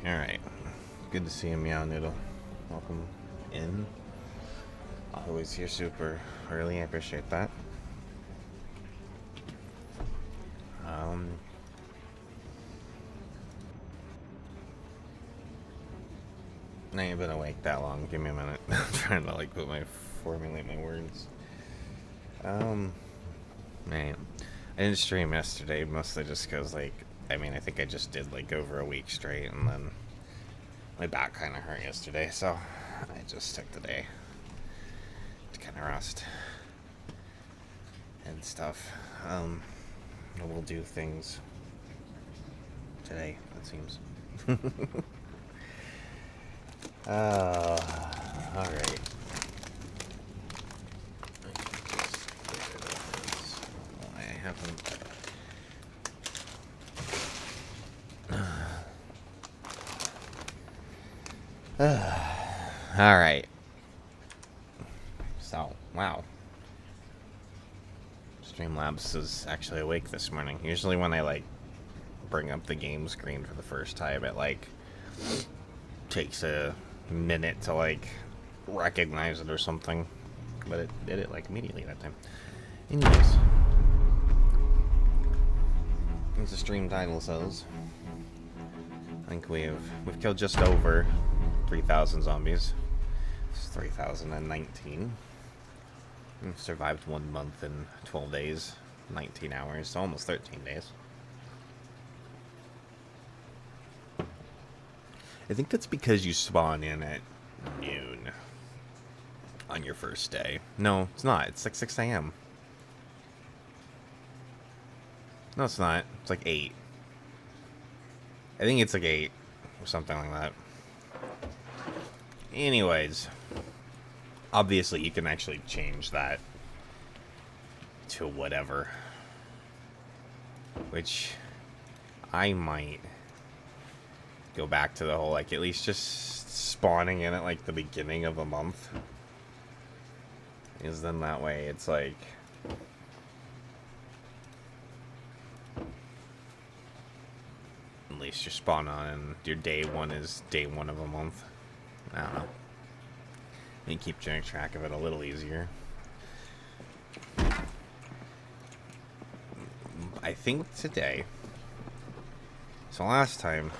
Alright. Good to see you, Meow Noodle. Welcome in. Always here super early, I appreciate that. I ain't been awake that long. Give me a minute. I'm trying to formulate my words. Man, I didn't stream yesterday, mostly just because, I think I just did, over a week straight, and then my back kind of hurt yesterday, so I just took the day to kind of rest and stuff. We'll do things today, it seems. Alright. I haven't. Alright. So, wow. Streamlabs is actually awake this morning. Usually when I, bring up the game screen for the first time, it, takes a minute to, recognize it or something. But it did it, immediately that time. Anyways. As the stream title says, I think we've killed just over 3,000 zombies. It's 3,019. We've survived 1 month and 12 days, 19 hours, so almost 13 days. I think that's because you spawn in at noon on your first day. No, it's not. It's 6 a.m. No, it's not. It's 8. I think it's 8 or something like that. Anyways, obviously you can actually change that to whatever, which I might go back to the whole at least just spawning in at the beginning of a month, because then that way it's at least you spawn on and your day one is day 1 of a month. I don't know. You keep track of it a little easier. I think today. So last time.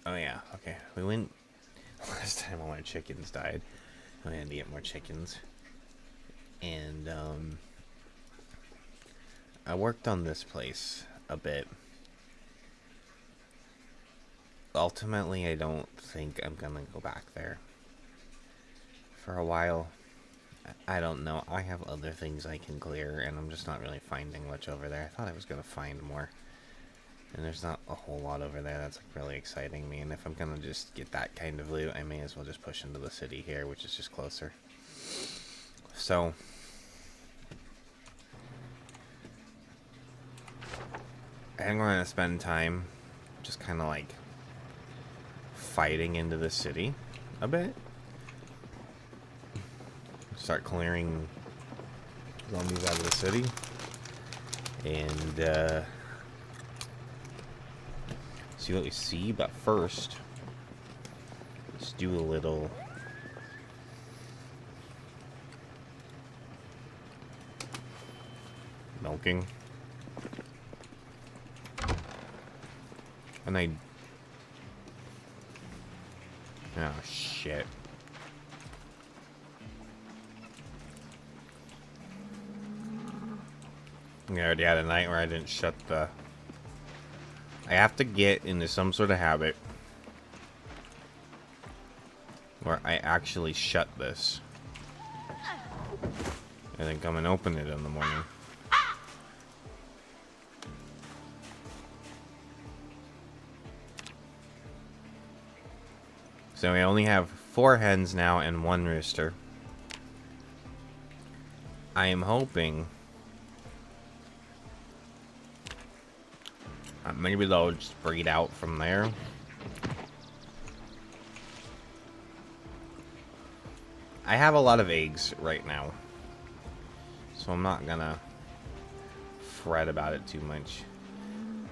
Oh yeah, okay. We went last time all our chickens died. I had to get more chickens. And I worked on this place a bit. Ultimately, I don't think I'm gonna go back there for a while. I don't know. I have other things I can clear, and I'm just not really finding much over there. I thought I was gonna find more, and there's not a whole lot over there that's really exciting me. And if I'm gonna just get that kind of loot, I may as well just push into the city here, which is just closer. So I'm going to spend time just kind of fighting into the city a bit. Start clearing zombies out of the city. And see what we see. But first, let's do a little milking. And oh shit. I already had a night where I didn't shut the... I have to get into some sort of habit where I actually shut this and then come and open it in the morning. So we only have 4 hens now and 1 rooster. I am hoping maybe they'll just breed out from there. I have a lot of eggs right now, so I'm not gonna fret about it too much.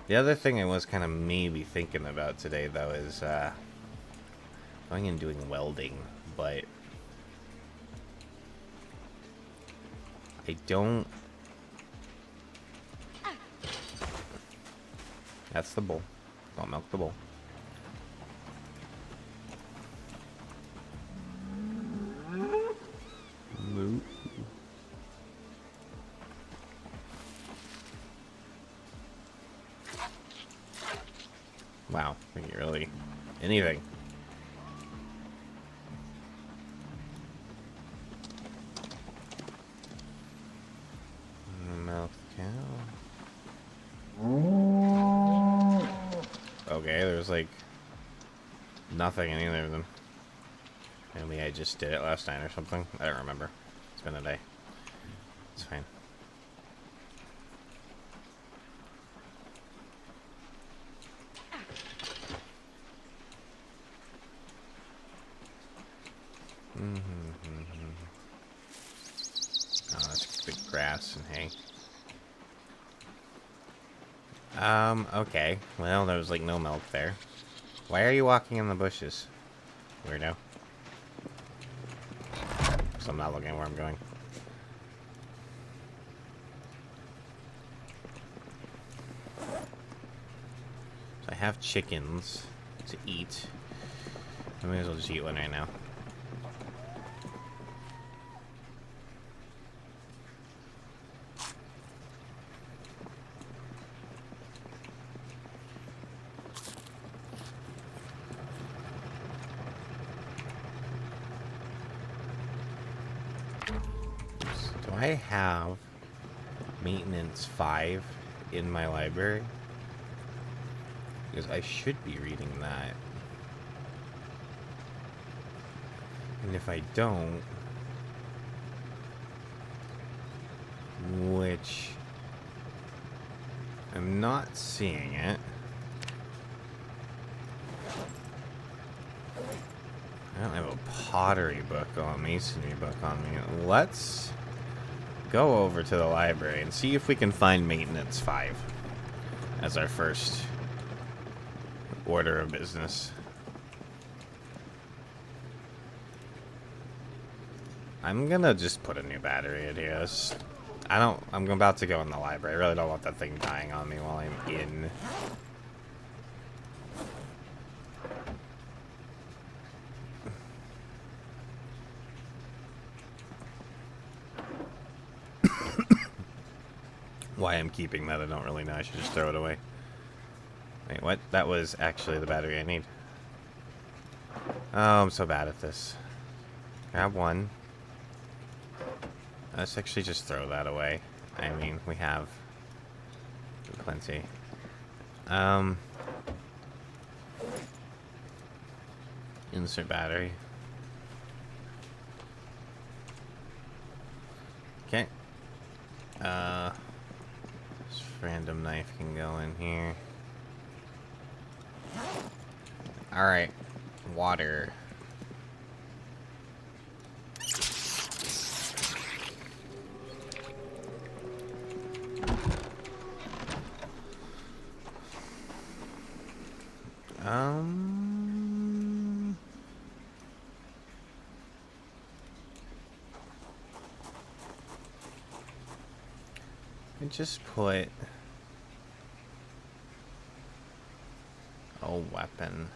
The other thing I was kind of maybe thinking about today, though, is going and doing welding, but I don't... That's the bull. Don't milk the bull. Moo. Wow, I think really anything. Milk cow. Okay, there's like nothing in either of them. Maybe I just did it last night or something. I don't remember. It's been a day. It's fine. Oh, that's good grass and hay. Okay. Well, there was like no milk there. Why are you walking in the bushes? Weirdo. So I'm not looking where I'm going. So I have chickens to eat. I may as well just eat one right now. Do I have maintenance 5 in my library? Because I should be reading that. And if I don't, which I'm not seeing it. I don't have a pottery book or a masonry book on me. Let's go over to the library and see if we can find maintenance 5 as our first order of business. I'm gonna just put a new battery in here. I'm about to go in the library. I really don't want that thing dying on me while I'm in. Why I'm keeping that, I don't really know. I should just throw it away. Wait, what? That was actually the battery I need. Oh, I'm so bad at this. Grab one. Let's actually just throw that away. I mean, we have plenty. Insert battery. Okay. This random knife can go in here. Alright. Water. I just put a weapon.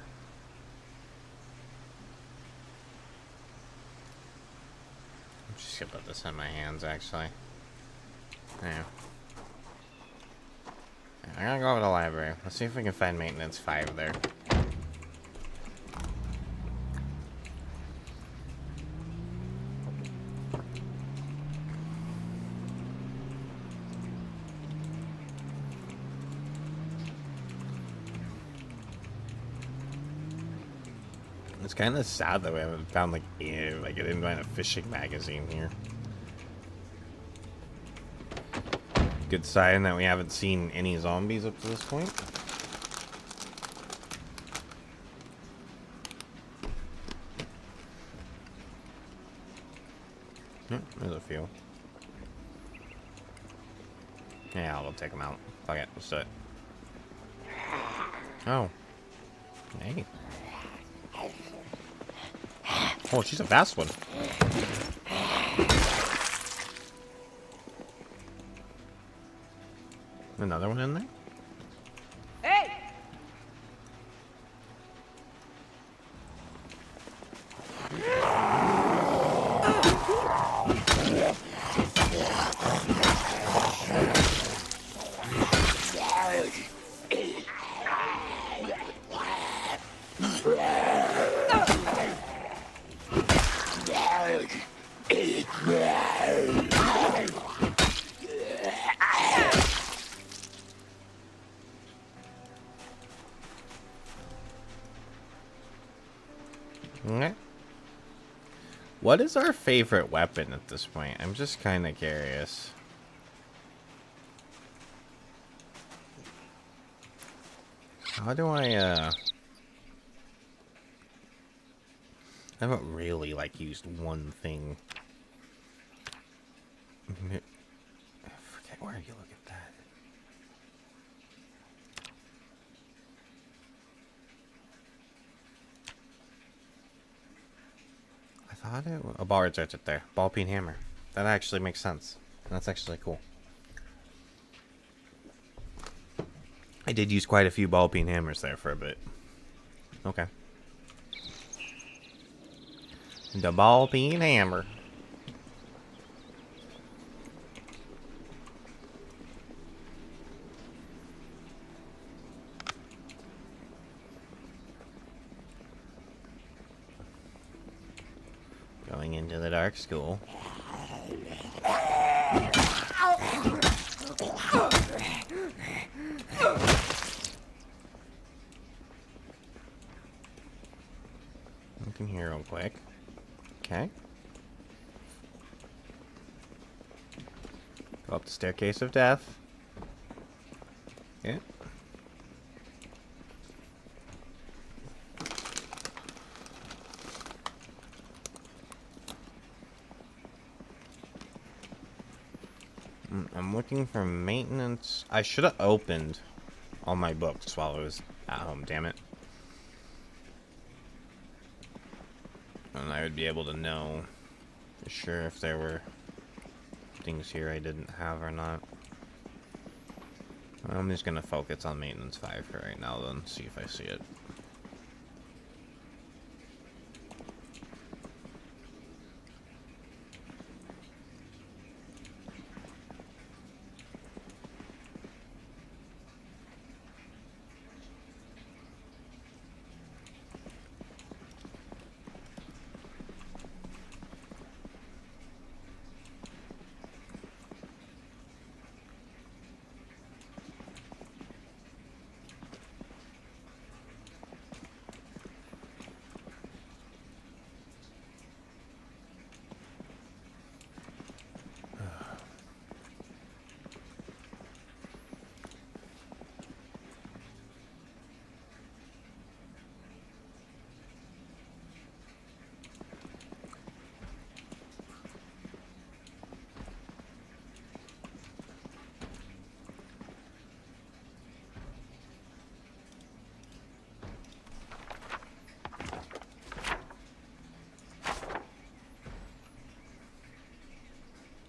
I'm just gonna put this in my hands, actually. Yeah. I'm gonna go over to the library. Let's see if we can find maintenance 5 there. It's kind of sad that we haven't found like I didn't find a fishing magazine here. Good sign that we haven't seen any zombies up to this point. There's a few. Yeah, we'll take them out. Fuck it, let's do it. Oh. Hey. Oh, she's a fast one. Another one in there? Hey! Okay. What is our favorite weapon at this point? I'm just kind of curious. How do I haven't really, like, used one thing. I forget where you look at that. I thought it was a ball right there. Ball peen hammer. That actually makes sense. That's actually cool. I did use quite a few ball peen hammers there for a bit. Okay. The ball peen hammer. Going into the dark school. Look in here real quick. Okay. Go up the staircase of death. Yeah. I'm looking for maintenance. I should have opened all my books while I was at home, damn it. And I would be able to know for sure if there were things here I didn't have or not. I'm just gonna focus on maintenance 5 for right now then, see if I see it.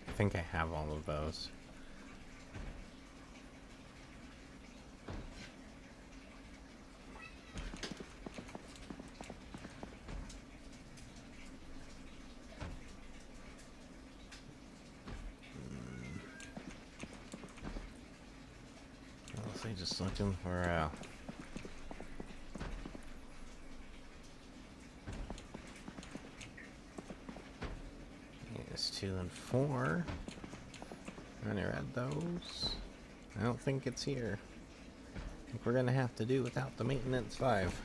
I think I have all of those. Honestly, just looking for yes, 2 and 4. I already read those. I don't think it's here. I think we're gonna have to do without the maintenance 5.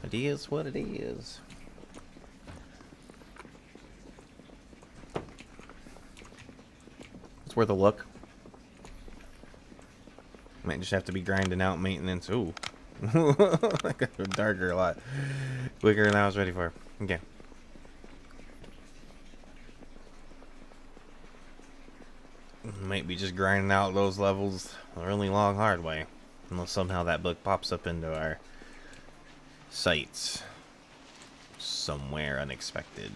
It is what it is. It's worth a look. Might just have to be grinding out maintenance. Ooh. I got darker a lot quicker than I was ready for. Okay. Might be just grinding out those levels a really long, hard way. Unless somehow that book pops up into our sights somewhere unexpected.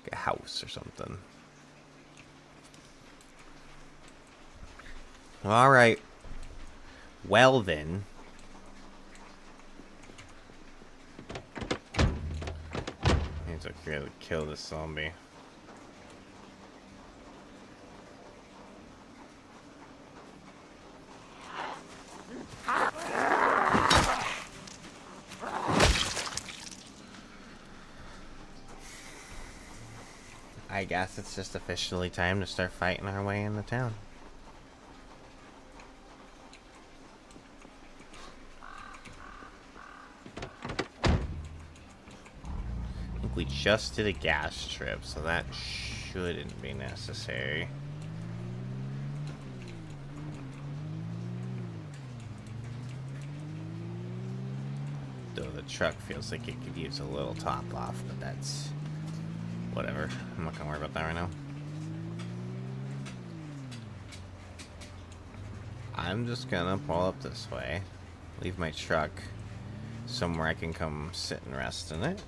Like a house or something. Alright. Well then. Need to really kill this zombie. I guess it's just officially time to start fighting our way into town. I think we just did a gas trip, so that shouldn't be necessary. Though the truck feels like it could use a little top off, but that's whatever. I'm not gonna worry about that right now. I'm just gonna pull up this way, leave my truck somewhere I can come sit and rest in it.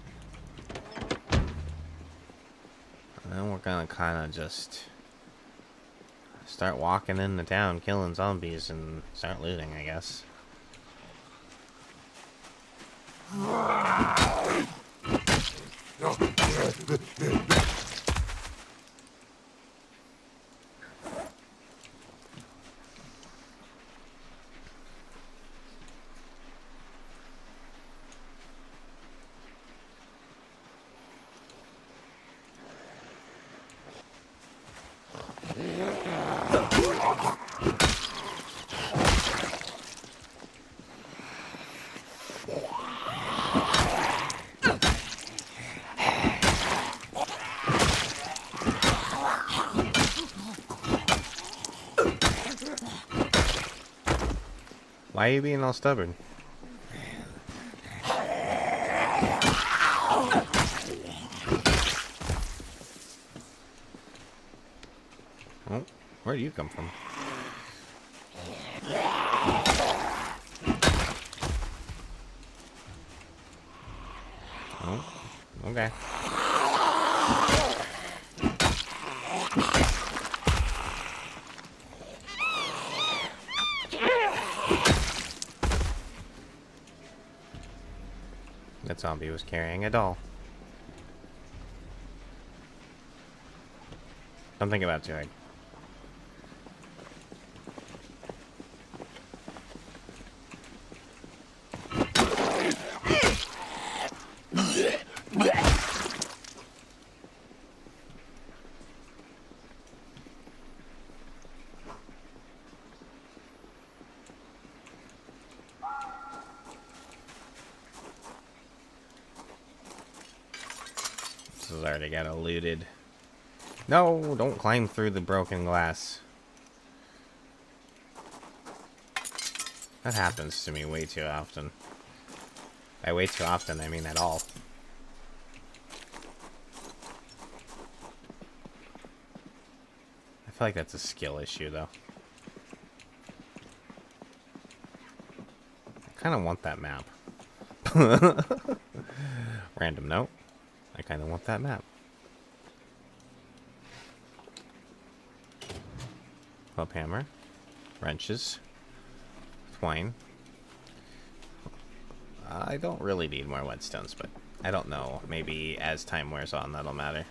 And then we're gonna kind of just start walking into town, killing zombies, and start looting, I guess. Why are you being all stubborn? Oh, where do you come from? Oh, okay. That zombie was carrying a doll. Don't think about it too hard. This is already got eluded. No, don't climb through the broken glass. That happens to me way too often. By way too often, I mean at all. I feel like that's a skill issue, though. I kind of want that map. Random note. I kind of want that map. Club hammer. Wrenches. Twine. I don't really need more whetstones, but I don't know. Maybe as time wears on, that'll matter.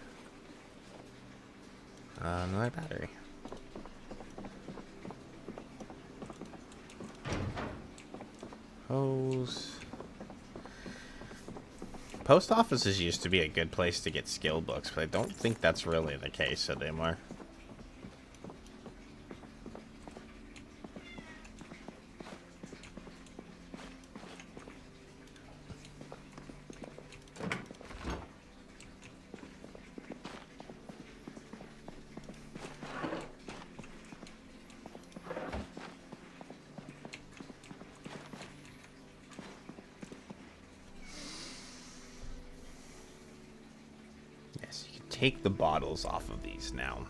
Another battery. Hose. Post offices used to be a good place to get skill books, but I don't think that's really the case anymore. Take the bottles off of these now.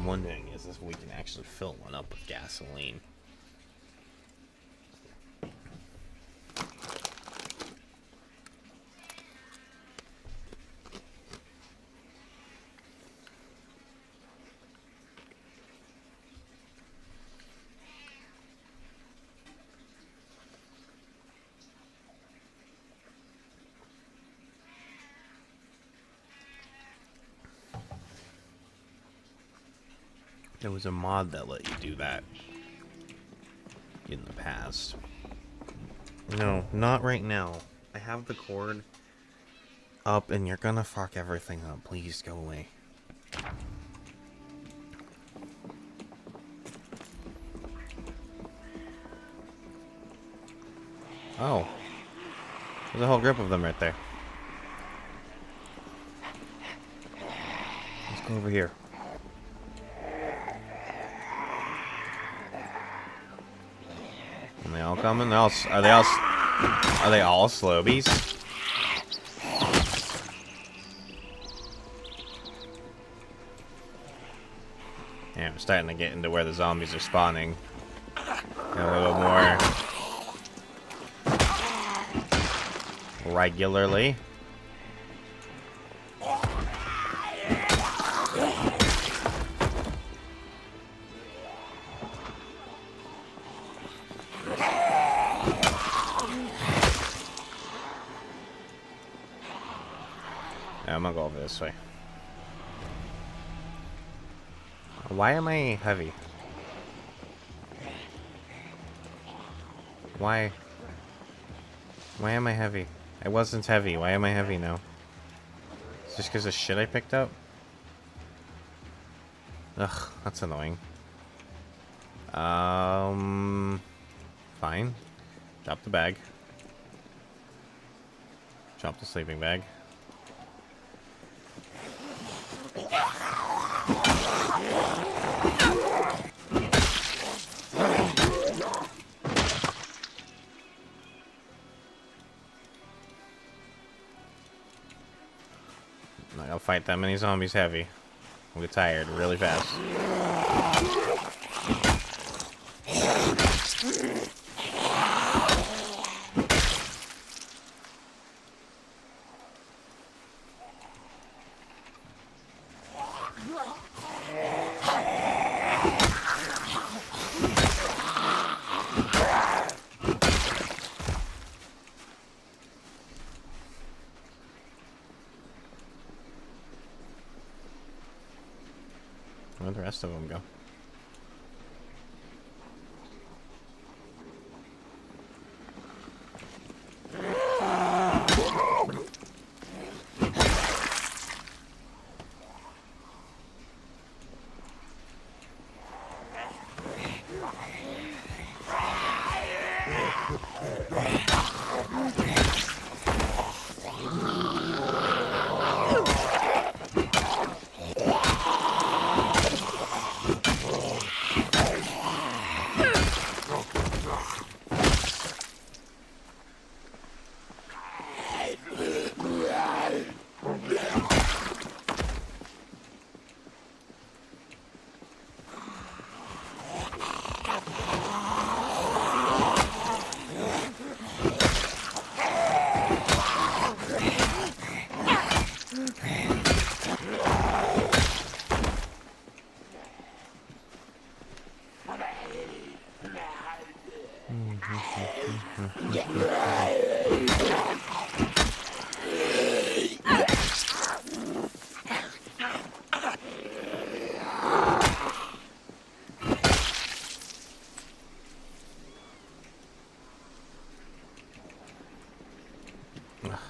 I'm wondering is if we can actually fill one up with gasoline. There was a mod that let you do that in the past. No, not right now. I have the cord up and you're gonna fuck everything up. Please go away. Oh. There's a whole group of them right there. Let's go over here. And they all coming? Are they all slobies? Yeah, I'm starting to get into where the zombies are spawning. A little more regularly. I'm gonna go over this way. Why am I heavy? Why? Why am I heavy? I wasn't heavy. Why am I heavy now? Is this because of shit I picked up? Ugh, that's annoying. Fine. Drop the bag. Drop the sleeping bag. I'm not gonna fight that many zombies heavy. I'll get tired really fast. Where'd the rest of them go?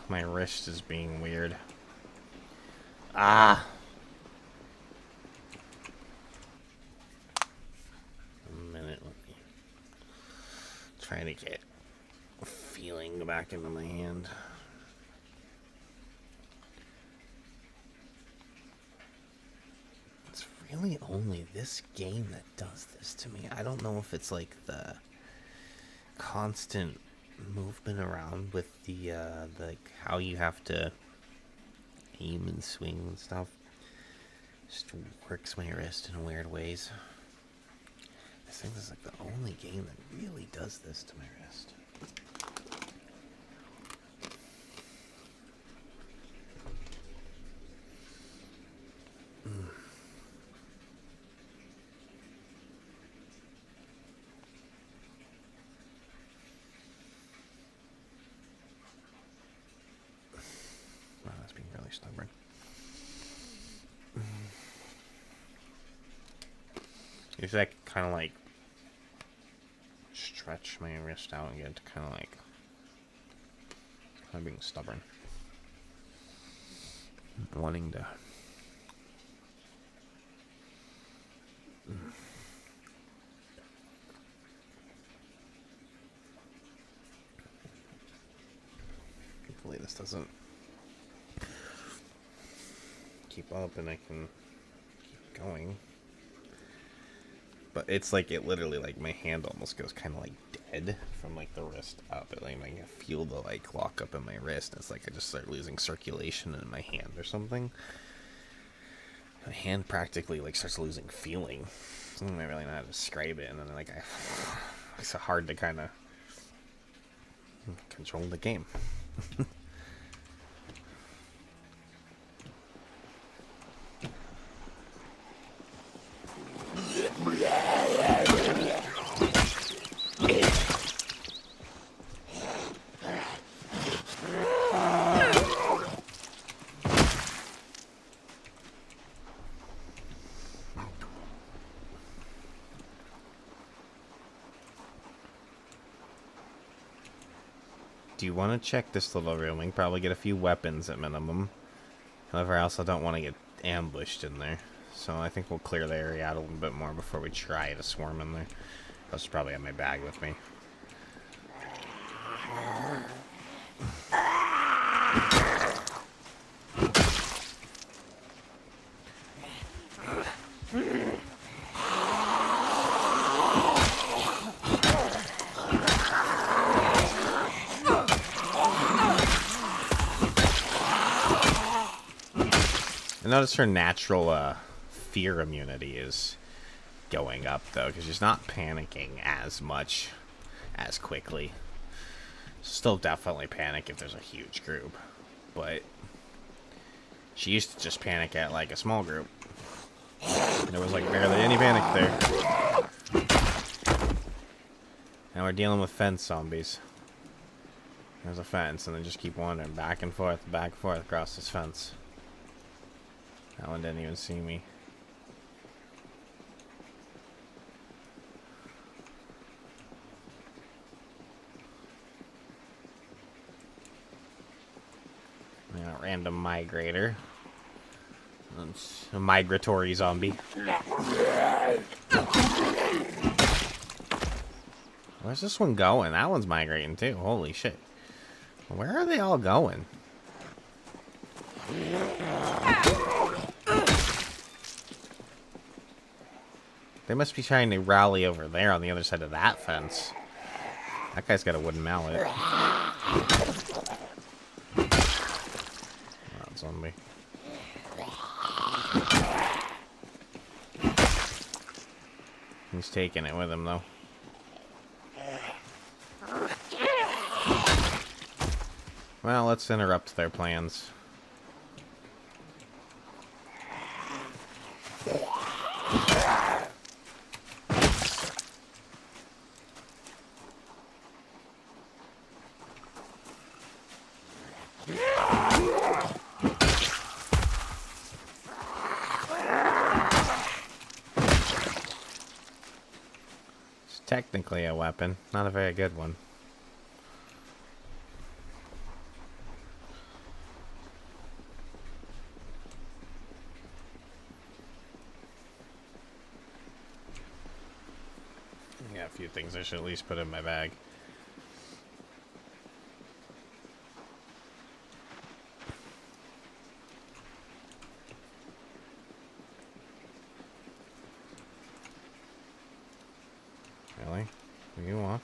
My wrist is being weird. Ah! A minute, let me try to get a feeling back into my hand. It's really only this game that does this to me. I don't know if it's like the constant movement around with the like how you have to aim and swing and stuff. Just works my wrist in weird ways. I think this is like the only game that really does this to my wrist. Wow, that's being really stubborn. Usually I can kind of like stretch my wrist out and get it to kind of being stubborn. Wanting to. Hopefully this doesn't keep up and I can keep going. But it's like, it literally, like, my hand almost goes kind of like dead from like the wrist up. It, like, I can feel the like lock up in my wrist. It's like I just start losing circulation in my hand or something. My hand practically like starts losing feeling. I don't really know how to describe it, and then like it's hard to kind of control the game. Do you want to check this little room? We can probably get a few weapons at minimum. However, I also don't want to get ambushed in there. So I think we'll clear the area out a little bit more before we try to swarm in there. I'll just probably have my bag with me. I notice her natural fear immunity is going up, though, because she's not panicking as much as quickly. Still definitely panic if there's a huge group, but she used to just panic at, like, a small group. There was, like, barely any panic there. Now we're dealing with fence zombies. There's a fence, and then just keep wandering back and forth across this fence. That one didn't even see me. Yeah, random migrator. That's a migratory zombie. Where's this one going? That one's migrating too. Holy shit. Where are they all going? They must be trying to rally over there on the other side of that fence. That guy's got a wooden mallet. That zombie. He's taking it with him, though. Well, let's interrupt their plans. It's technically a weapon, not a very good one. Yeah, a few things I should at least put in my bag. Really? Will you walk?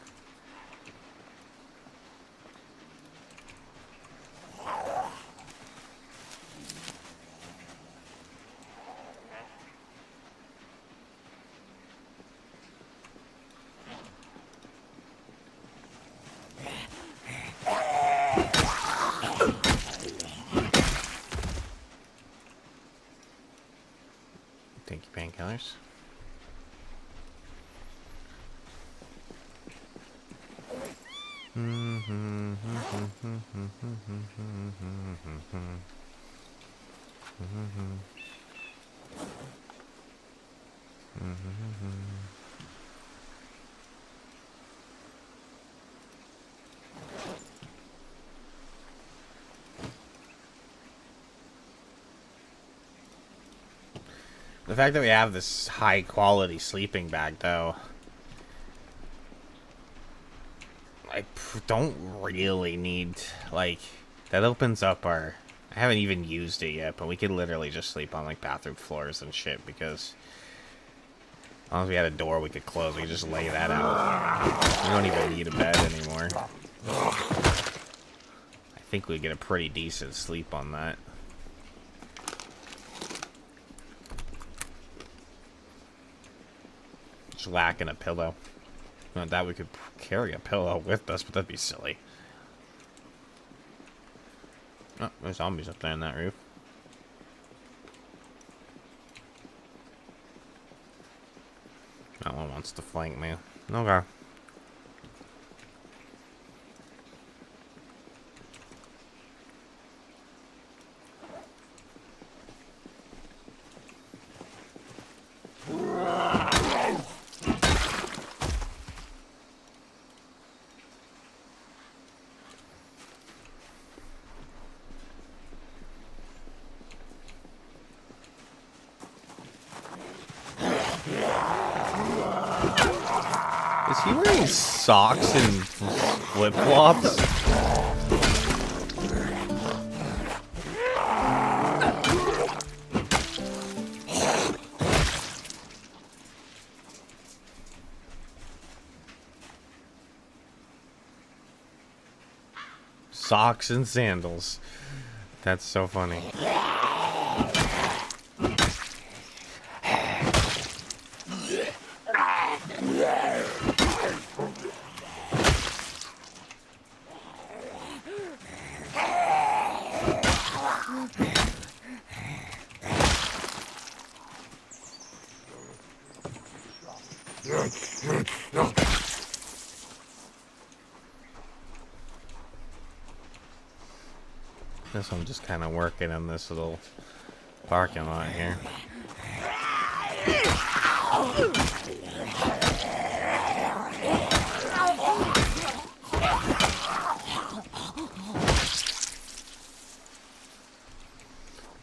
The fact that we have this high quality sleeping bag, though, I don't really need, like, that opens up our, I haven't even used it yet, but we could literally just sleep on, like, bathroom floors and shit, because as long as we had a door we could close, we could just lay that out. We don't even need a bed anymore. I think we get a pretty decent sleep on that. Just lacking a pillow. Not that we could carry a pillow with us, but that'd be silly. Oh, there's zombies up there on that roof. That one wants to flank me. Okay. Is he wearing socks and flip-flops? Socks and sandals. That's so funny. Guess I'm just kind of working on this little parking lot here.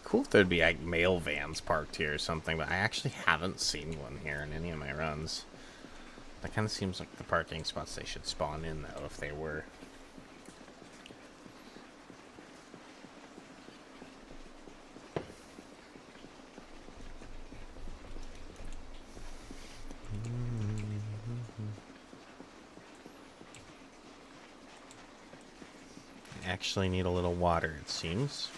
Cool if there'd be like mail vans parked here or something, but I actually haven't seen one here in any of my runs. That kind of seems like the parking spots they should spawn in, though, if they were. Actually need a little water, it seems.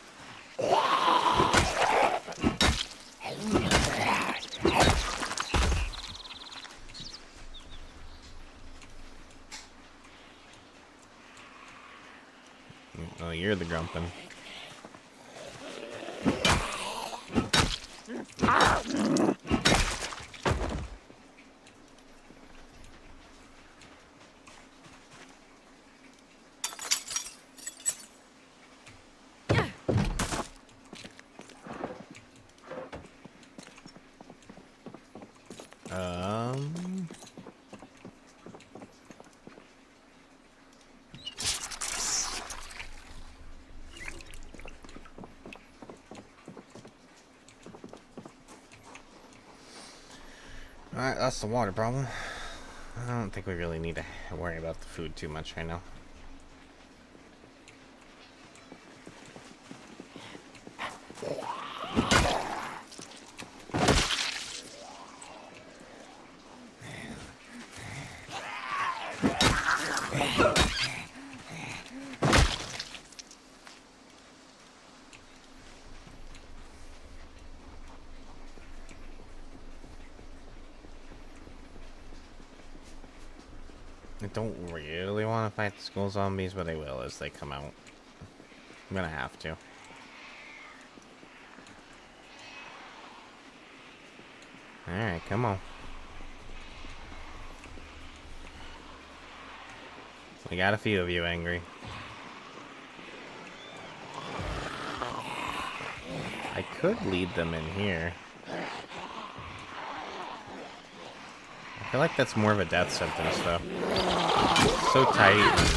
Oh, you're the grumpin'. Alright, that's the water problem. I don't think we really need to worry about the food too much right now. I don't really want to fight the school zombies, but I will as they come out. I'm gonna have to. Alright, come on. We got a few of you angry. I could lead them in here. I feel like that's more of a death sentence, though. It's so tight.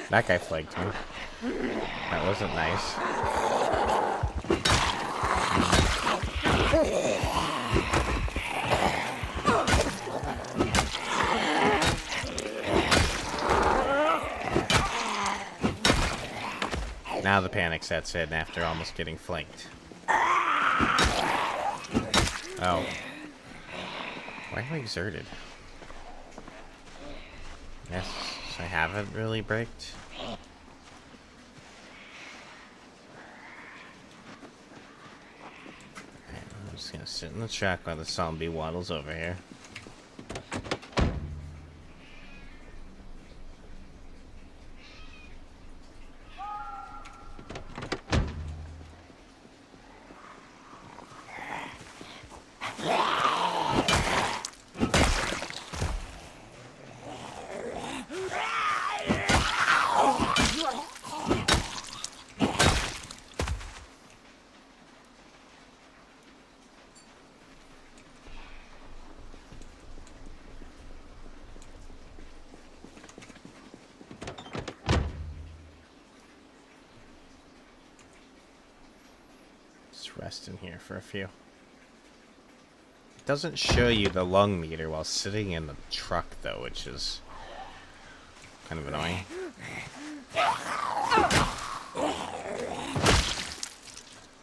That guy flanked me. That wasn't nice. Now the panic sets in after almost getting flanked. Oh. Why am I exerted? Yes, I haven't really braked. I'm just gonna sit in the truck while the zombie waddles over here. Rest in here for a few. It doesn't show you the lung meter while sitting in the truck, though, which is kind of annoying.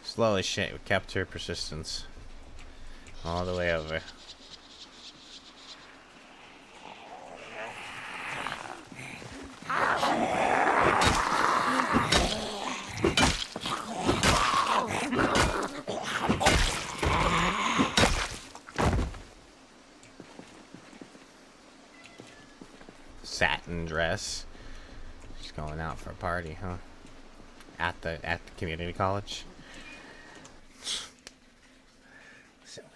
Slow as shit. We kept her persistence all the way over. Satin dress. She's going out for a party, huh? At the community college. Silly.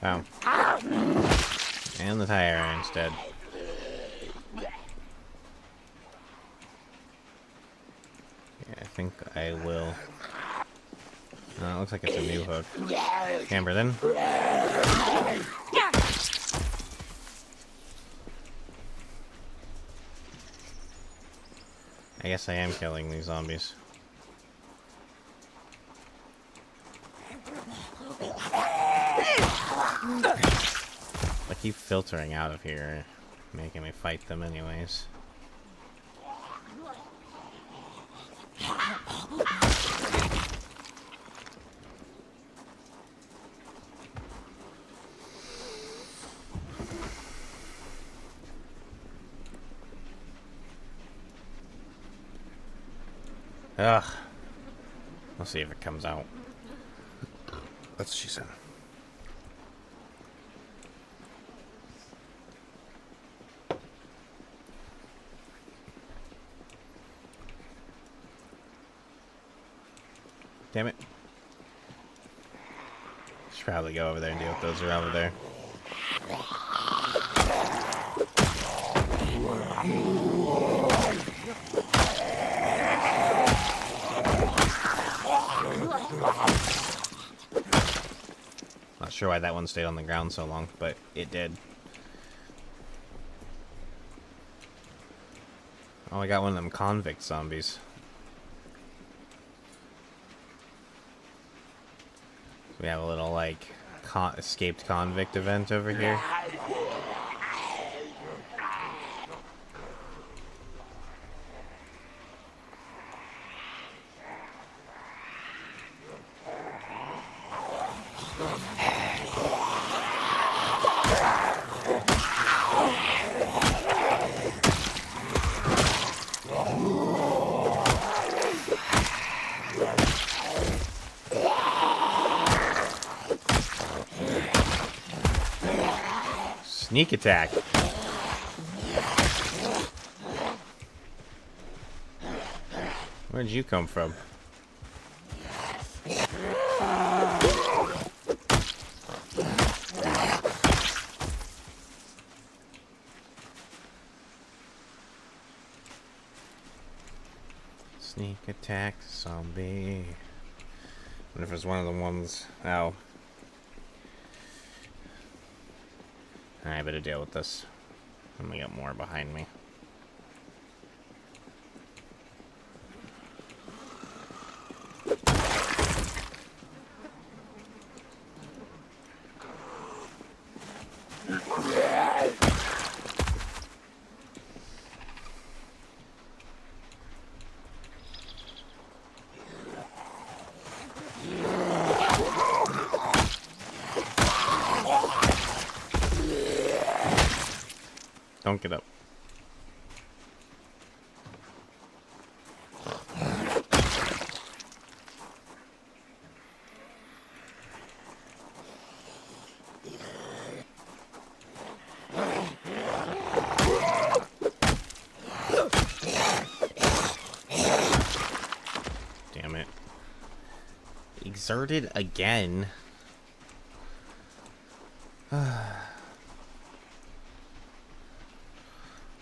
Oh. And the tire iron's dead. Yeah, I think I will. Oh, it looks like it's a new hook. Camber then. I guess I am killing these zombies. I keep filtering out of here, making me fight them anyways. Ugh. Let's see if it comes out. That's what she said. Damn it. Should probably go over there and deal with those around over there. Not sure why that one stayed on the ground so long, but it did. Oh, I got one of them convict zombies. We have a little, like, escaped convict event over here. Sneak attack. Where'd you come from? Sneak attack zombie. I wonder if it's one of the ones. Oh. I better deal with this. I'm gonna get more behind me. Don't get up. Damn it. Exerted again.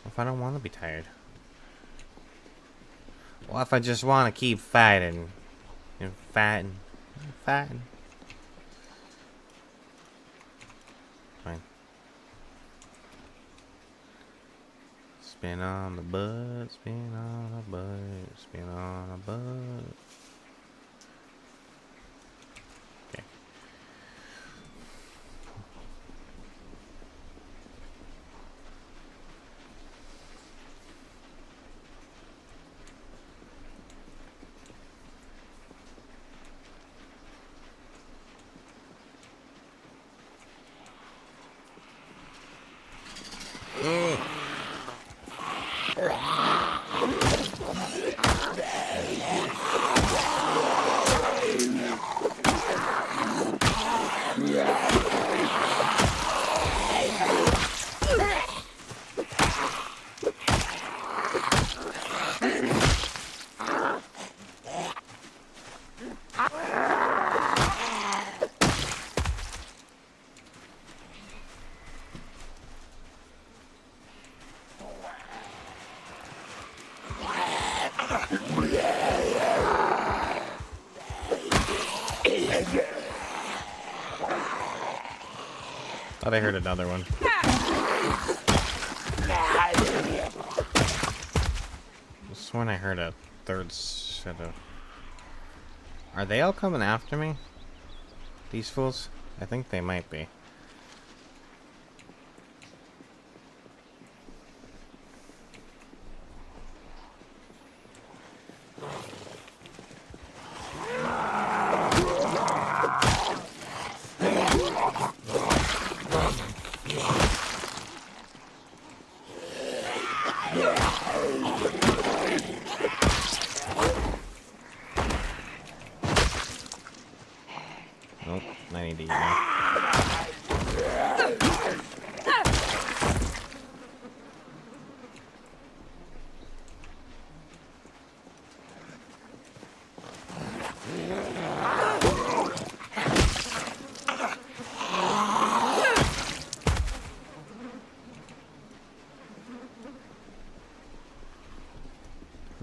If I don't want to be tired? Well, if I just want to keep fighting and fighting and fighting. Fine. Spin on the butt, spin on the butt, spin on the butt. Okay. Thought I heard another one. I sworn I heard a third set of... Are they all coming after me? These fools? I think they might be.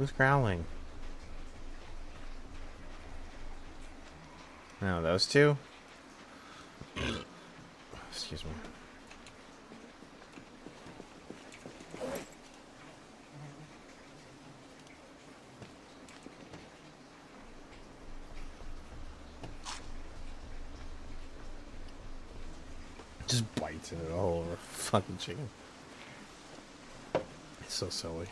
Who's growling? No, those two? Excuse me. Just bites into the whole fucking chicken. It's so silly.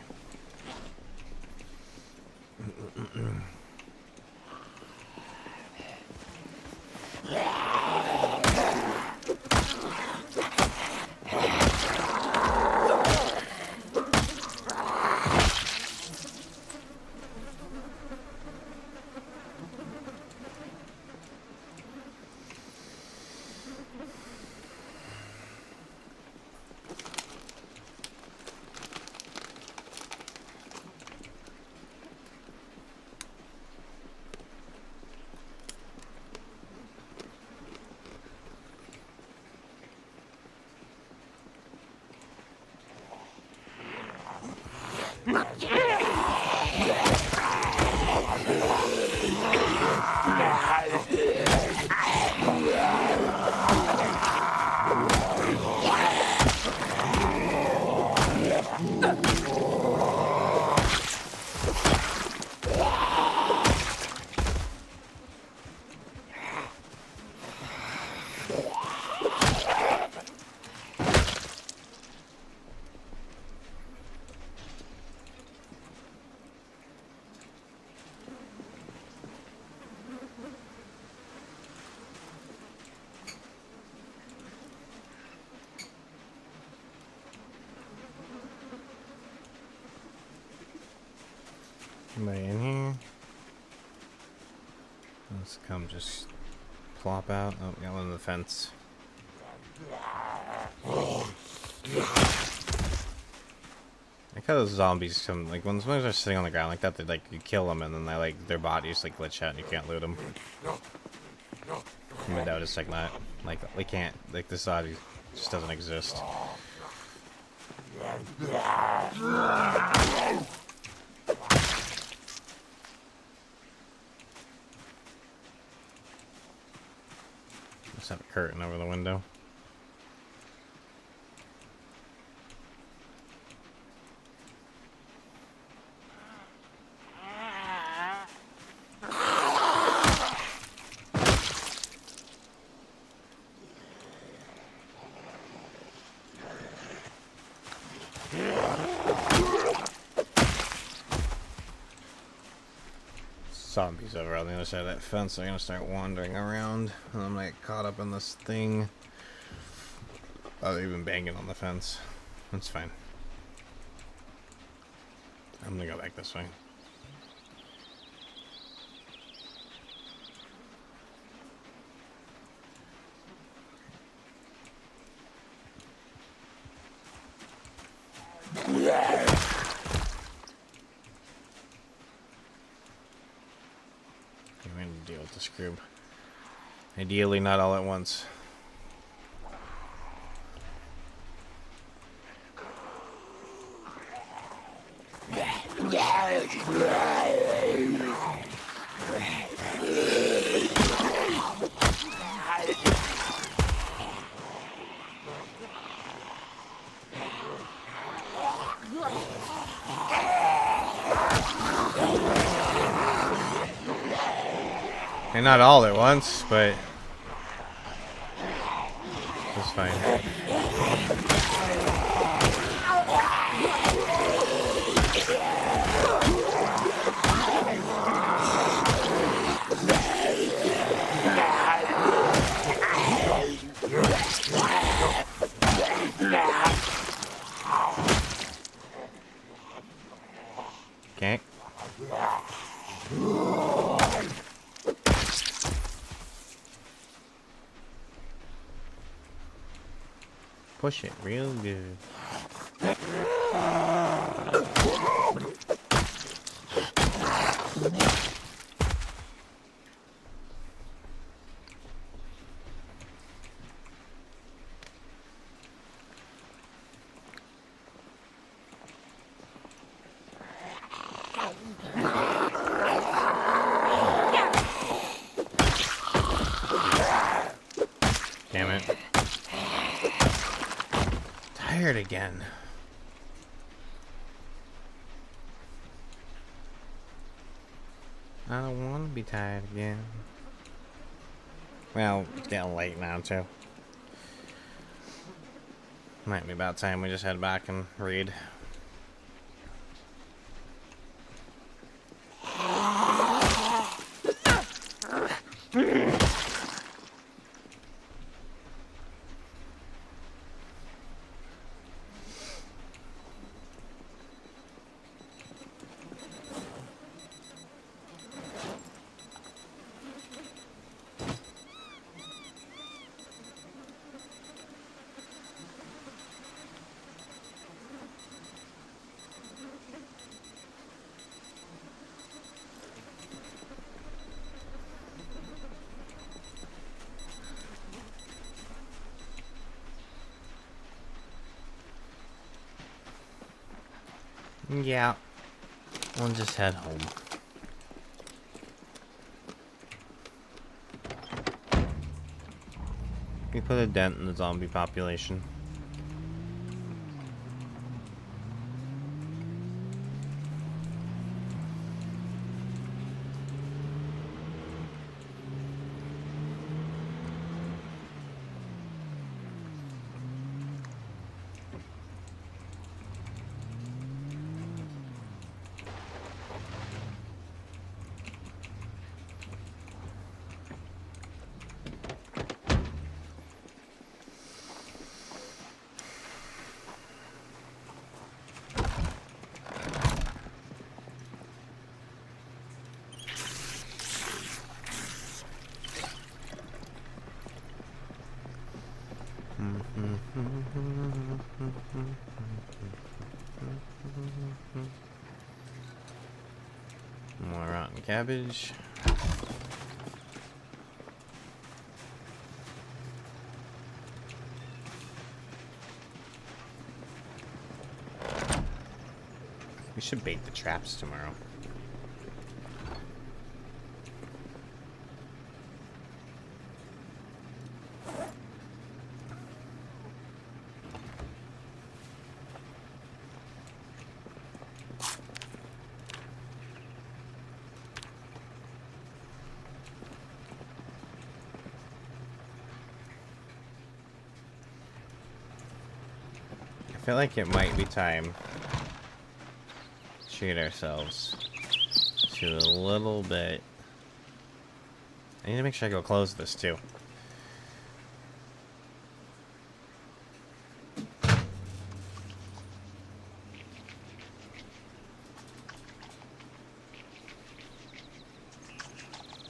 Anybody in here? Let's come just plop out. Oh, got one on the fence. I how those zombies come, like when zombies are sitting on the ground like that, they like, you kill them and then they like, their bodies like glitch out and you can't loot them. But that was like not, like we can't, like this body just doesn't exist. Just have a curtain over the window. Zombies over on the other side of that fence. They're gonna start wandering around, and I'm like caught up in this thing. Oh, they're even banging on the fence. That's fine. I'm gonna go back this way. I'm going to deal with this group. Ideally, not all at once. And not all at once, but that's fine. Okay. Push it real good. tired again. I don't want to be tired again. Well, it's getting late now, too. Might be about time we just head back and read. Yeah, we'll just head home. We put a dent in the zombie population. More rotten cabbage. We should bait the traps tomorrow. I feel like it might be time to treat ourselves to a little bit. I need to make sure I go close this too.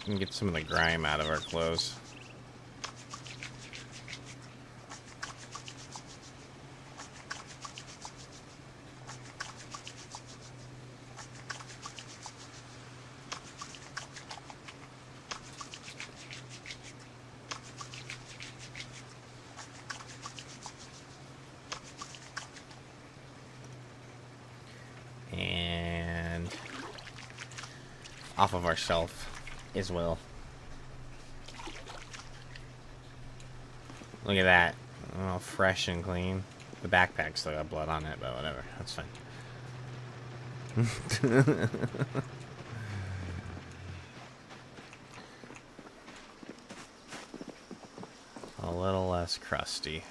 And get some of the grime out of our clothes. And off of our shelf as well. Look at that. All fresh and clean. The backpack still got blood on it, but whatever. That's fine. A little less crusty.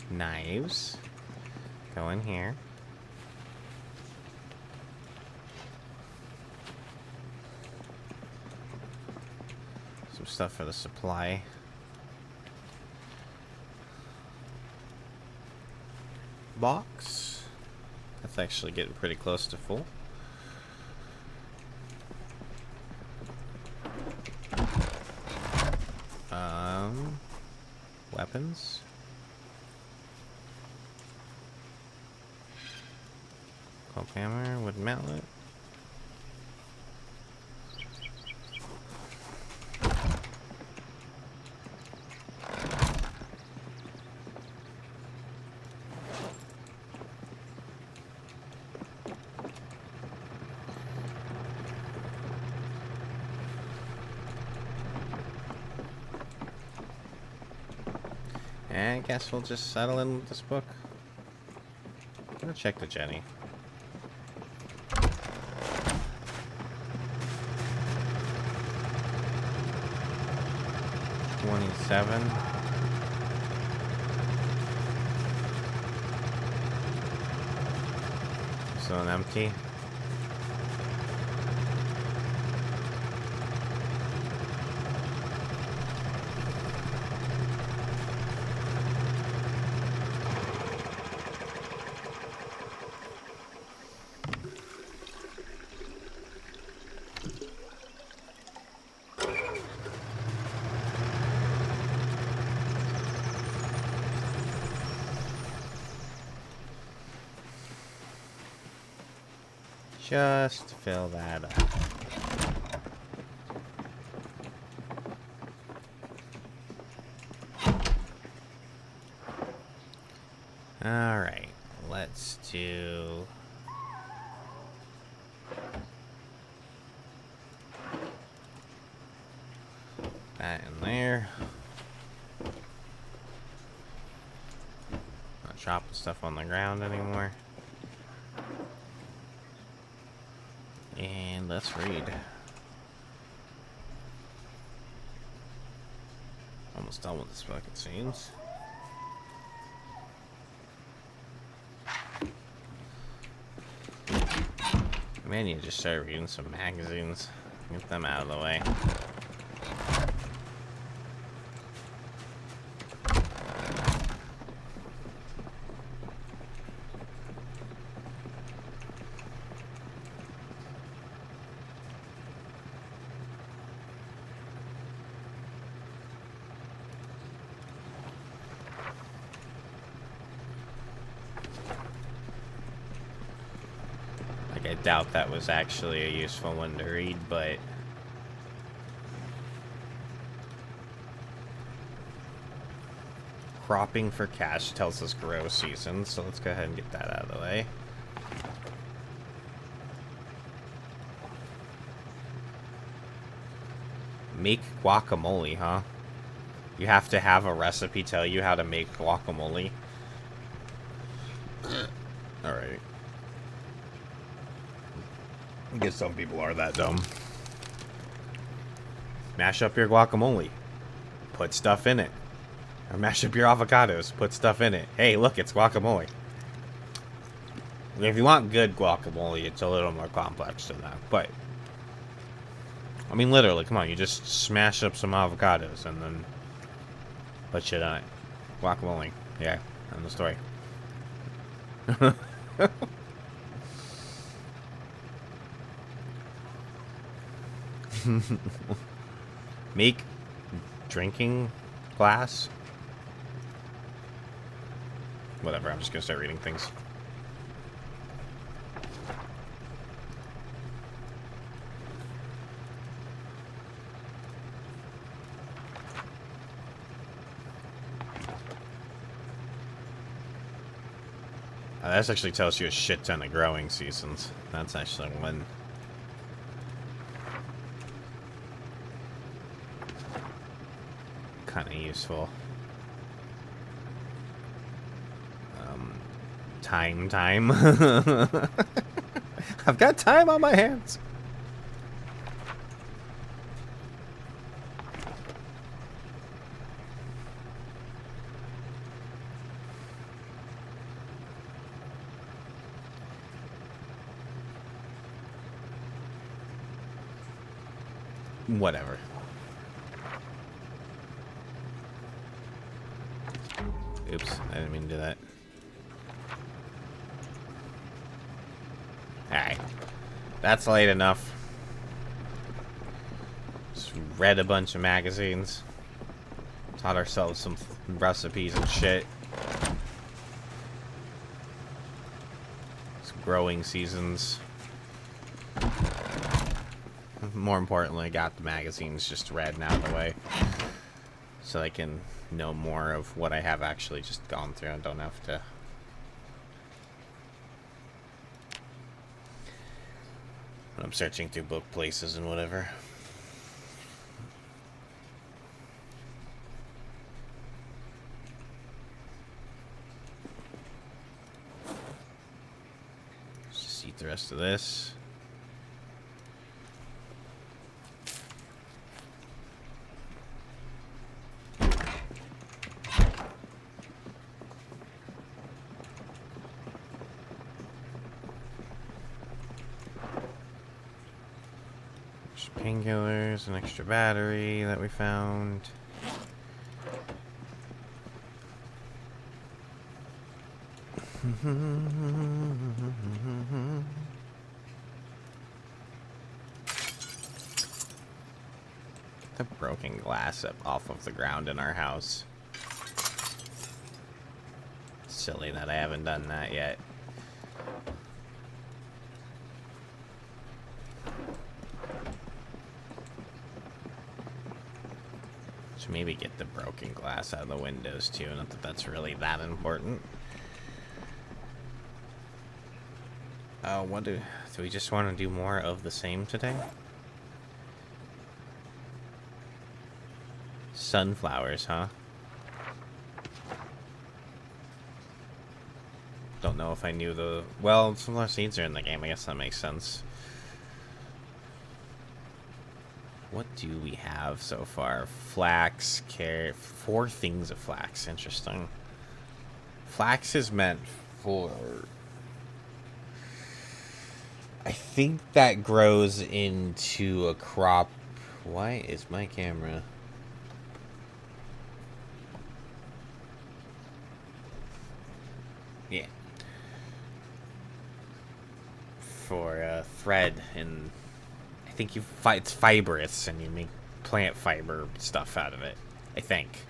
Knives. Go in here. Some stuff for the supply. Box. That's actually getting pretty close to full. Weapons. Club hammer, wooden mallet. I guess we'll just settle in with this book. I'm gonna check the Jenny. 27. Still an empty. Just fill that up. Alright, let's do... that in there. Not chopping stuff on the ground anymore. And let's read. Almost done with this book, it seems. Man, you just start reading some magazines. Get them out of the way. I doubt that was actually a useful one to read, but cropping for cash tells us grow season, so let's go ahead and get that out of the way. Make guacamole, huh? You have to have a recipe tell you how to make guacamole. Alright. I guess some people are that dumb. Mash up your guacamole. Put stuff in it. Or mash up your avocados. Put stuff in it. Hey, look, it's guacamole. If you want good guacamole, it's a little more complex than that. But, I mean, literally, come on. You just smash up some avocados and then put shit on it. Guacamole. Yeah, end the story. Make drinking glass. Whatever, I'm just gonna start reading things. That actually tells you a shit ton of growing seasons. That's actually one. Kind of useful. Time. I've got time on my hands. Whatever. Oops, I didn't mean to do that. Alright. That's late enough. Just read a bunch of magazines. Taught ourselves some recipes and shit. Some growing seasons. More importantly, got the magazines just read and out of the way. So I can know more of what I have actually just gone through and don't have to when I'm searching through book places and whatever. Just eat the rest of this. Painkillers, an extra battery that we found. The broken glass up off of the ground in our house. Silly that I haven't done that yet. Should maybe get the broken glass out of the windows too. Not that that's really that important. What do we just want to do more of the same today? Sunflowers, huh? Don't know if I knew the... Well, sunflower seeds are in the game. I guess that makes sense. What do we have so far? Flax, carrot... 4 things of flax. Interesting. Flax is meant for... I think that grows into a crop... Why is my camera... Yeah. For thread, and I think it's fibrous, and you make plant fiber stuff out of it. I think.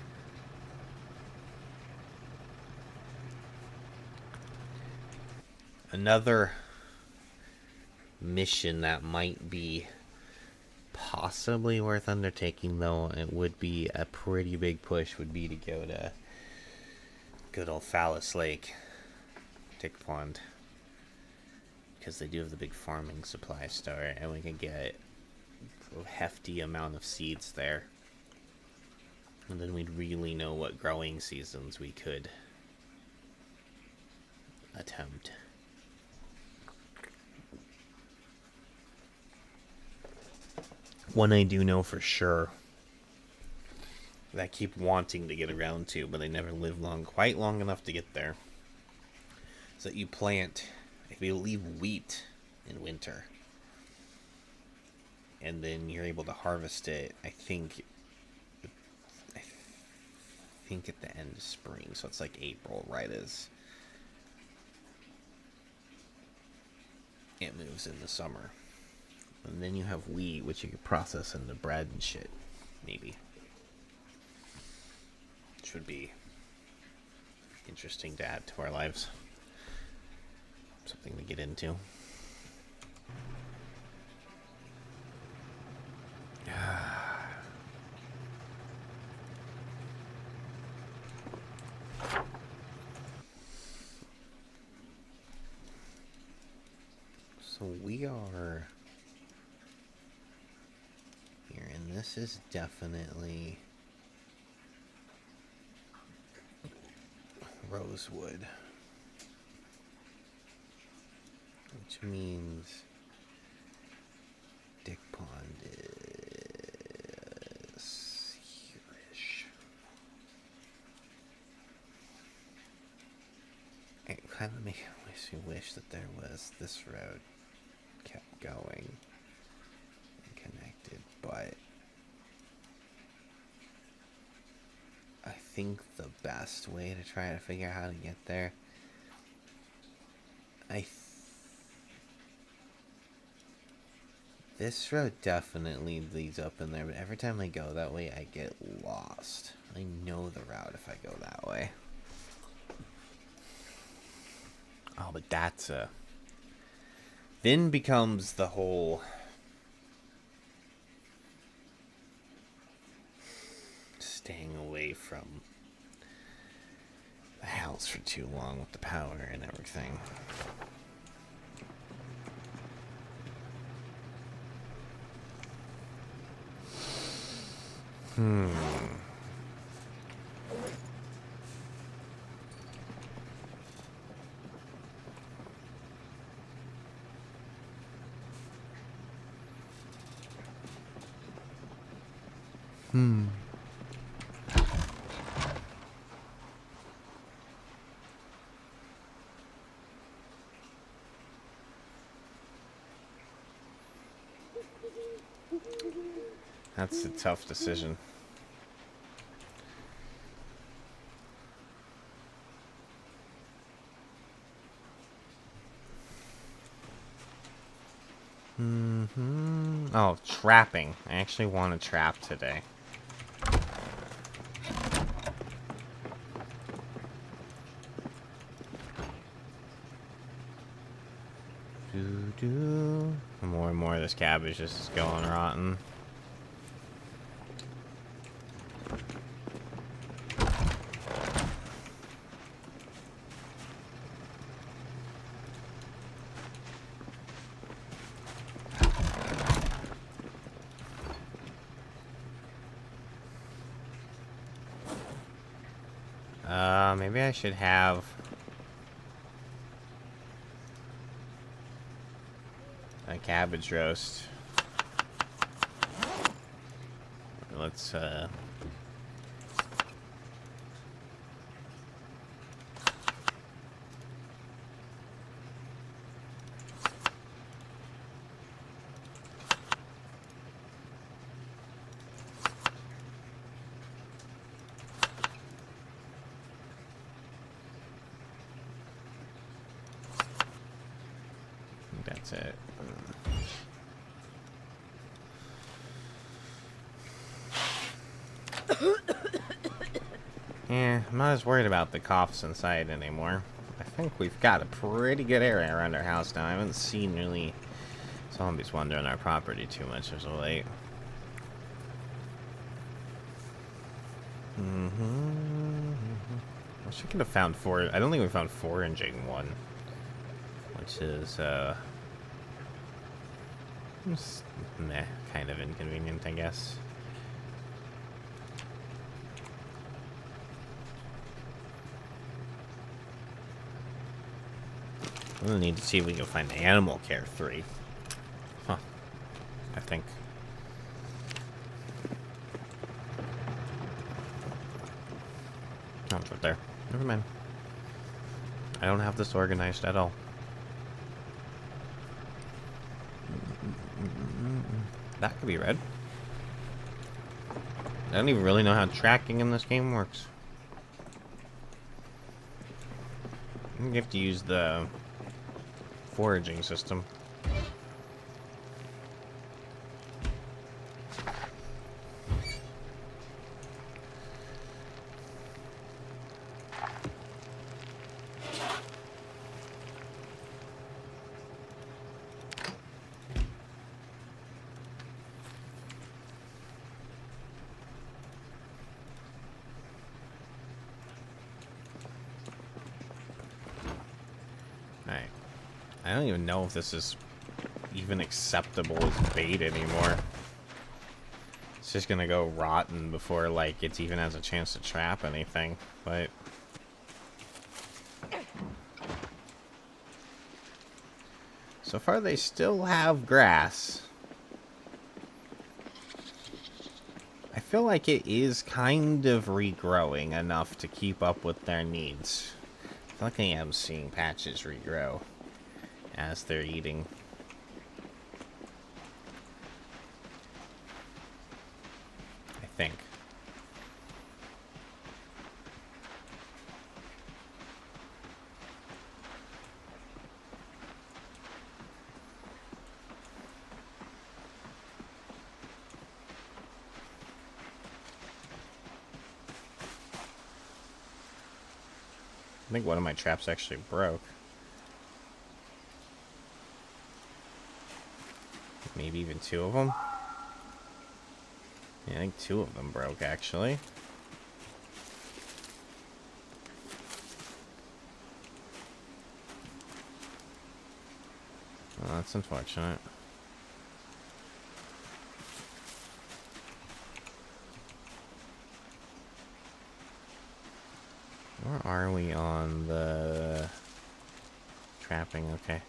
Another mission that might be possibly worth undertaking, though it would be a pretty big push, would be to go to good old Phallus Lake, Dick Pond, because they do have the big farming supply store, and we can get a hefty amount of seeds there, and then we'd really know what growing seasons we could attempt. One I do know for sure that I keep wanting to get around to, but I never live quite long enough to get there, is that you plant, I believe, wheat in winter, and then you're able to harvest it, I think at the end of spring, so it's like April, right as it moves in the summer. And then you have wheat, which you can process into bread and shit, maybe. Which would be interesting to add to our lives. Something to get into. So we are here, and this is definitely rosewood, which means Dick Pond is here-ish. It kind of makes me wish that there was this road kept going and connected, but I think the best way to try to figure out how to get there, this road definitely leads up in there, but every time I go that way I get lost. I know the route if I go that way. Oh, but that's then becomes the whole staying away from the house for too long with the power and everything. That's a tough decision. Oh, trapping. I actually want to trap today. More and more of this cabbage just is going rotten. Maybe I should have a cabbage roast. Let's that's it. Yeah, I'm not as worried about the coughs inside anymore. I think we've got a pretty good area around our house now. I haven't seen really zombies wandering our property too much as of late. I wish we could have found four. I don't think we found foraging one, which is meh, kind of inconvenient, I guess. We'll need to see if we can find Animal Care 3. Huh. I think. Oh, it's right there. Never mind. I don't have this organized at all. That could be red. I don't even really know how tracking in this game works. You have to use the foraging system. I don't even know if this is even acceptable as bait anymore. It's just gonna go rotten before, like, it even has a chance to trap anything, but... So far, they still have grass. I feel like it is kind of regrowing enough to keep up with their needs. I feel like I am seeing patches regrow as they're eating. I think. I think one of my traps actually broke. Maybe even two of them. Yeah, I think two of them broke, actually. Well, that's unfortunate. Where are we on the trapping? Okay,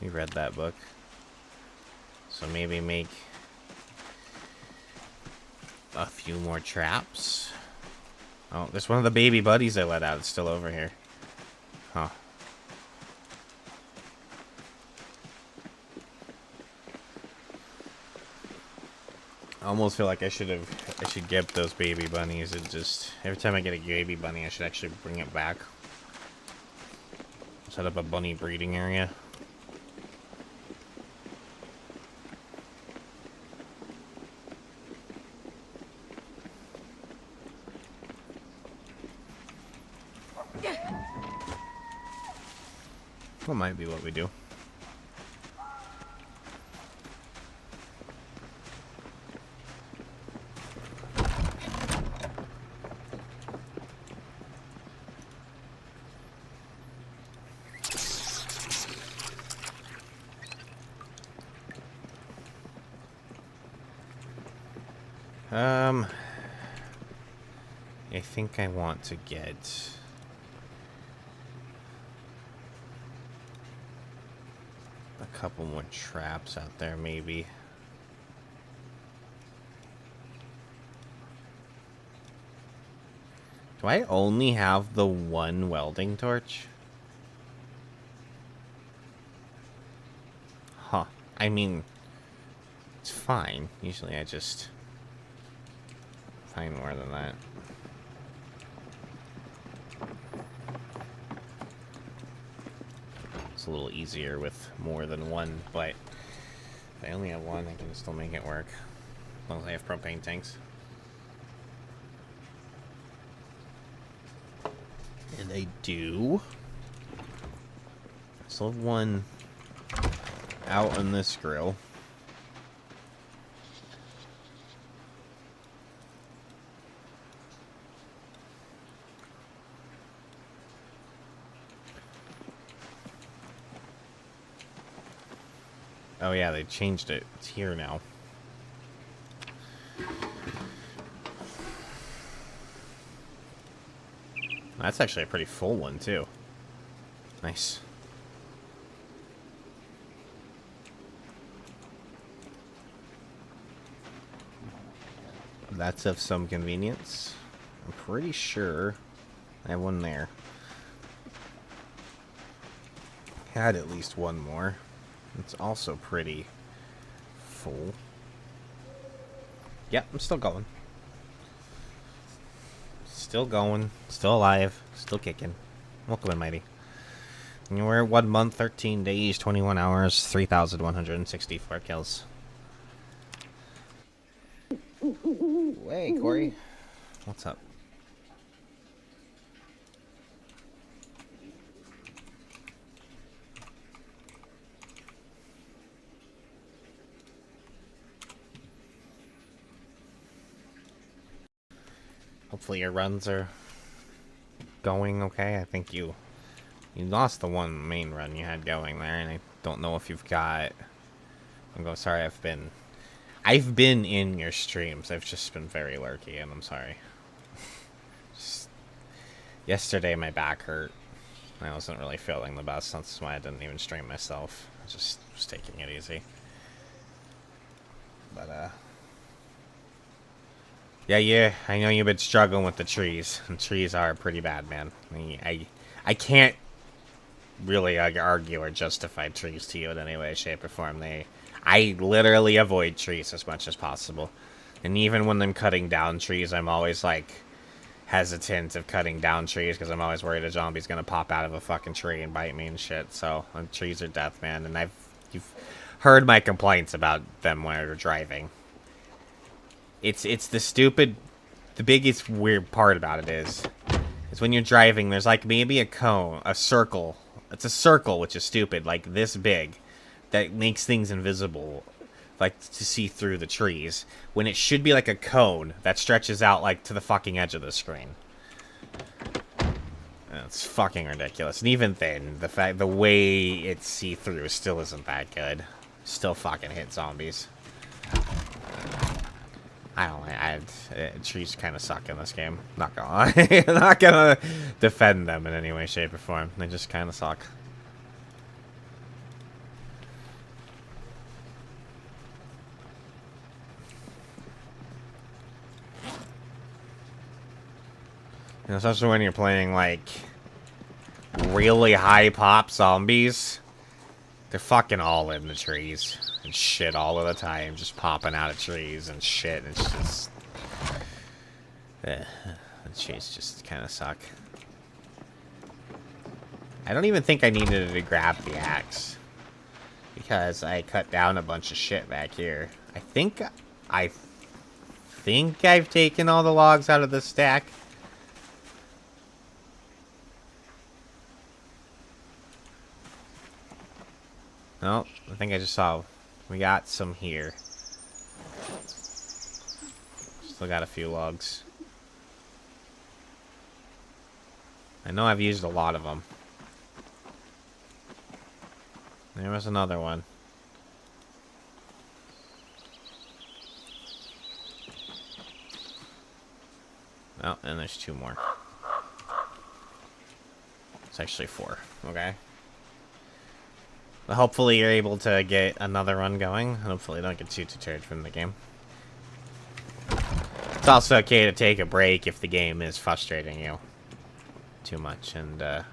we read that book. So maybe make a few more traps. Oh, there's one of the baby buddies I let out. It's still over here. Huh. I almost feel like I should get those baby bunnies. It just, every time I get a baby bunny, I should actually bring it back. Set up a bunny breeding area. That might be what we do. I think I want to get a couple more traps out there, maybe. Do I only have the one welding torch? Huh. I mean, it's fine. Usually I just find more than that. It's a little easier with more than one, but if I only have one, I can still make it work. As long as I have propane tanks. And I do. I still have one out on this grill. Oh yeah, they changed it. It's here now. That's actually a pretty full one, too. Nice. That's of some convenience. I'm pretty sure I have one there. Had at least one more. It's also pretty full. Yep, I'm still going. Still going. Still alive. Still kicking. Welcome in, Mighty. And we're 1 month, 13 days, 21 hours, 3,164 kills. Hey, Corey. What's up? Hopefully your runs are going okay. I think you lost the one main run you had going there, and I don't know if you've got... sorry, I've been in your streams. I've just been very lurky, and I'm sorry. Yesterday my back hurt. I wasn't really feeling the best. That's why I didn't even stream myself. I just was taking it easy. But, yeah, I know you've been struggling with the trees. And trees are pretty bad, man. I can't really argue or justify trees to you in any way, shape, or form. I literally avoid trees as much as possible. And even when I'm cutting down trees, I'm always, like, hesitant of cutting down trees because I'm always worried a zombie's gonna pop out of a fucking tree and bite me and shit. So, trees are death, man. And you've heard my complaints about them when they're driving. It's the biggest weird part about it is when you're driving, there's like maybe a cone, a circle. It's a circle, which is stupid, like this big, that makes things invisible, like to see through the trees, when it should be like a cone that stretches out like to the fucking edge of the screen. It's fucking ridiculous. And even then, the way it's see-through still isn't that good. Still fucking hit zombies. Trees kind of suck in this game. Not gonna lie. I'm not gonna defend them in any way, shape, or form. They just kind of suck. And especially when you're playing, like, really high pop zombies. They're fucking all in the trees and shit all of the time, just popping out of trees and shit. It's just... the trees just kind of suck. I don't even think I needed to grab the axe, because I cut down a bunch of shit back here. I think I've taken all the logs out of the stack. No, I think I just saw we got some here. Still got a few logs. I know I've used a lot of them. There was another one. Oh, and there's 2 more. It's actually 4. Okay. Well, hopefully you're able to get another run going. Hopefully don't get too deterred from the game. It's also okay to take a break if the game is frustrating you too much, and oh,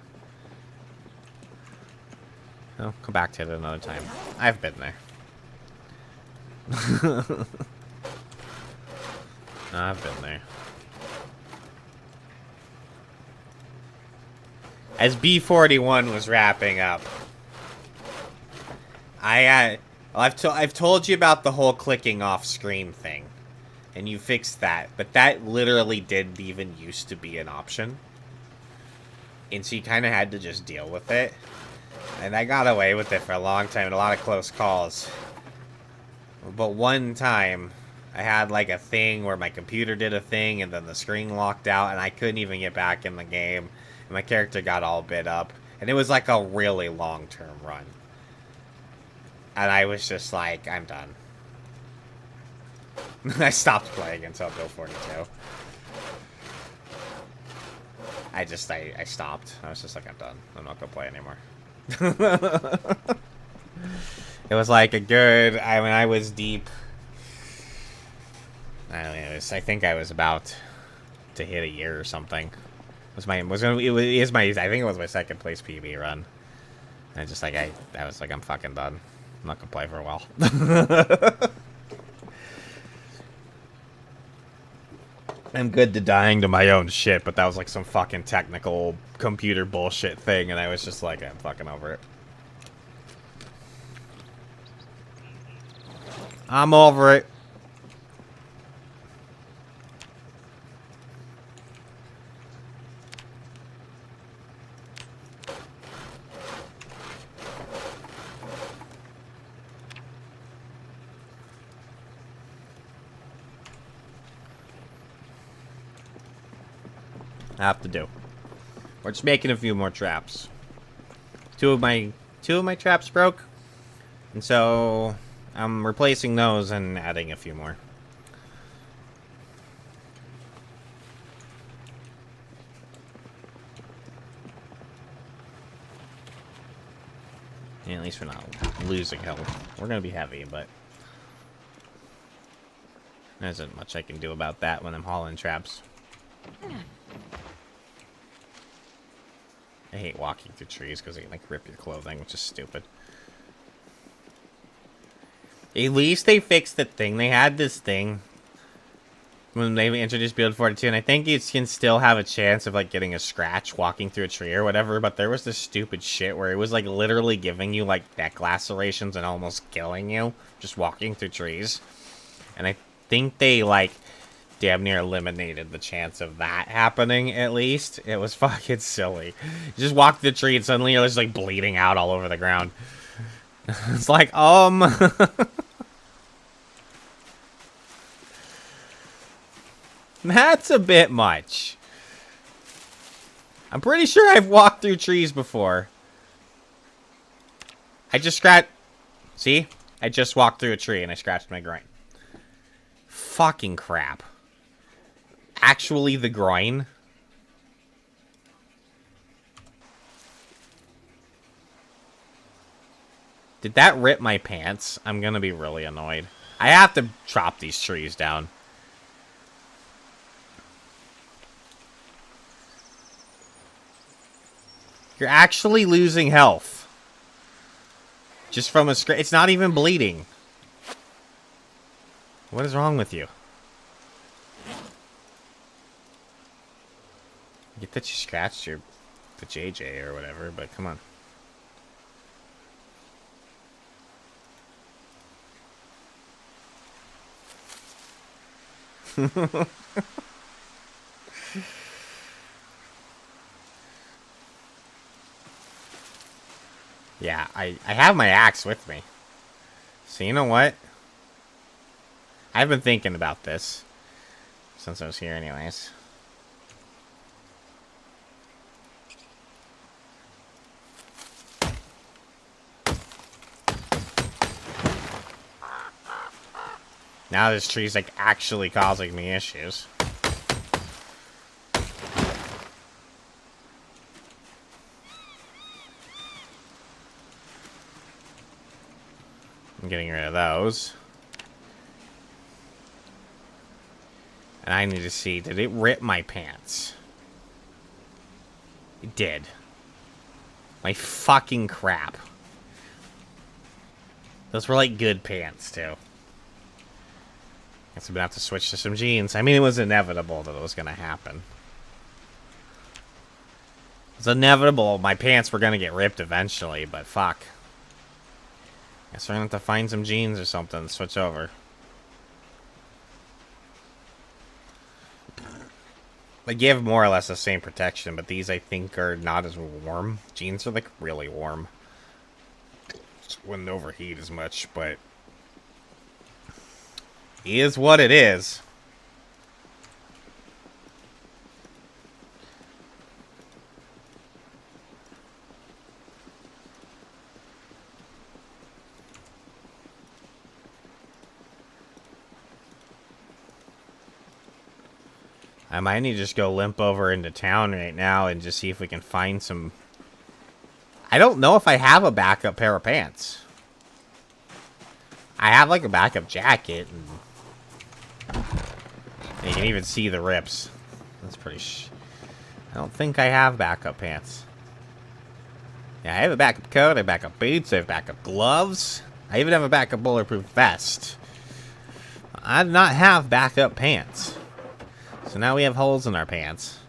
come back to it another time. I've been there. I've been there. As B41 was wrapping up, I've told you about the whole clicking off screen thing, and you fixed that, but that literally didn't even used to be an option, and so you kind of had to just deal with it. And I got away with it for a long time and a lot of close calls. But one time, I had like a thing where my computer did a thing and then the screen locked out and I couldn't even get back in the game. And my character got all bit up. And it was like a really long-term run. And I was just like, I'm done. I stopped playing until Bill 42. I stopped. I was just like, I'm done. I'm not gonna play anymore. It was like a good... I was deep. I don't know, I think I was about to hit a year or something. I think it was my second place PB run. And I just like I was like, I'm fucking done. I'm not gonna play for a while. I'm good to dying to my own shit, but that was like some fucking technical computer bullshit thing, and I was just like, I'm fucking over it. I'm over it. I have to do. We're just making a few more traps. Two of my traps broke, and so I'm replacing those and adding a few more. Yeah, at least we're not losing health. We're gonna be heavy, but there isn't much I can do about that when I'm hauling traps. I hate walking through trees because they can, like, rip your clothing, which is stupid. At least they fixed the thing. They had this thing when they introduced Build 42, and I think you can still have a chance of, like, getting a scratch walking through a tree or whatever, but there was this stupid shit where it was, like, literally giving you, like, neck lacerations and almost killing you just walking through trees. And I think they, like, damn near eliminated the chance of that happening, at least. It was fucking silly. You just walk the tree and suddenly you're just, like, bleeding out all over the ground. It's like, that's a bit much. I'm pretty sure I've walked through trees before. I just scratched... See? I just walked through a tree and I scratched my groin. Fucking crap. Actually, the groin. Did that rip my pants? I'm gonna be really annoyed. I have to chop these trees down. You're actually losing health. Just from a scratch. It's not even bleeding. What is wrong with you? I get that you scratched the JJ or whatever, but come on. Yeah, I have my axe with me. So you know what? I've been thinking about this since I was here anyways. Now this tree's like actually causing me issues. I'm getting rid of those. And I need to see, did it rip my pants? It did. My fucking crap. Those were like good pants too. Guess I'm gonna have to switch to some jeans. I mean, it was inevitable that it was gonna happen. It was inevitable my pants were gonna get ripped eventually, but fuck. Guess we're gonna have to find some jeans or something and switch over. They give more or less the same protection, but these I think are not as warm. Jeans are like really warm. Just wouldn't overheat as much, but is what it is. I might need to just go limp over into town right now and just see if we can find some... I don't know if I have a backup pair of pants. I have like a backup jacket. And you can even see the rips. That's pretty I don't think I have backup pants. Yeah, I have a backup coat, I have backup boots, I have backup gloves. I even have a backup bulletproof vest. I do not have backup pants. So now we have holes in our pants.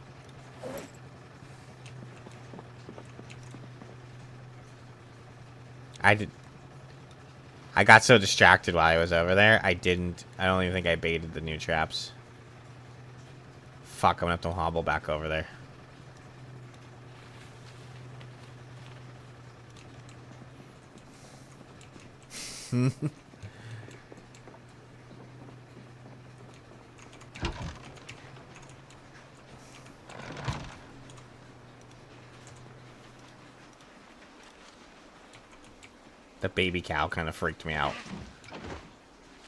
I got so distracted while I was over there, I don't even think I baited the new traps. Fuck, I'm gonna have to hobble back over there. The baby cow kind of freaked me out.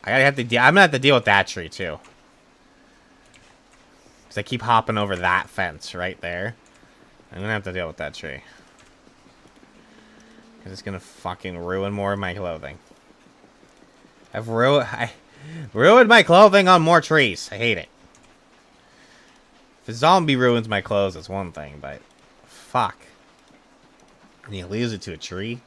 I'm gonna have to deal with that tree too. Because I keep hopping over that fence right there. I'm gonna have to deal with that tree. Because it's gonna fucking ruin more of my clothing. I ruined my clothing on more trees. I hate it. If a zombie ruins my clothes, it's one thing, but fuck. And you lose it to a tree?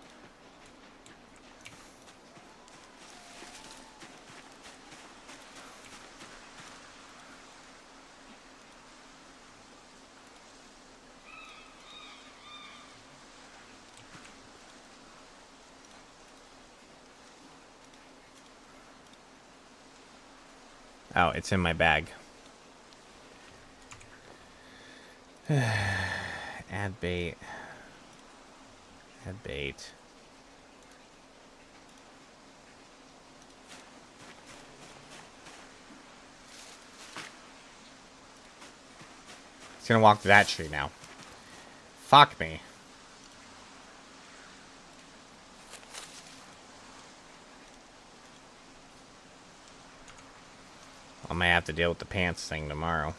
Oh, it's in my bag. Add bait. Add bait. It's gonna walk to that tree now. Fuck me. I might have to deal with the pants thing tomorrow.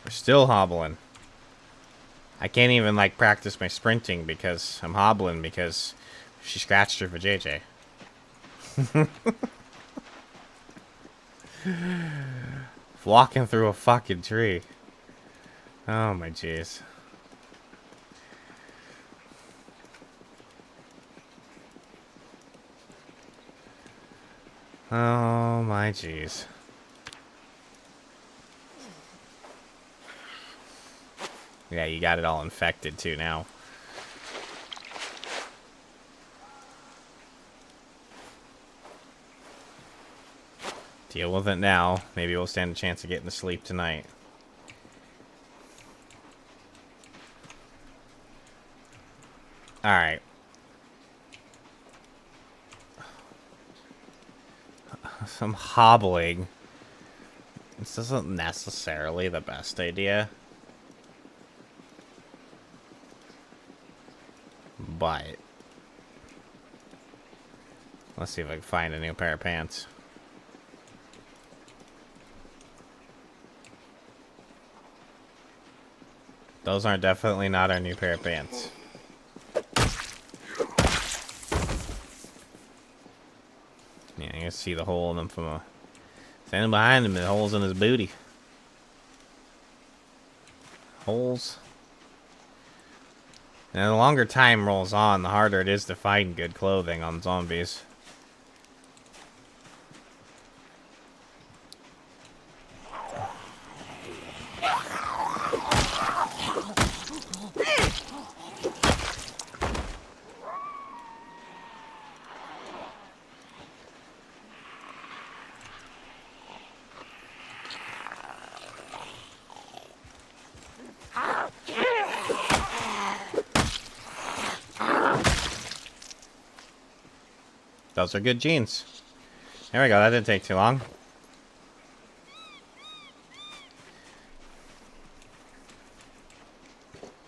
We're still hobbling. I can't even, like, practice my sprinting because I'm hobbling because she scratched her vajayjay. Walking through a fucking tree. Oh my jeez. Oh my jeez. Yeah, you got it all infected too now. Deal with it now. Maybe we'll stand a chance of getting to sleep tonight. Alright. Some hobbling. This isn't necessarily the best idea. But let's see if I can find a new pair of pants. Those aren't definitely not our new pair of pants. Yeah, you can see the hole in them from a... Standing behind him, the holes in his booty. Holes. And the longer time rolls on, the harder it is to find good clothing on zombies. Those are good jeans. There we go, that didn't take too long.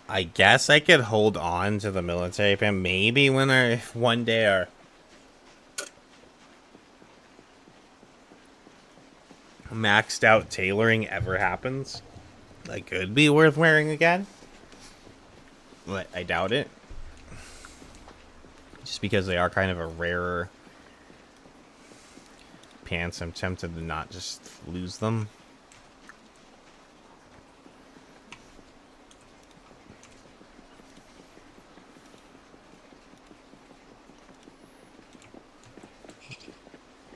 I guess I could hold on to the military pin. Maybe when if one day our maxed out tailoring ever happens, that could be worth wearing again. But I doubt it. Just because they are kind of a rarer pants, I'm tempted to not just lose them.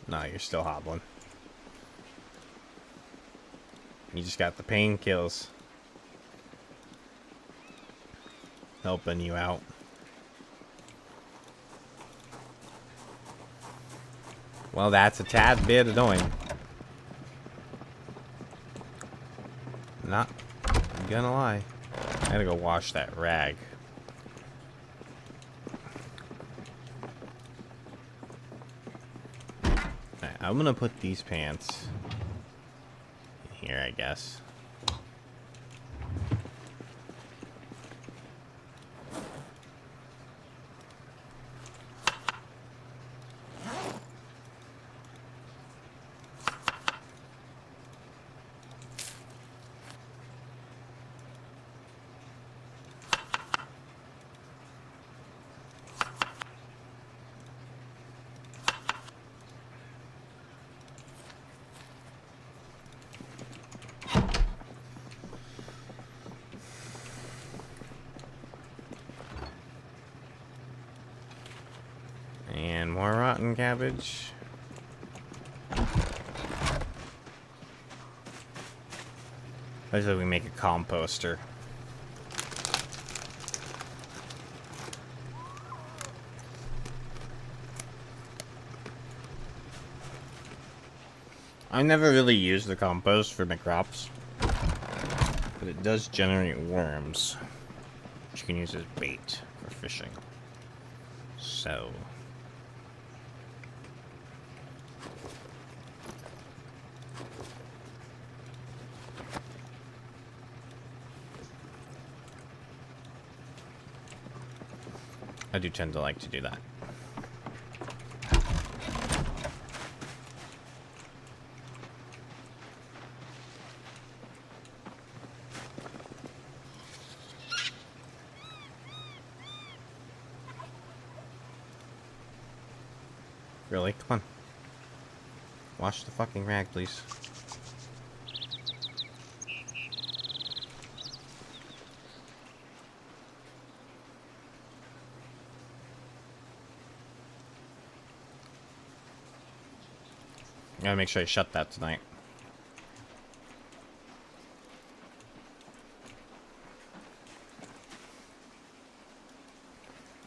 No, you're still hobbling. You just got the pain kills helping you out. Well, that's a tad bit annoying. Not gonna lie. I gotta go wash that rag. Alright, I'm gonna put these pants here, I guess. And more rotten cabbage. Let's say we make a composter. I never really use the compost for my crops, but it does generate worms, which you can use as bait for fishing. So... I do tend to like to do that. Really? Come on. Wash the fucking rag, please. Gotta make sure I shut that tonight.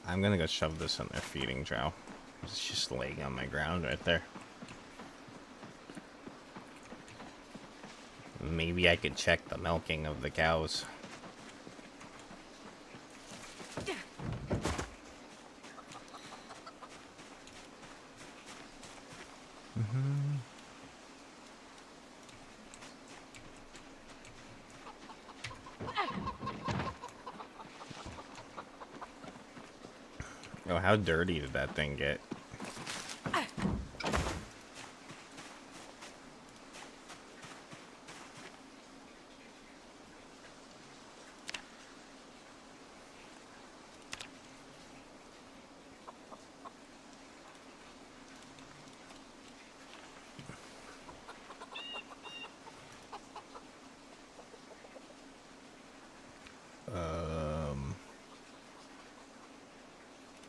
I'm gonna go shove this in their feeding trough. It's just laying on my ground right there. Maybe I could check the milking of the cows. Oh, how dirty did that thing get?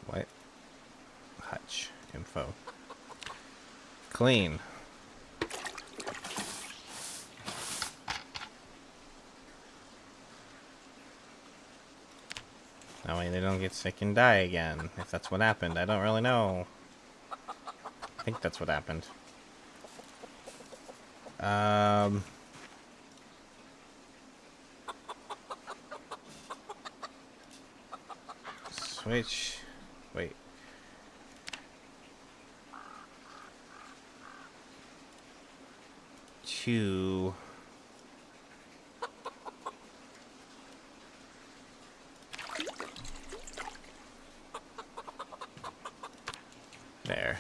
What? Hutch info. Clean. That way they don't get sick and die again. If that's what happened, I don't really know. I think that's what happened. Switch. Wait. To... There.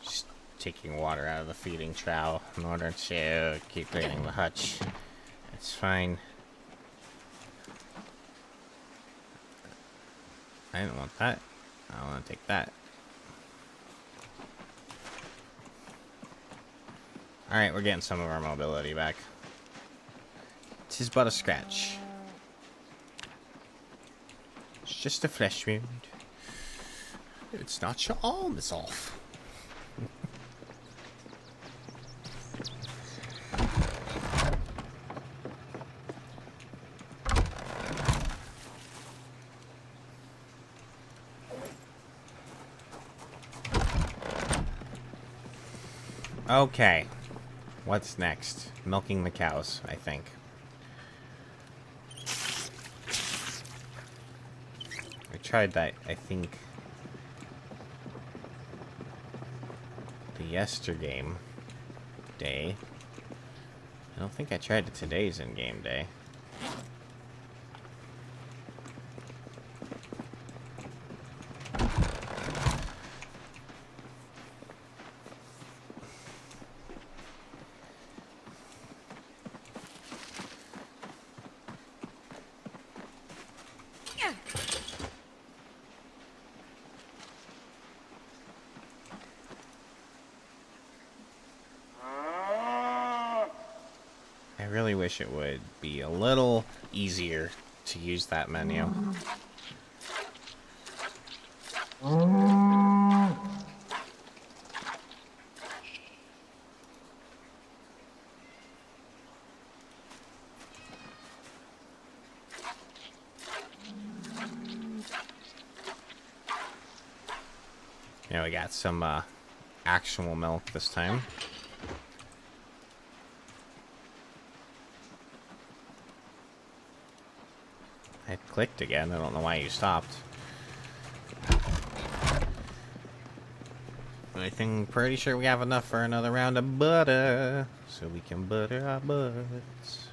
Just taking water out of the feeding trough in order to keep cleaning the hutch. It's fine. I didn't want that. I want to take that. Alright, we're getting some of our mobility back. Tis but a scratch. It's just a flesh wound. It's not your arm is off. Okay. What's next? Milking the cows, I think. I tried that, I think, the yestergame day. I don't think I tried it today's in-game day. I really wish it would be a little easier to use that menu. Yeah, we got some actual milk this time. I clicked again. I don't know why you stopped. I think pretty sure we have enough for another round of butter, so we can butter our butts.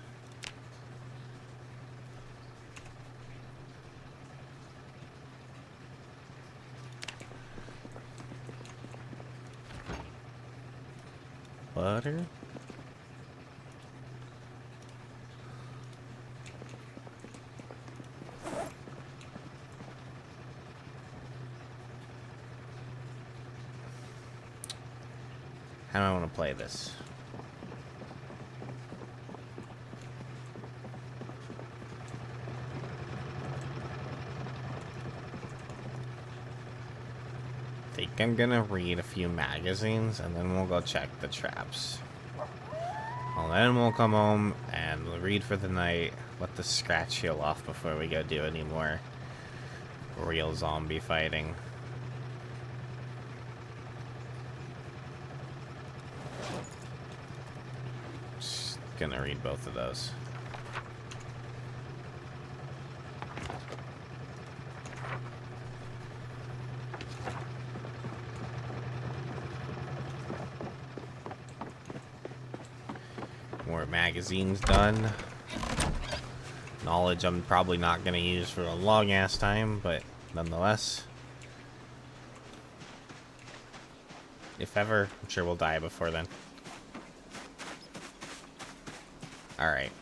Butter. How do I want to play this? I think I'm gonna read a few magazines and then we'll go check the traps. Well, then we'll come home and we'll read for the night, let the scratch heal off before we go do any more real zombie fighting. Just gonna read both of those. More magazines done. Knowledge I'm probably not going to use for a long ass time, but nonetheless. If ever, I'm sure we'll die before then. Alright.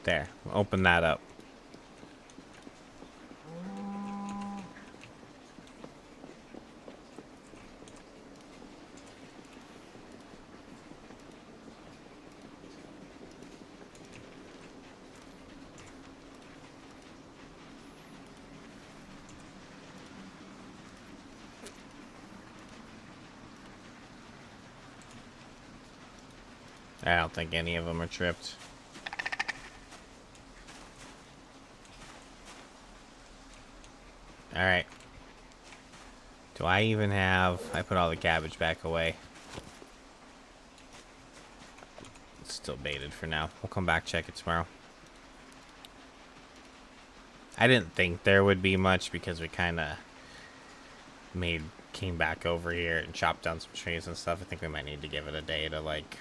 There, open that up. I don't think any of them are tripped. Alright. Do I even have... I put all the cabbage back away. It's still baited for now. We'll come back, check it tomorrow. I didn't think there would be much because we kind of came back over here and chopped down some trees and stuff. I think we might need to give it a day to, like...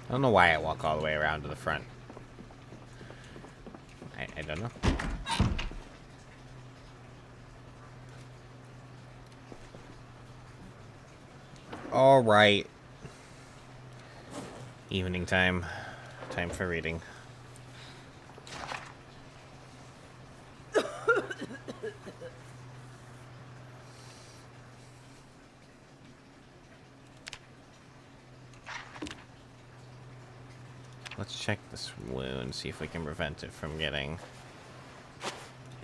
I don't know why I walk all the way around to the front. I don't know. All right. Evening time. Time for reading. Let's check this wound, see if we can prevent it from getting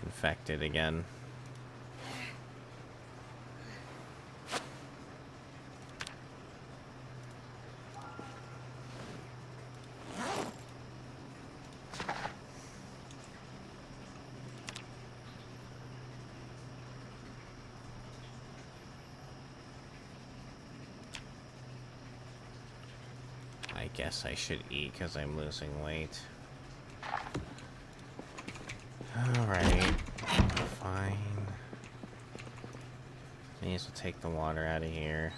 infected again. I guess I should eat because I'm losing weight. Alright. Fine. May as well take the water out of here.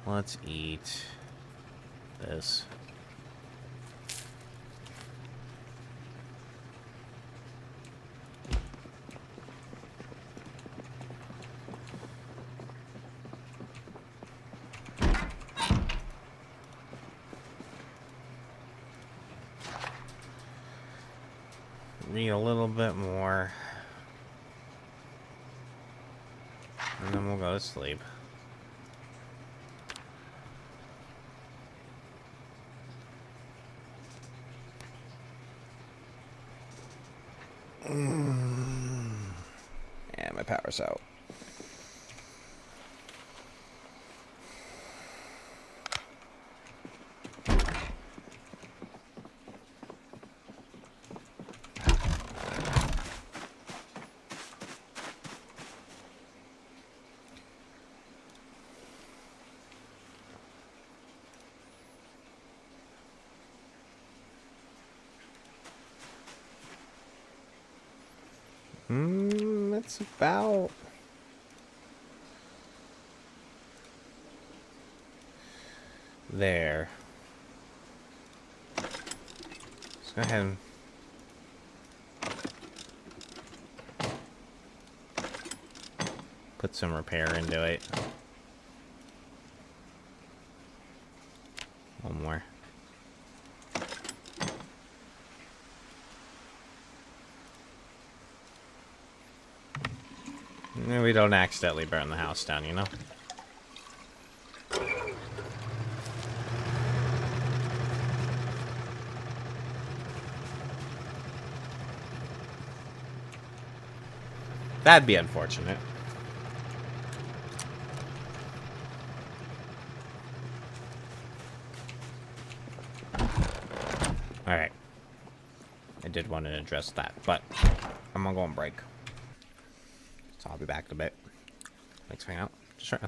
Let's eat this. Read a little bit more. And then we'll go to sleep. And my power's out. It's about... there. Let's go ahead and... put some repair into it. One more. And we don't accidentally burn the house down, you know? That'd be unfortunate. Alright. I did want to address that, but I'm gonna go on break. So I'll be back in a bit. Thanks for hanging out. Just right.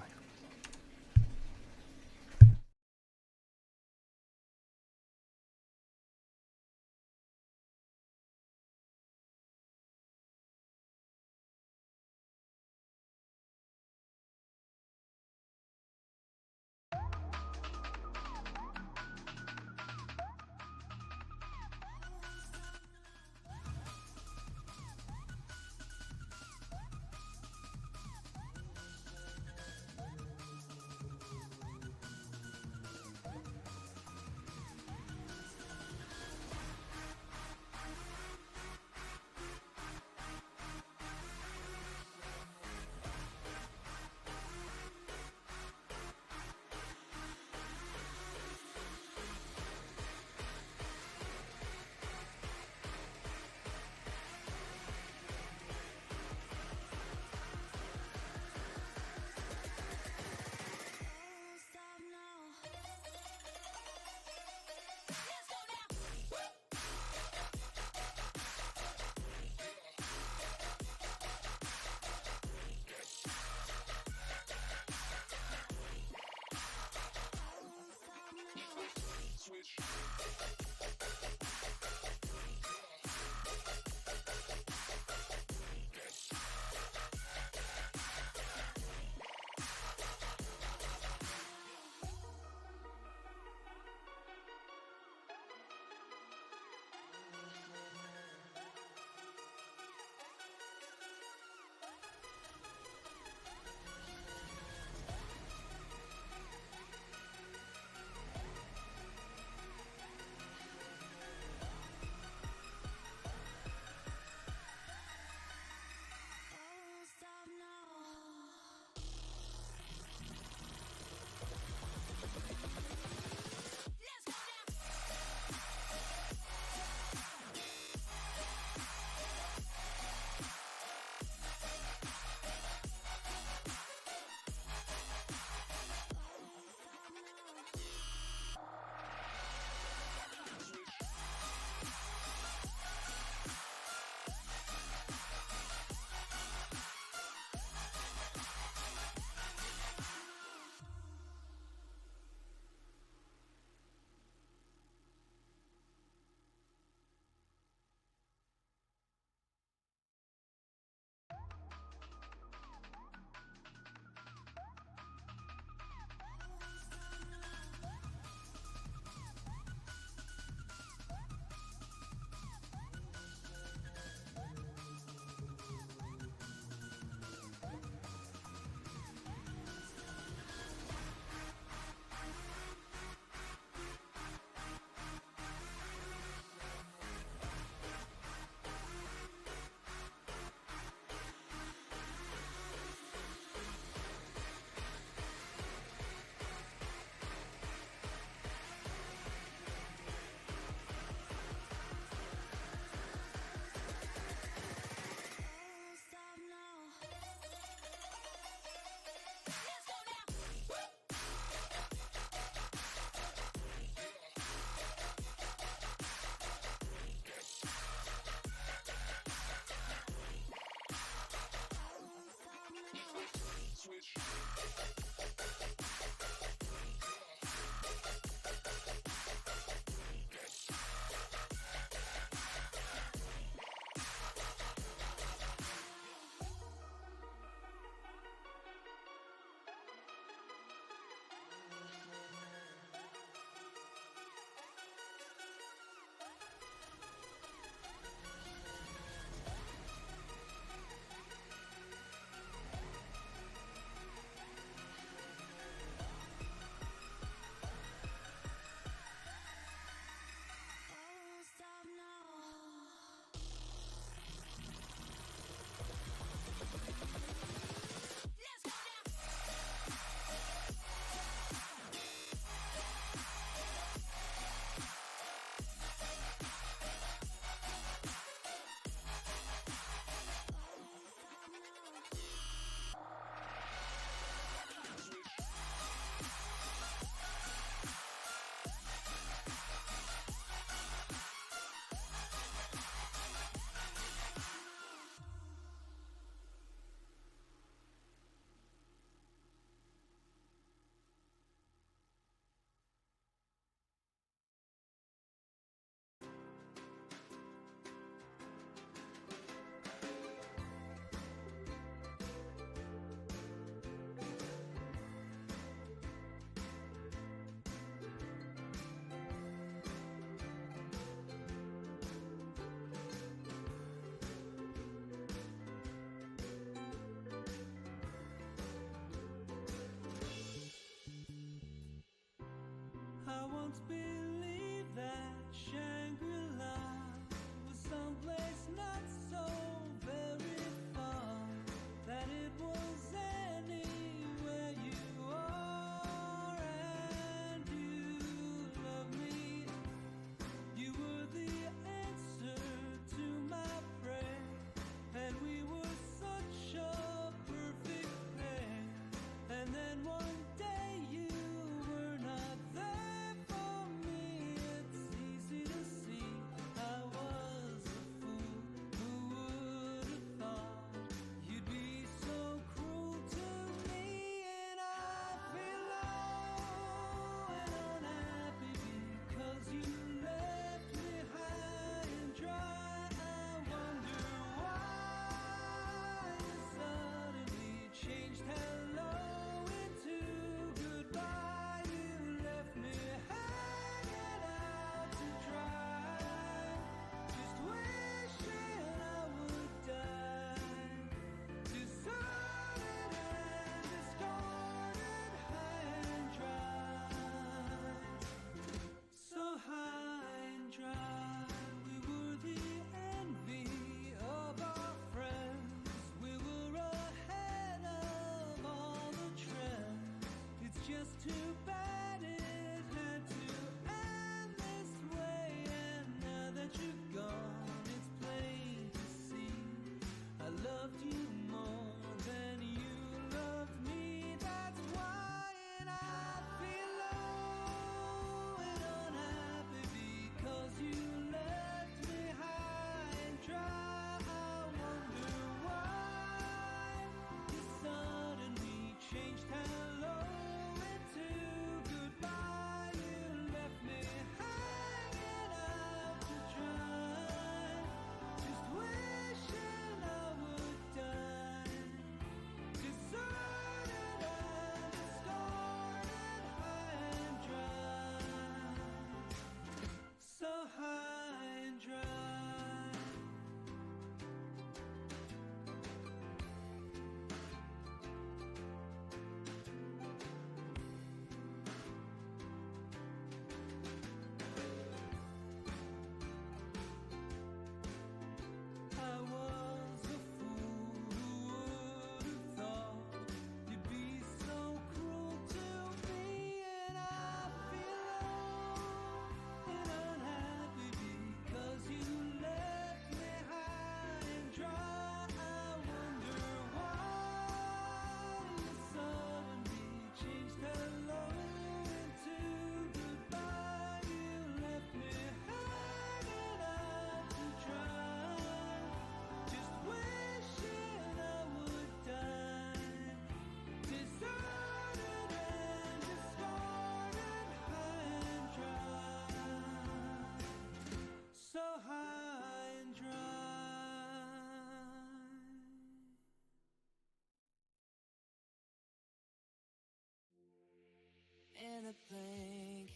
In a blink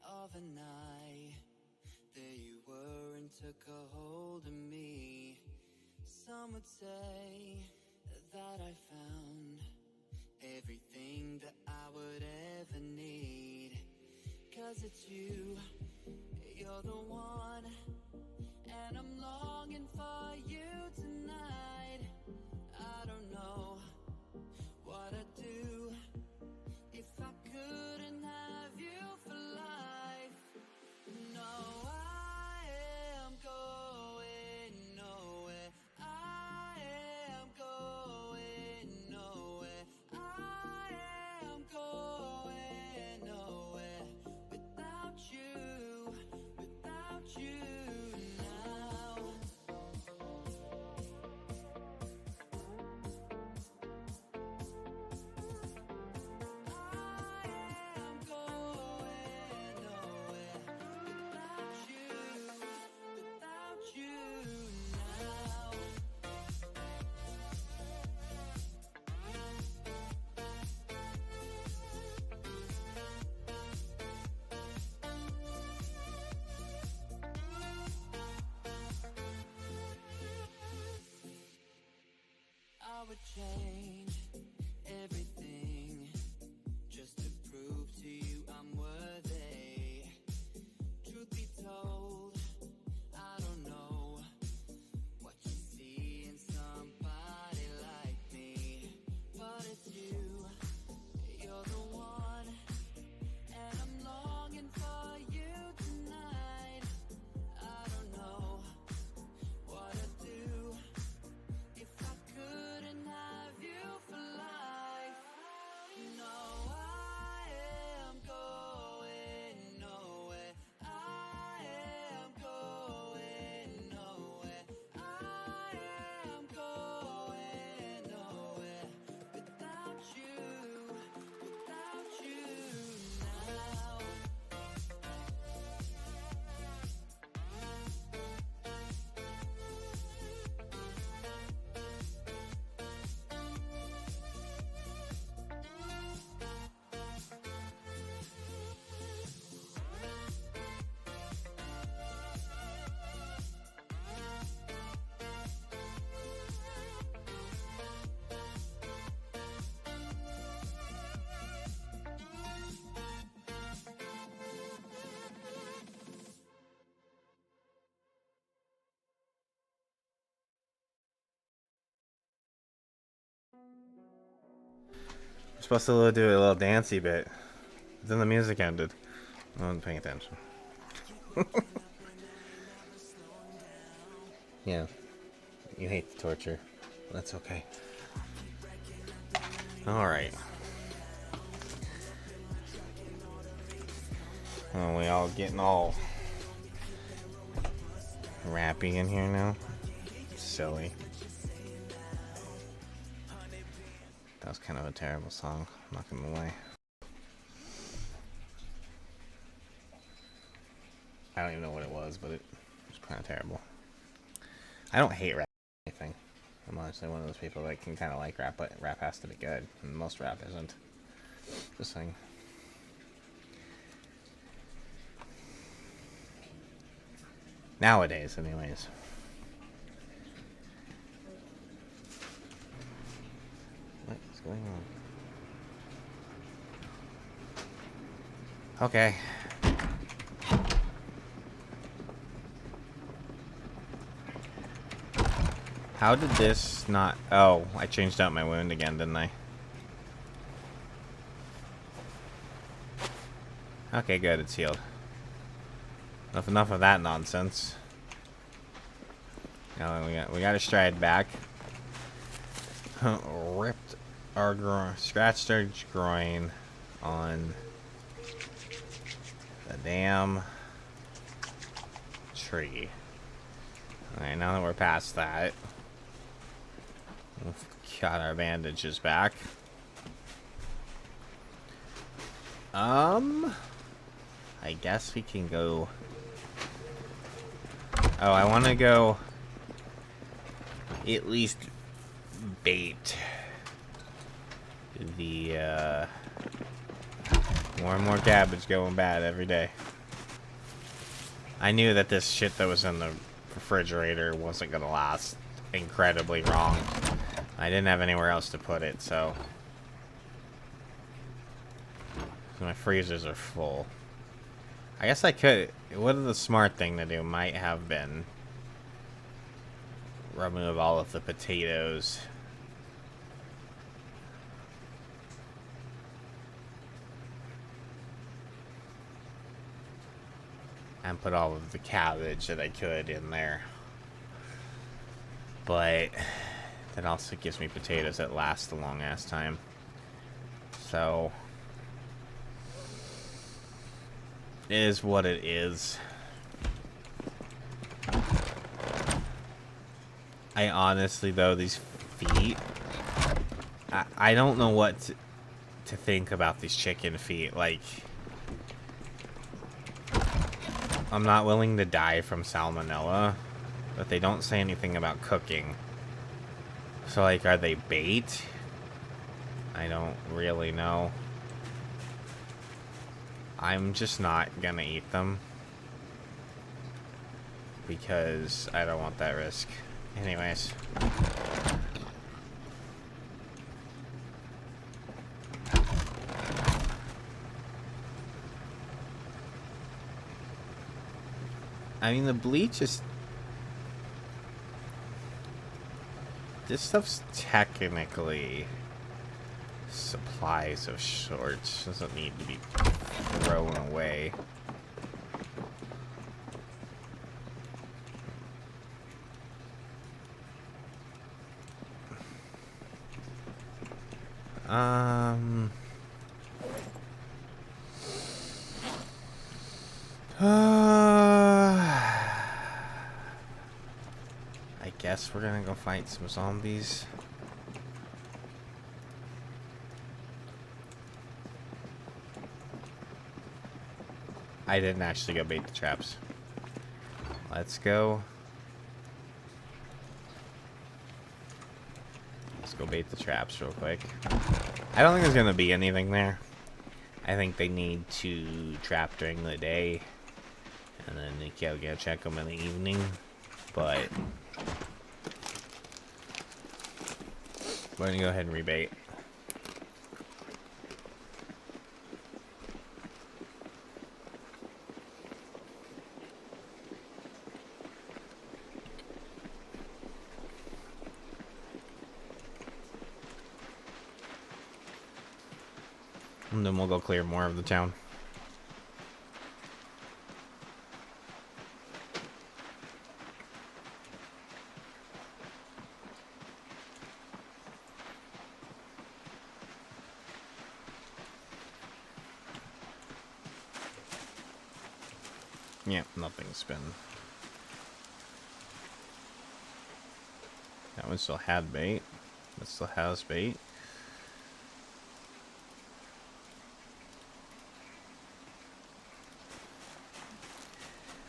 of an eye, there you were and took a hold of me. Some would say that I found everything that I would ever need. 'Cause it's you, you're the one, and I'm longing for you tonight. I don't know what I'd do if I couldn't have you for life. No, I am going nowhere. I am going nowhere. I am going nowhere without you now. I would change everything just to prove to you I'm worthy. Truth be told, I don't know what you see in somebody like me, but it's you, you're the one, and I'm longing for you tonight. I don't know what I'd do if I couldn't have you for life. No, I am going nowhere. I am going nowhere. I am going nowhere without you now. I'm supposed to do a little dancey bit. Then the music ended. I wasn't paying attention. Yeah. You hate the torture. That's okay. Alright. Oh, we all getting all rappy in here now? Silly. That was kind of a terrible song, I'm not gonna lie. I don't even know what it was, but it was kind of terrible. I don't hate rap or anything. I'm honestly one of those people that can kind of like rap, but rap has to be good, and most rap isn't. Just saying. Nowadays, anyways. What is going on? Okay. How did this not... Oh, I changed out my wound again, didn't I? Okay, good, it's healed. Enough of that nonsense. Now we got to stride back. Ripped our groin, scratched our groin on the damn tree. Alright, now that we're past that, we've got our bandages back. I guess we can go... Oh, I want to go at least bait the More and more cabbage going bad every day. I knew that this shit that was in the refrigerator wasn't gonna last incredibly long. I didn't have anywhere else to put it, so my freezers are full. I guess I could. What the smart thing to do might have been remove all of the potatoes. And put all of the cabbage that I could in there. But that also gives me potatoes that last a long ass time. So it is what it is. I honestly, though, these feet, I don't know what to think about these chicken feet. Like, I'm not willing to die from salmonella, but they don't say anything about cooking. So, like, are they bait? I don't really know. I'm just not gonna eat them because I don't want that risk. Anyways. I mean, the bleach is... This stuff's technically supplies of sorts. Doesn't need to be thrown away. I guess we're gonna go fight some zombies. I didn't actually go bait the traps. Let's go. Let's go bait the traps real quick. I don't think there's gonna be anything there. I think they need to trap during the day, and then they can go check them in the evening. But we're gonna go ahead and rebait. And then we'll go clear more of the town. Yeah, nothing's been... That one still had bait. That still has bait.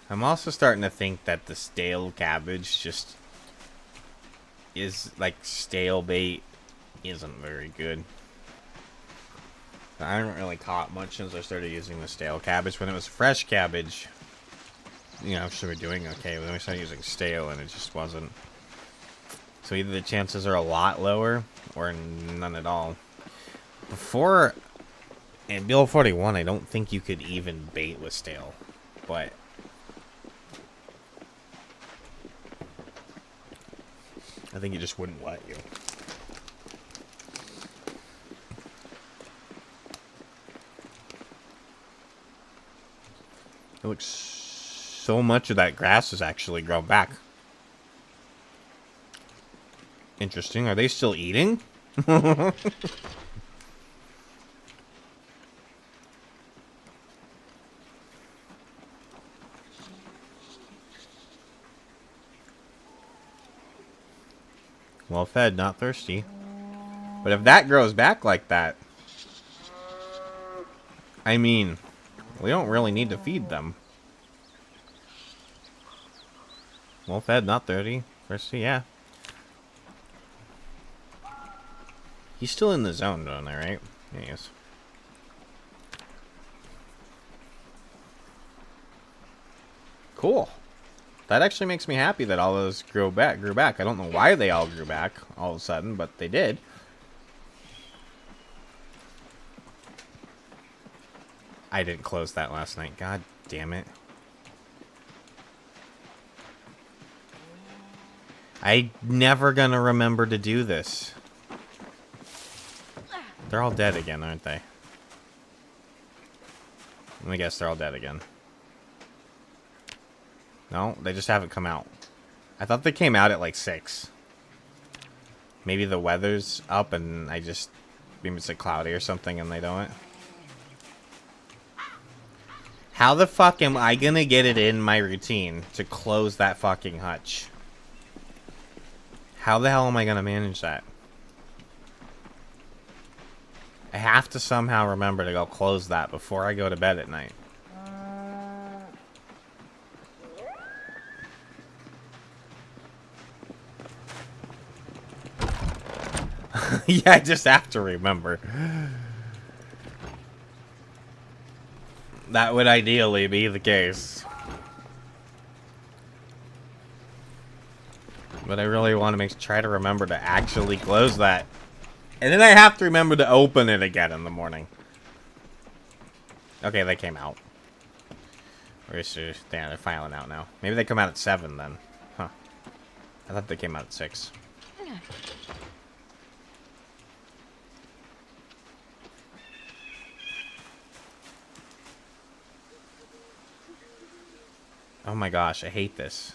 I'm also starting to think that the stale cabbage just is like stale bait isn't very good. I haven't really caught much since I started using the stale cabbage. When it was fresh cabbage, you know, should be doing okay. But then we started using stale and it just wasn't. So either the chances are a lot lower or none at all. Before, in Bill 41, I don't think you could even bait with stale. But I think it just wouldn't let you. It looks so much of that grass has actually grown back. Interesting. Are they still eating? Well fed, not thirsty. But if that grows back like that, I mean, we don't really need to feed them. Well fed, not thirsty, yeah. He's still in the zone down there, right? Yeah, he is. Cool. That actually makes me happy that all those grew back. I don't know why they all grew back all of a sudden, but they did. I didn't close that last night. God damn it. I'm never gonna remember to do this. They're all dead again, aren't they? Let me guess, they're all dead again. No, they just haven't come out. I thought they came out at like 6. Maybe the weather's up and maybe it's like cloudy or something and they don't. How the fuck am I gonna get it in my routine to close that fucking hutch? How the hell am I gonna manage that? I have to somehow remember to go close that before I go to bed at night. Yeah, I just have to remember. That would ideally be the case. But I really want to try to remember to actually close that. And then I have to remember to open it again in the morning. Okay, they came out. They're filing out now. Maybe they come out at 7 then. Huh. I thought they came out at 6. Oh my gosh, I hate this.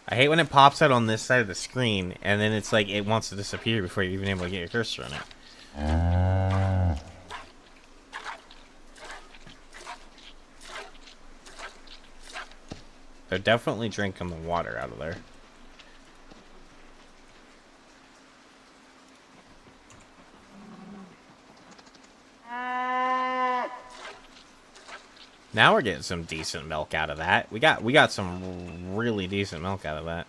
I hate when it pops out on this side of the screen, and then it's like it wants to disappear before you're even able to get your cursor on it. They're definitely drinking the water out of there. Now we're getting some decent milk out of that. We got some really decent milk out of that.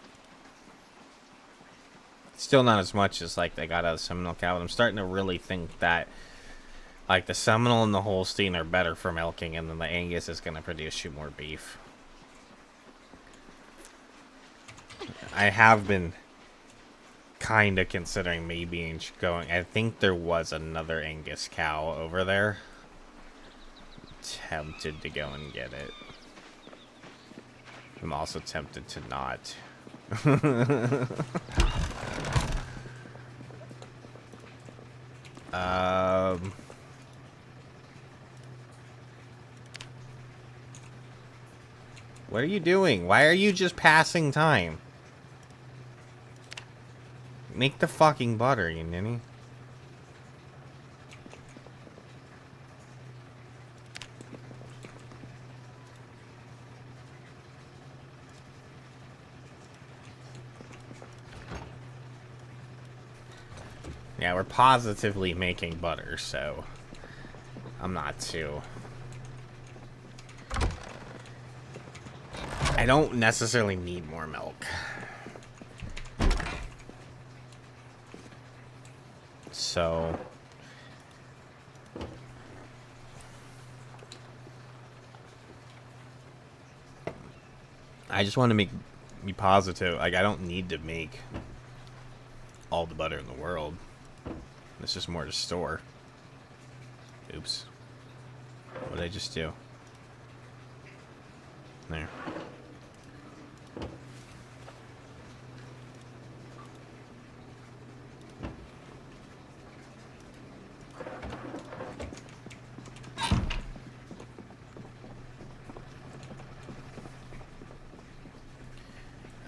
Still not as much as like they got out of some milk out. I'm starting to really think that like the Seminole and the Holstein are better for milking, and then the Angus is going to produce you more beef. I have been kind of considering maybe going. I think there was another Angus cow over there. Tempted to go and get it. I'm also tempted to not. What are you doing? Why are you just passing time? Make the fucking butter, you ninny. Yeah, we're positively making butter, so I'm not too. I don't necessarily need more milk. So I just want to be positive. Like, I don't need to make all the butter in the world. It's just more to store. Oops. What did I just do? There.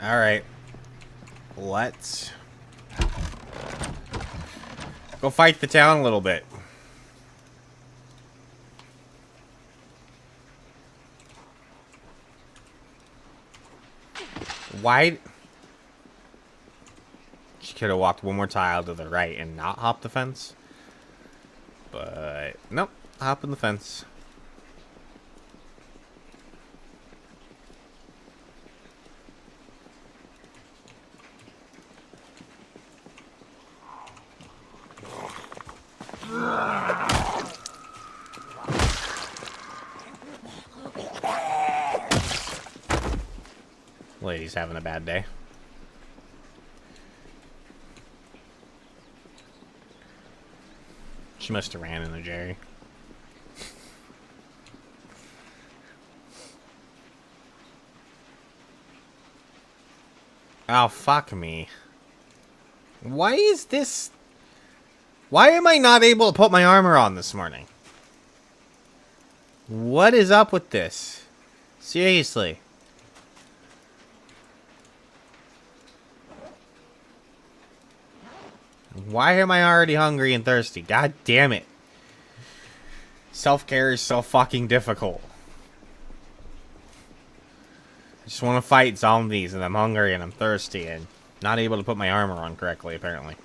All right. Let's go fight the town a little bit. Why? She could have walked one more tile to the right and not hop the fence. But nope, hopping the fence. lady's having a bad day. She must have ran into Jerry. Oh, fuck me. Why is this... Why am I not able to put my armor on this morning? What is up with this? Seriously. Why am I already hungry and thirsty? God damn it. Self-care is so fucking difficult. I just want to fight zombies and I'm hungry and I'm thirsty and not able to put my armor on correctly, apparently.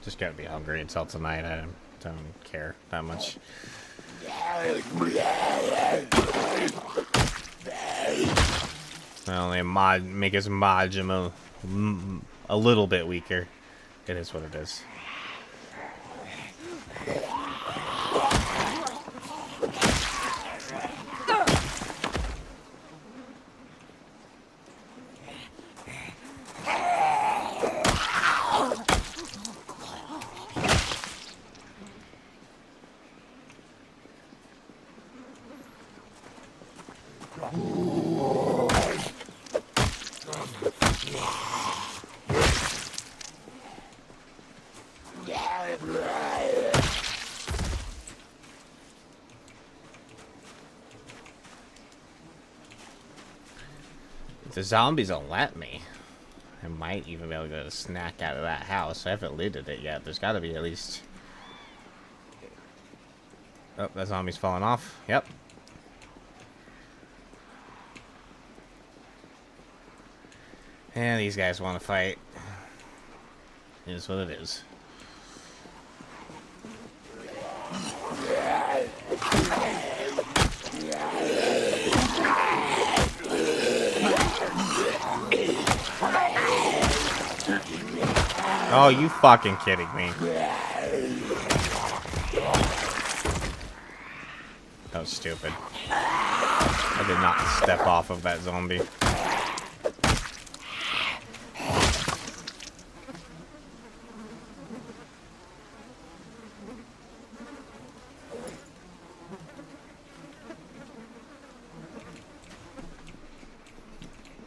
Just gotta be hungry until tonight. I don't care that much. Well, they make his Majima a little bit weaker. It is what it is. If the zombies will let me, I might even be able to get a snack out of that house. I haven't looted it yet. There's got to be at least... Oh, that zombie's falling off. Yep. And these guys want to fight. It is what it is. Oh, you fucking kidding me. That was stupid. I did not step off of that zombie.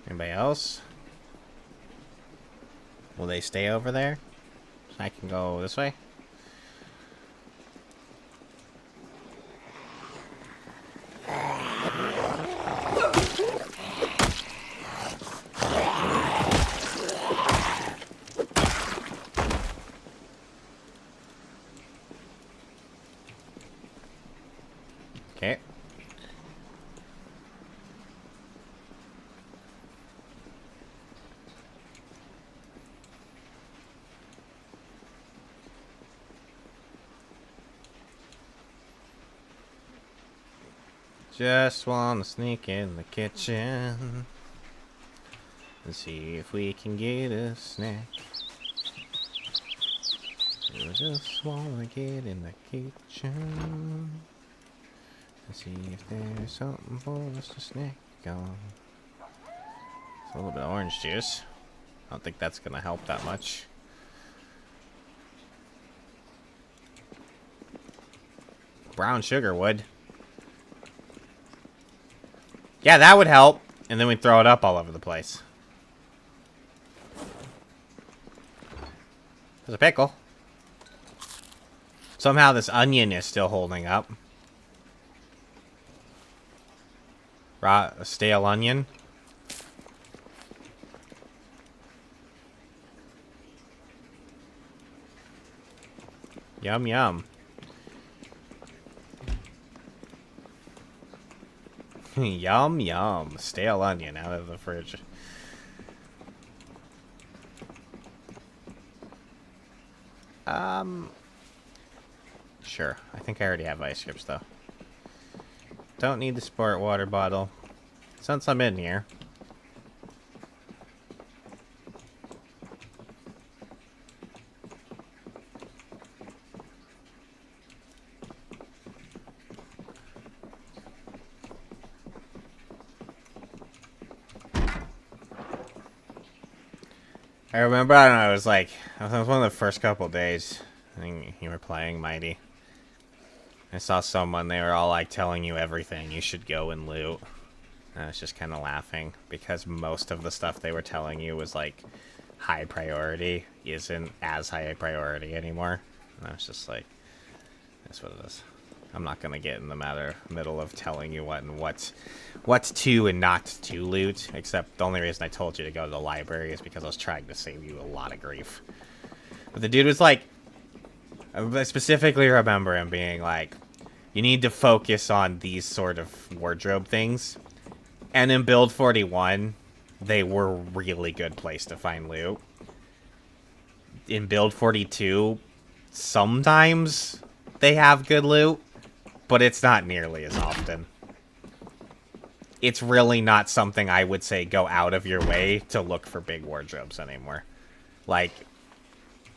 Anybody else? Will they stay over there? I can go this way. Okay. Just wanna sneak in the kitchen and see if we can get a snack. We just wanna get in the kitchen and see if there's something for us to snack on. It's a little bit of orange juice. I don't think that's gonna help that much. Brown sugar would. Yeah, that would help. And then we'd throw it up all over the place. There's a pickle. Somehow this onion is still holding up. Raw, a stale onion. Yum, yum. Yum, yum. Stale onion out of the fridge. Sure. I think I already have ice scripts, though. Don't need the sport water bottle. Since I'm in here. I remember, I don't know, it was like, it was one of the first couple days. I think you were playing Mighty. I saw someone, they were all like telling you everything. You should go and loot. And I was just kind of laughing because most of the stuff they were telling you was like high priority isn't as high a priority anymore. And I was just like, that's what it is. I'm not going to get in the middle of telling you what's to and not to loot. Except the only reason I told you to go to the library is because I was trying to save you a lot of grief. But the dude was like, I specifically remember him being like, you need to focus on these sort of wardrobe things. And in Build 41, they were a really good place to find loot. In Build 42, sometimes they have good loot, but it's not nearly as often. It's really not something I would say go out of your way to look for big wardrobes anymore. Like,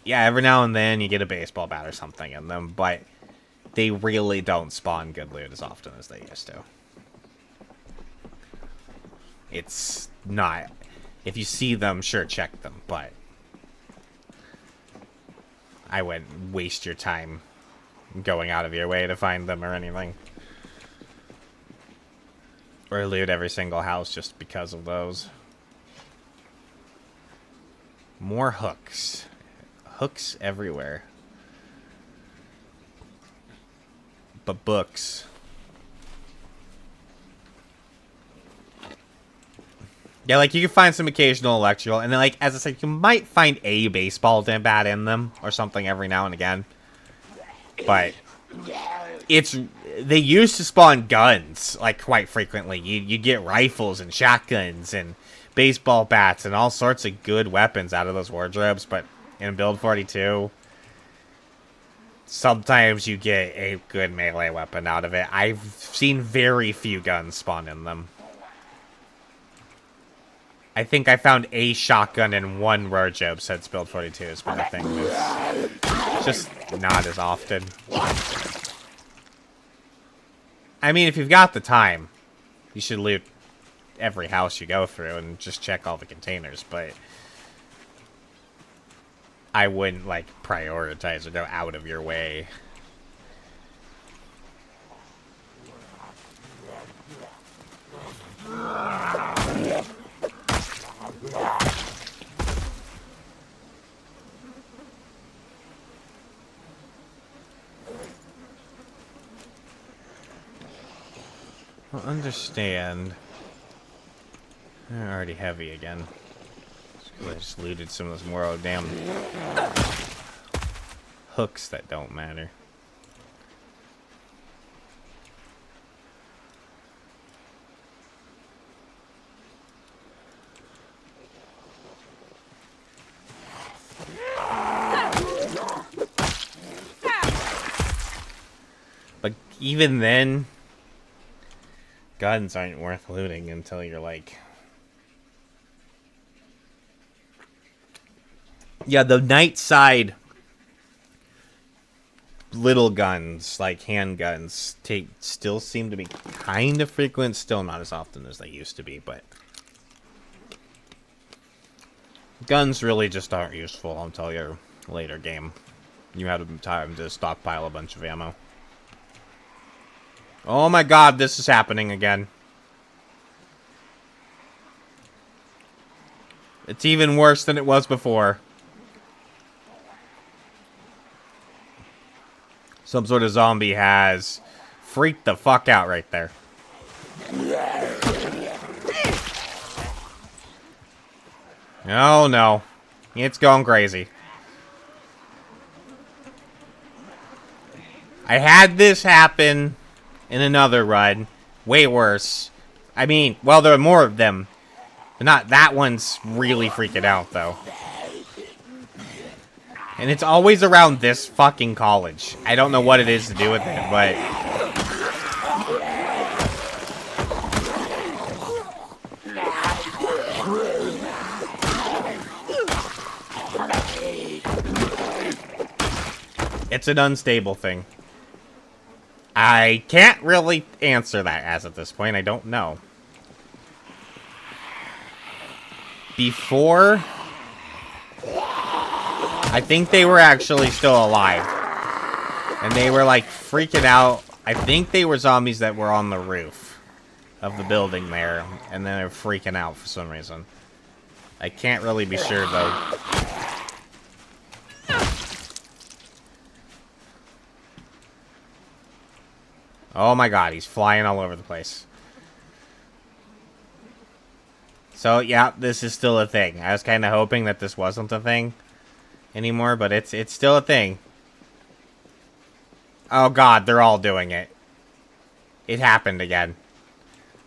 yeah, every now and then you get a baseball bat or something in them, but they really don't spawn good loot as often as they used to. It's not... If you see them, sure, check them, but I wouldn't waste your time going out of your way to find them or anything. Or loot every single house just because of those. More hooks. Hooks everywhere. But books. Yeah, like, you can find some occasional electrical, and then, like, as I said, you might find a baseball bat in them, or something every now and again. But they used to spawn guns, like, quite frequently. You get rifles and shotguns and baseball bats and all sorts of good weapons out of those wardrobes, but in Build 42, sometimes you get a good melee weapon out of it. I've seen very few guns spawn in them. I think I found a shotgun in one wardrobe since Build 42 has been a thing. It's just not as often. I mean, if you've got the time, you should loot every house you go through and just check all the containers, but I wouldn't, like, prioritize or go out of your way. I understand. They're already heavy again. I just looted some of those more damn hooks that don't matter. But even then, guns aren't worth looting until you're like... Yeah, the night side little guns, like handguns, still seem to be kind of frequent. Still not as often as they used to be, but guns really just aren't useful until your later game. You have time to stockpile a bunch of ammo. Oh my god, this is happening again. It's even worse than it was before. Some sort of zombie has freaked the fuck out right there. Oh no. It's going crazy. I had this happen in another run. Way worse. I mean, well, there are more of them. But not that one's really freaking out, though. And it's always around this fucking college. I don't know what it is to do with it, but... it's an unstable thing. I can't really answer that as at this point. I don't know. Before... I think they were actually still alive. And they were like freaking out. I think they were zombies that were on the roof of the building there. And then they were freaking out for some reason. I can't really be sure though. Oh my god, he's flying all over the place. So yeah, this is still a thing. I was kind of hoping that this wasn't a thing anymore, but it's still a thing. Oh god, they're all doing it. It happened again.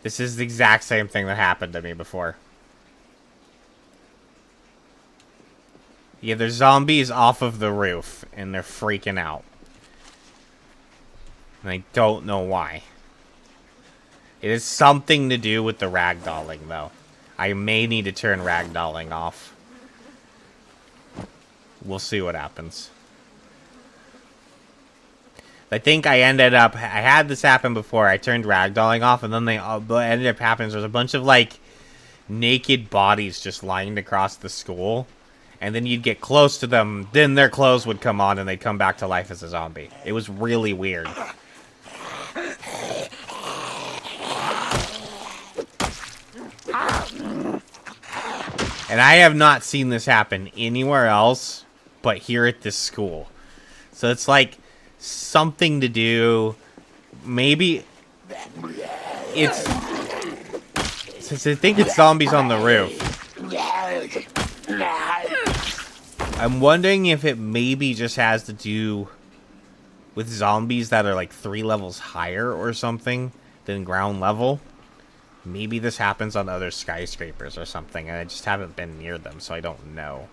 This is the exact same thing that happened to me before. Yeah, there's zombies off of the roof, and they're freaking out. And I don't know why. It is something to do with the ragdolling, though. I may need to turn ragdolling off. We'll see what happens. I think I ended up... I had this happen before. I turned ragdolling off, and then they ended up happening. There's a bunch of, like, naked bodies just lined across the school. And then you'd get close to them, then their clothes would come on, and they'd come back to life as a zombie. It was really weird. And I have not seen this happen anywhere else but here at this school. So it's like something to do. Maybe it's... since I think it's zombies on the roof. I'm wondering if it maybe just has to do with zombies that are like 3 levels higher or something than ground level. Maybe this happens on other skyscrapers or something, and I just haven't been near them, so I don't know.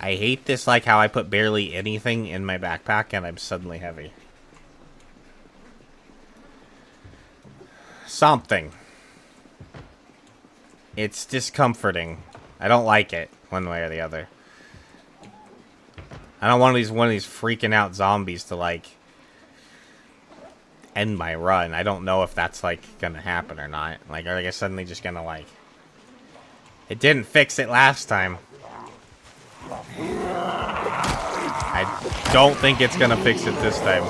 I hate this, like how I put barely anything in my backpack and I'm suddenly heavy. Something. It's discomforting. I don't like it, one way or the other. I don't want one of these freaking out zombies to, like, end my run. I don't know if that's, like, gonna happen or not. Like, are they suddenly just gonna, like... It didn't fix it last time. I don't think it's gonna fix it this time.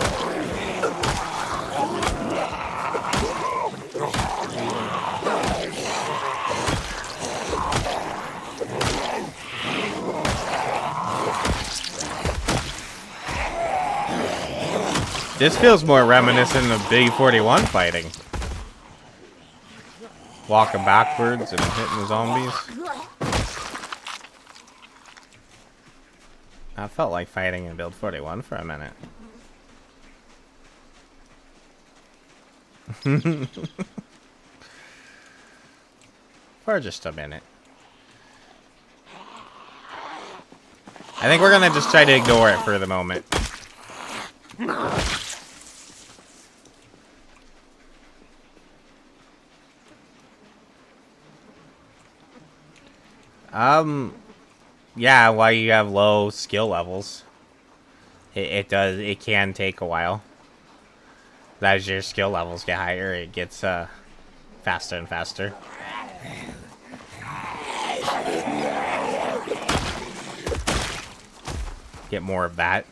This feels more reminiscent of Big 41 fighting. Walking backwards and hitting the zombies. I felt like fighting in Build 41 for a minute. For just a minute. I think we're gonna just try to ignore it for the moment. Yeah, while you have low skill levels, it can take a while. As your skill levels get higher, it gets faster and faster. Get more of that.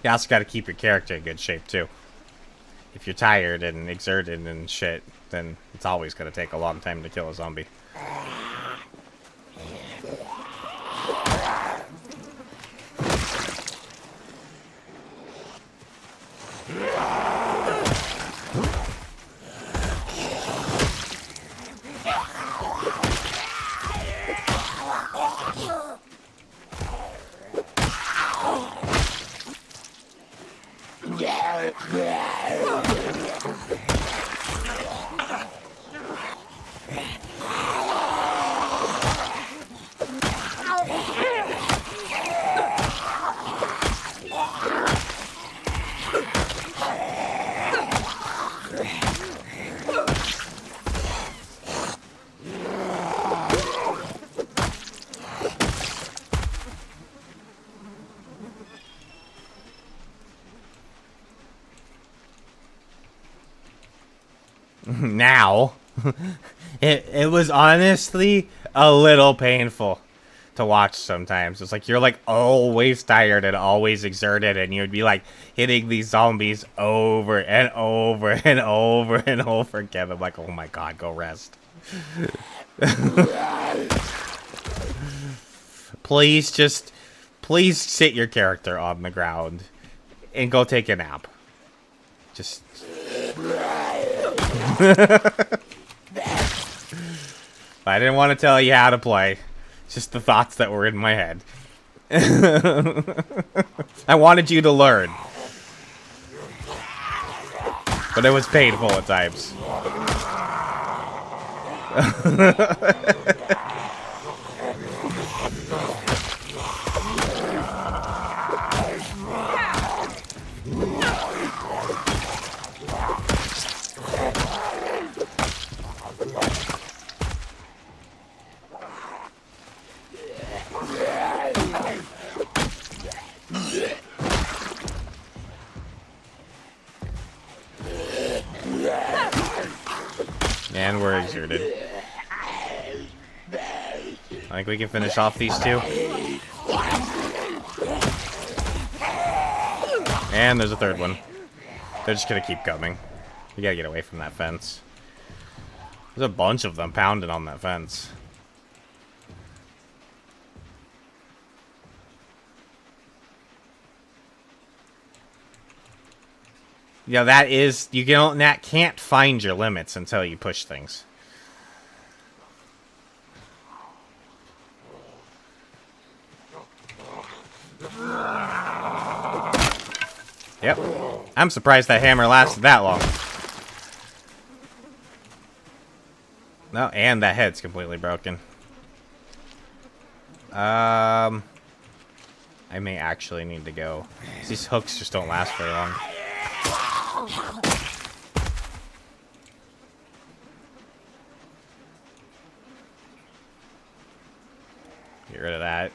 You also got to keep your character in good shape too. If you're tired and exerted and shit, then it's always going to take a long time to kill a zombie. Now. It was honestly a little painful to watch sometimes. It's like you're like always tired and always exerted, and you'd be like hitting these zombies over and over and over and over again. I'm like, oh my god, go rest. Please sit your character on the ground and go take a nap. Just I didn't want to tell you how to play. It's just the thoughts that were in my head. I wanted you to learn. But it was painful at times. And we're exerted. I think we can finish off these two. And there's a third one. They're just gonna keep coming. We gotta get away from that fence. There's a bunch of them pounding on that fence. Yeah, that is, you don't, that can't find your limits until you push things. Yep. I'm surprised that hammer lasted that long. No, and that head's completely broken. I may actually need to go. These hooks just don't last very long. Get rid of that.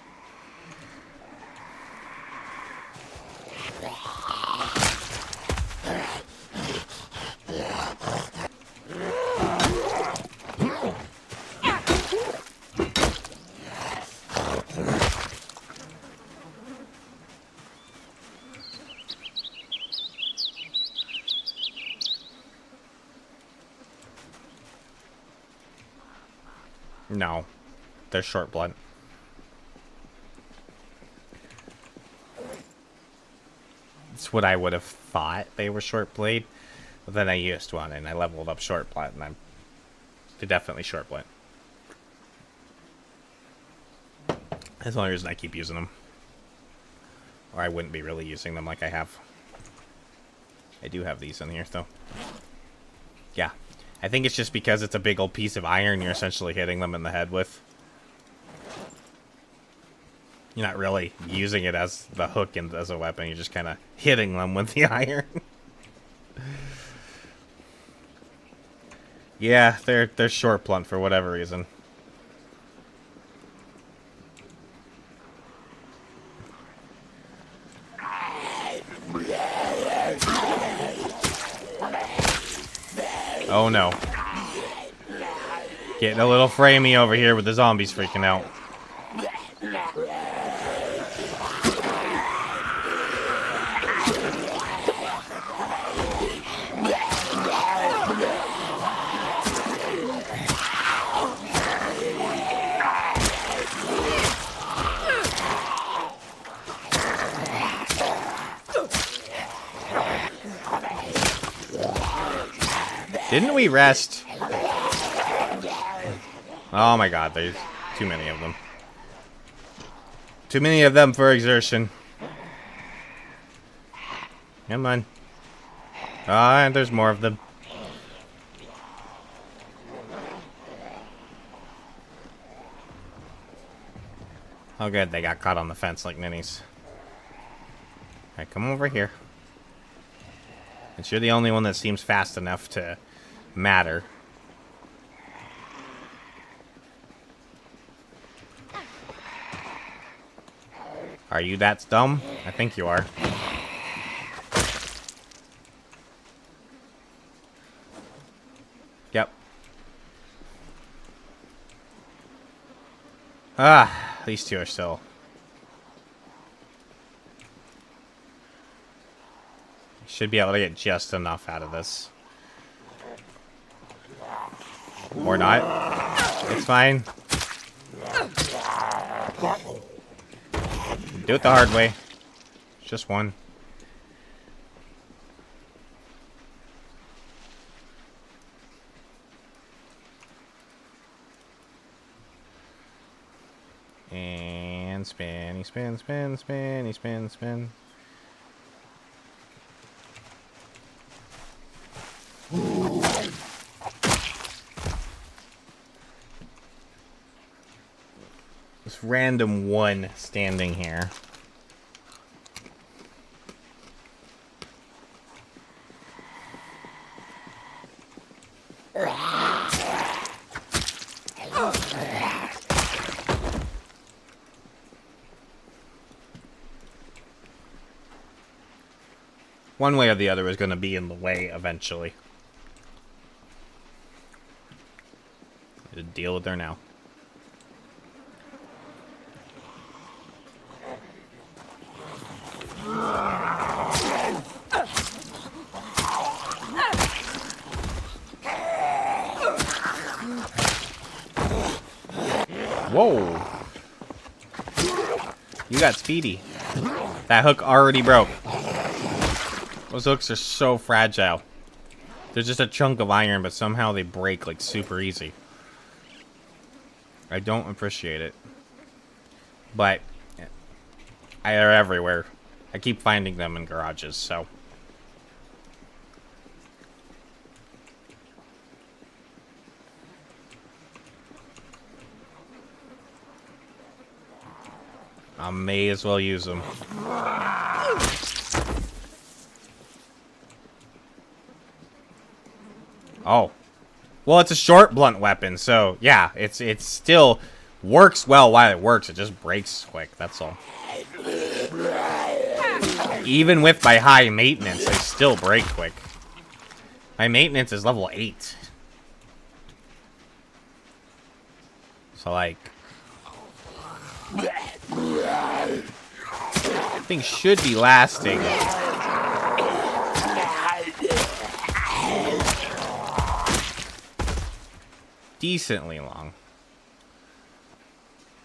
No, they're short blunt. It's what I would have thought they were short blade, but then I used one and I leveled up short blunt, and they're definitely short blunt. That's the only reason I keep using them, or I wouldn't be really using them like I have. I do have these in here though. Yeah. I think it's just because it's a big old piece of iron you're essentially hitting them in the head with. You're not really using it as the hook and as a weapon. You're just kind of hitting them with the iron. Yeah, they're short blunt for whatever reason. Oh no. Getting a little framey over here with the zombies freaking out. Didn't we rest? Oh my god, there's too many of them. Too many of them for exertion. Come on. Ah, and there's more of them. Oh good, they got caught on the fence like ninnies. Alright, come over here. And you're the only one that seems fast enough to matter. Are you that dumb? I think you are. Ah, these two are still. Should be able to get just enough out of this. Or not. It's fine. Do it the hard way. Just one. And spin, spin, spin, spin, spin, spin. This random one standing here. One way or the other is going to be in the way eventually. Just deal with her now. Whoa. You got speedy. That hook already broke. Those hooks are so fragile. They're just a chunk of iron, but somehow they break like super easy. I don't appreciate it. But they're everywhere. I keep finding them in garages, so. I may as well use them. Oh. Well, it's a short blunt weapon, so yeah, it's still works well while it works. It just breaks quick, that's all. Even with my high maintenance, they still break quick. My maintenance is level 8. So like thing should be lasting. Decently long.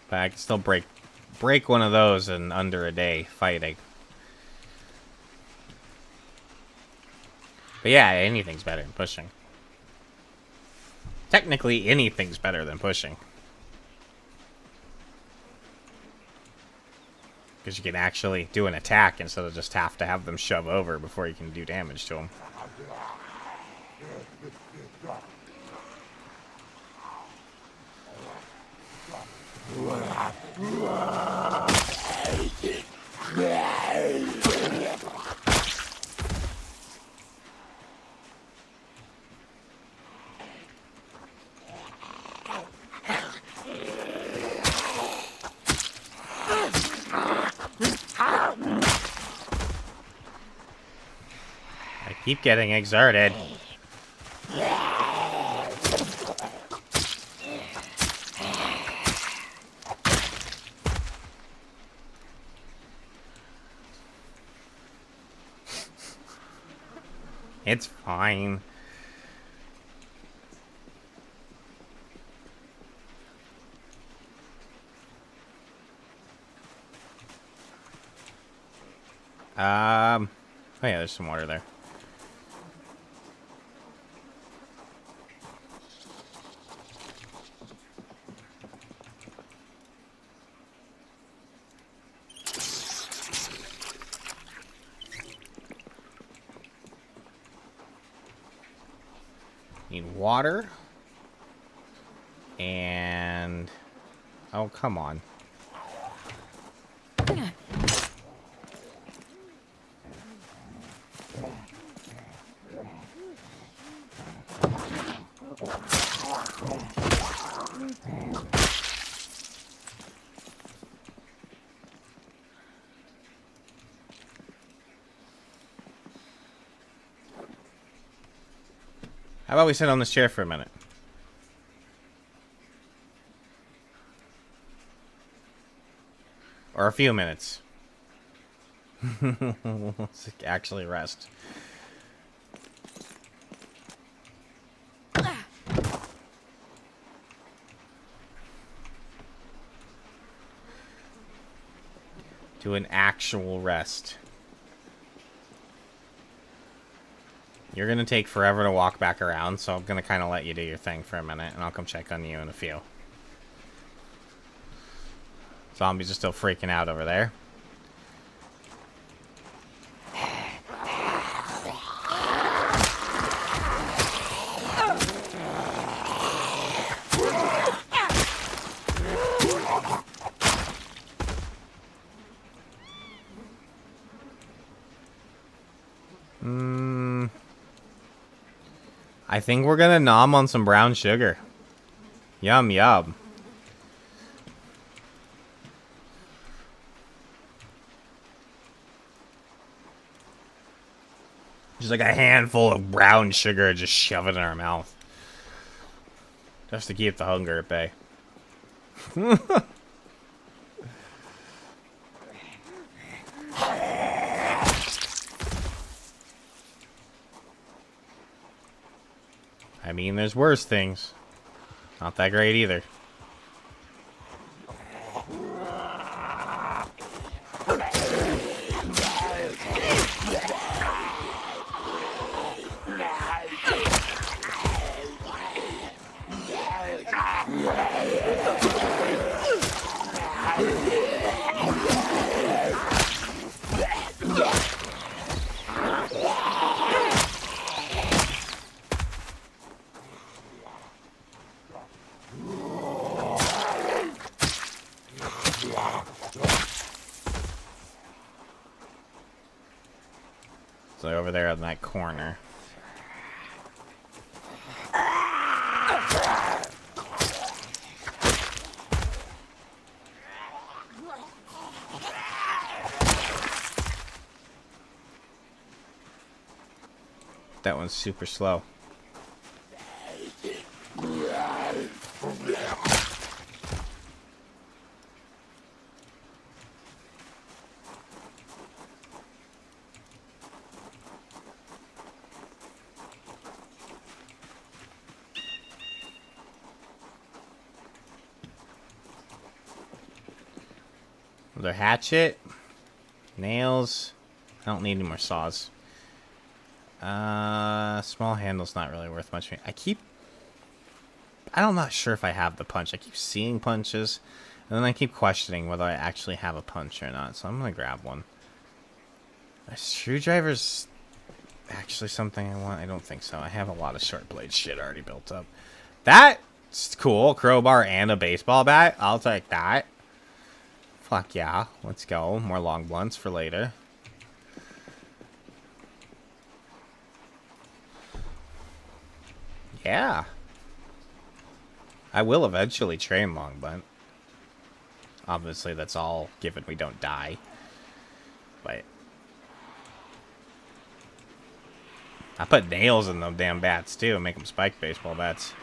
But I can still break one of those in under a day fighting. But yeah, anything's better than pushing. Technically, anything's better than pushing. Because you can actually do an attack instead of just have to have them shove over before you can do damage to them. I keep getting exerted. It's fine. Oh yeah, there's some water there. Need water. And oh, come on. How about we sit on this chair for a minute? Or a few minutes. Let's actually rest. Do an actual rest. You're gonna take forever to walk back around, so I'm gonna kind of let you do your thing for a minute, and I'll come check on you in a few. Zombies are still freaking out over there. I think we're gonna nom on some brown sugar. Yum, yum. Just like a handful of brown sugar, just shove it in our mouth. Just to keep the hunger at bay. I mean, there's worse things. Not that great either. So over there in that corner. That one's super slow. Another hatchet. Nails. I don't need any more saws. Small handle's not really worth much. I'm not sure if I have the punch. I keep seeing punches, and then I keep questioning whether I actually have a punch or not. So I'm gonna grab one. A screwdriver's actually something I want. I don't think so. I have a lot of short blade shit already built up. That's cool. Crowbar and a baseball bat. I'll take that. Fuck yeah. Let's go. More long blunts for later. Yeah. I will eventually train long blunt. Obviously, that's all given we don't die. But I put nails in them damn bats too and make them spike baseball bats.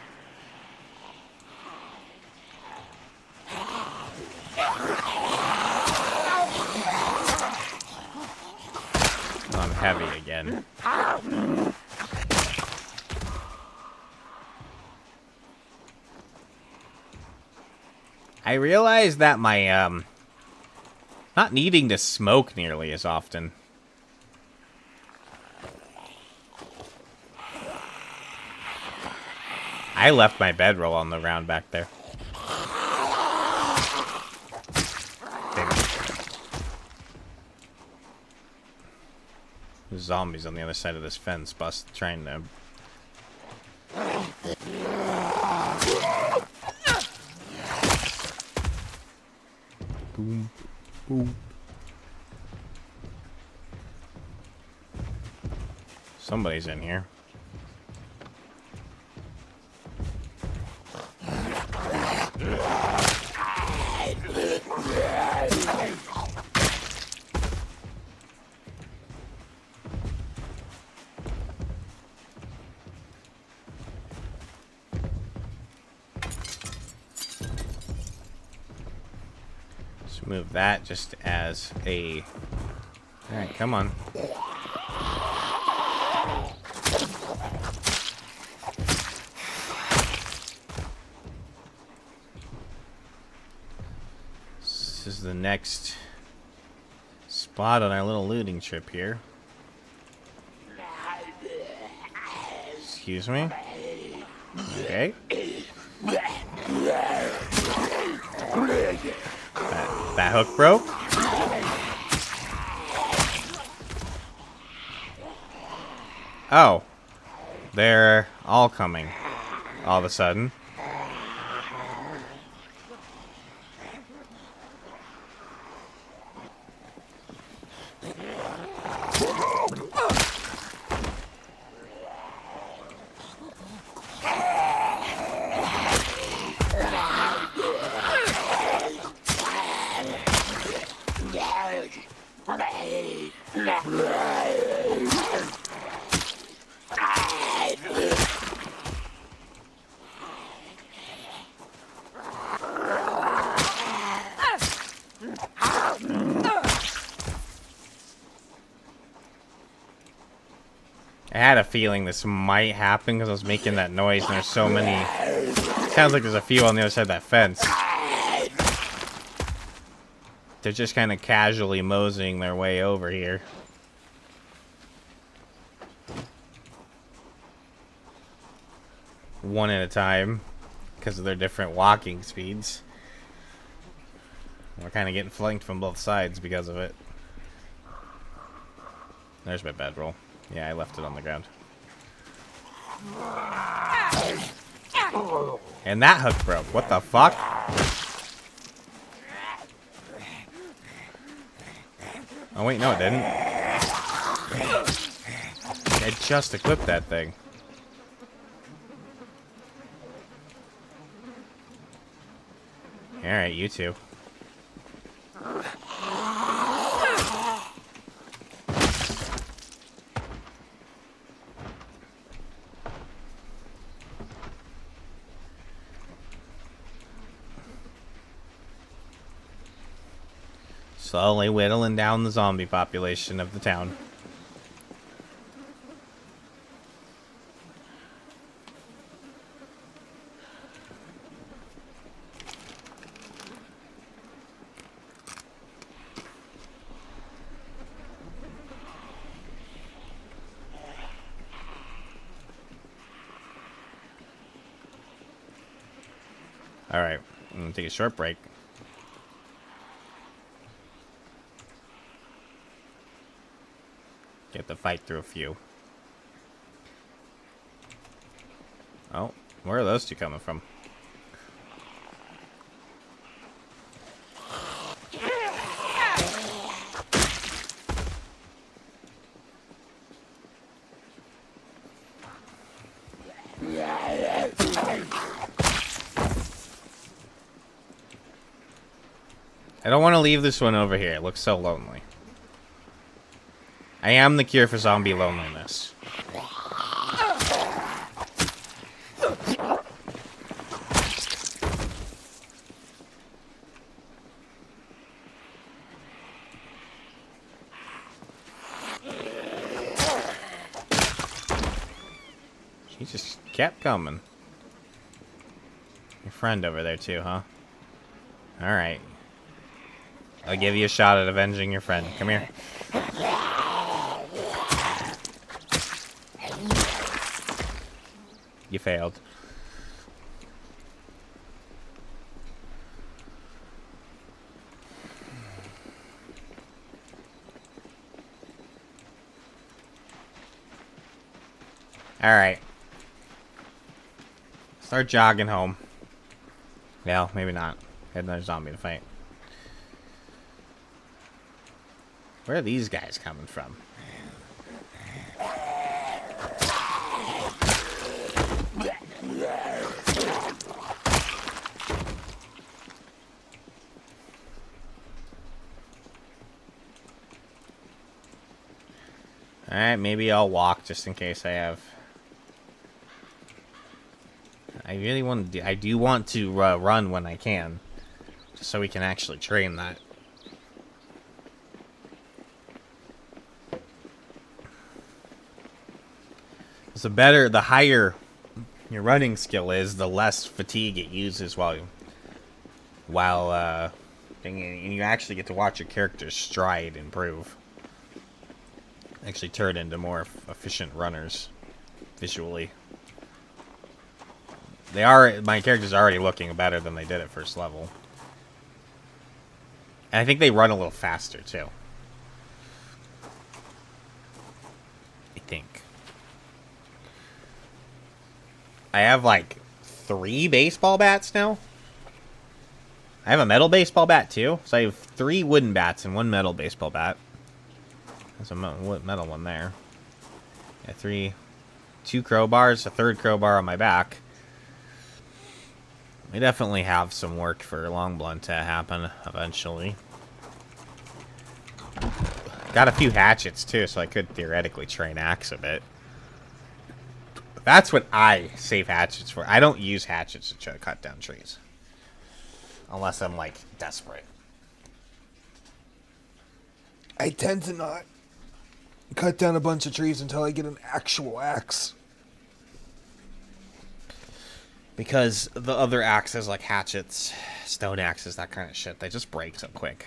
I'm heavy again. I realize that my, not needing to smoke nearly as often. I left my bedroll on the ground back there. There's zombies on the other side of this fence, trying to... Boom, boom. Somebody's in here. Let's move that just as a... Alright, come on. This is the next spot on our little looting trip here. Excuse me? Okay. That hook broke? Oh. They're all coming. All of a sudden. I had a feeling this might happen because I was making that noise and there's so many... Sounds like there's a few on the other side of that fence. They're just kind of casually moseying their way over here. One at a time. Because of their different walking speeds. We're kind of getting flanked from both sides because of it. There's my bedroll. Yeah, I left it on the ground. And that hook broke. What the fuck? Oh wait, no it didn't. I just equipped that thing. Alright, you two. Slowly whittling down the zombie population of the town. Alright, I'm gonna take a short break. Get to fight through a few. Oh, where are those two coming from? I don't want to leave this one over here. It looks so lonely. I am the cure for zombie loneliness. She just kept coming. Your friend over there too, huh? Alright. I'll give you a shot at avenging your friend. Come here. You failed. Alright. Start jogging home. Well, maybe not. Had another zombie to fight. Where are these guys coming from? Alright, maybe I'll walk just in case I have... I really want to... I do want to run when I can. Just so we can actually train that. the higher your running skill is, the less fatigue it uses and you actually get to watch your character's stride improve. Actually turn into more efficient runners visually. My character's already looking better than they did at first level. And I think they run a little faster too. I think. I have like 3 baseball bats now. I have a metal baseball bat too. So I have 3 wooden bats and 1 metal baseball bat. There's a metal one there. Yeah, 2 crowbars, a 3rd crowbar on my back. We definitely have some work for Long Blunt to happen eventually. Got a few hatchets too, so I could theoretically train Axe a bit. That's what I save hatchets for. I don't use hatchets to try to cut down trees. Unless I'm, like, desperate. I tend to not cut down a bunch of trees until I get an actual axe. Because the other axes, like hatchets, stone axes, that kind of shit, they just break so quick.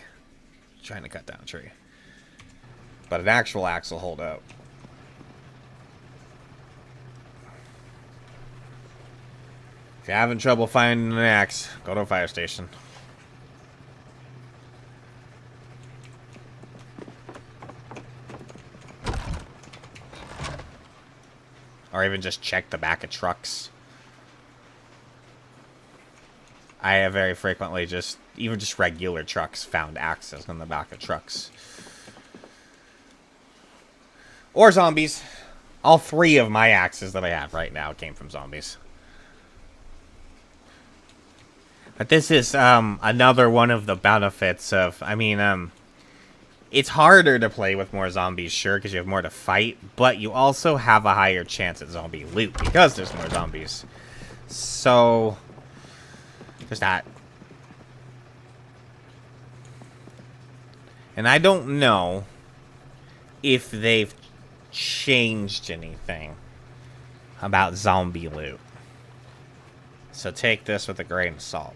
Trying to cut down a tree. But an actual axe will hold out. If you're having trouble finding an axe, go to a fire station. Or even just check the back of trucks. I have very frequently even just regular trucks found axes on the back of trucks. Or zombies. All 3 of my axes that I have right now came from zombies. But this is another one of the benefits of, it's harder to play with more zombies, sure, because you have more to fight, but you also have a higher chance at zombie loot because there's more zombies. So, there's that. And I don't know if they've changed anything about zombie loot. So take this with a grain of salt.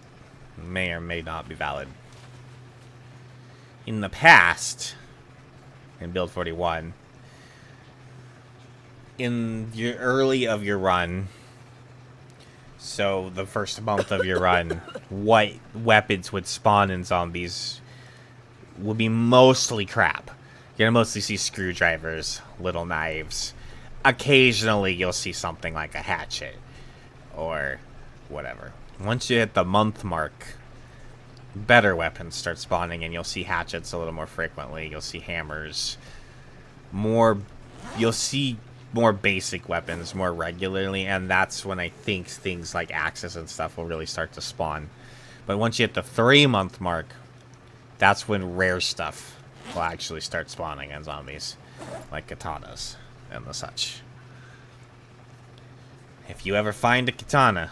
It may or may not be valid. In the past, in Build 41, in your early of your run, so the first month of your run, what weapons would spawn in zombies would be mostly crap. You're gonna mostly see screwdrivers, little knives. Occasionally you'll see something like a hatchet or whatever. Once you hit the month mark, better weapons start spawning, and you'll see hatchets a little more frequently. You'll see hammers. You'll see more basic weapons more regularly, and that's when I think things like axes and stuff will really start to spawn. But once you hit the 3-month mark, that's when rare stuff will actually start spawning in zombies, like katanas and the such. If you ever find a katana,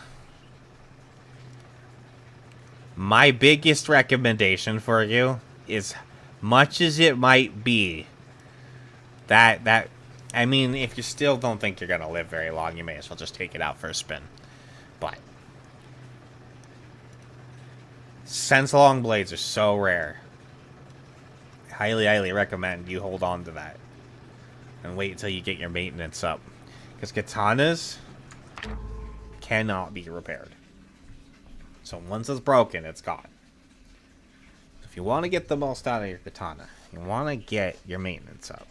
my biggest recommendation for you is, much as it might be, if you still don't think you're gonna live very long, you may as well just take it out for a spin. But since long blades are so rare, I highly recommend you hold on to that and wait until you get your maintenance up, because katanas cannot be repaired. So once it's broken, it's gone. If you want to get the most out of your katana, you want to get your maintenance up.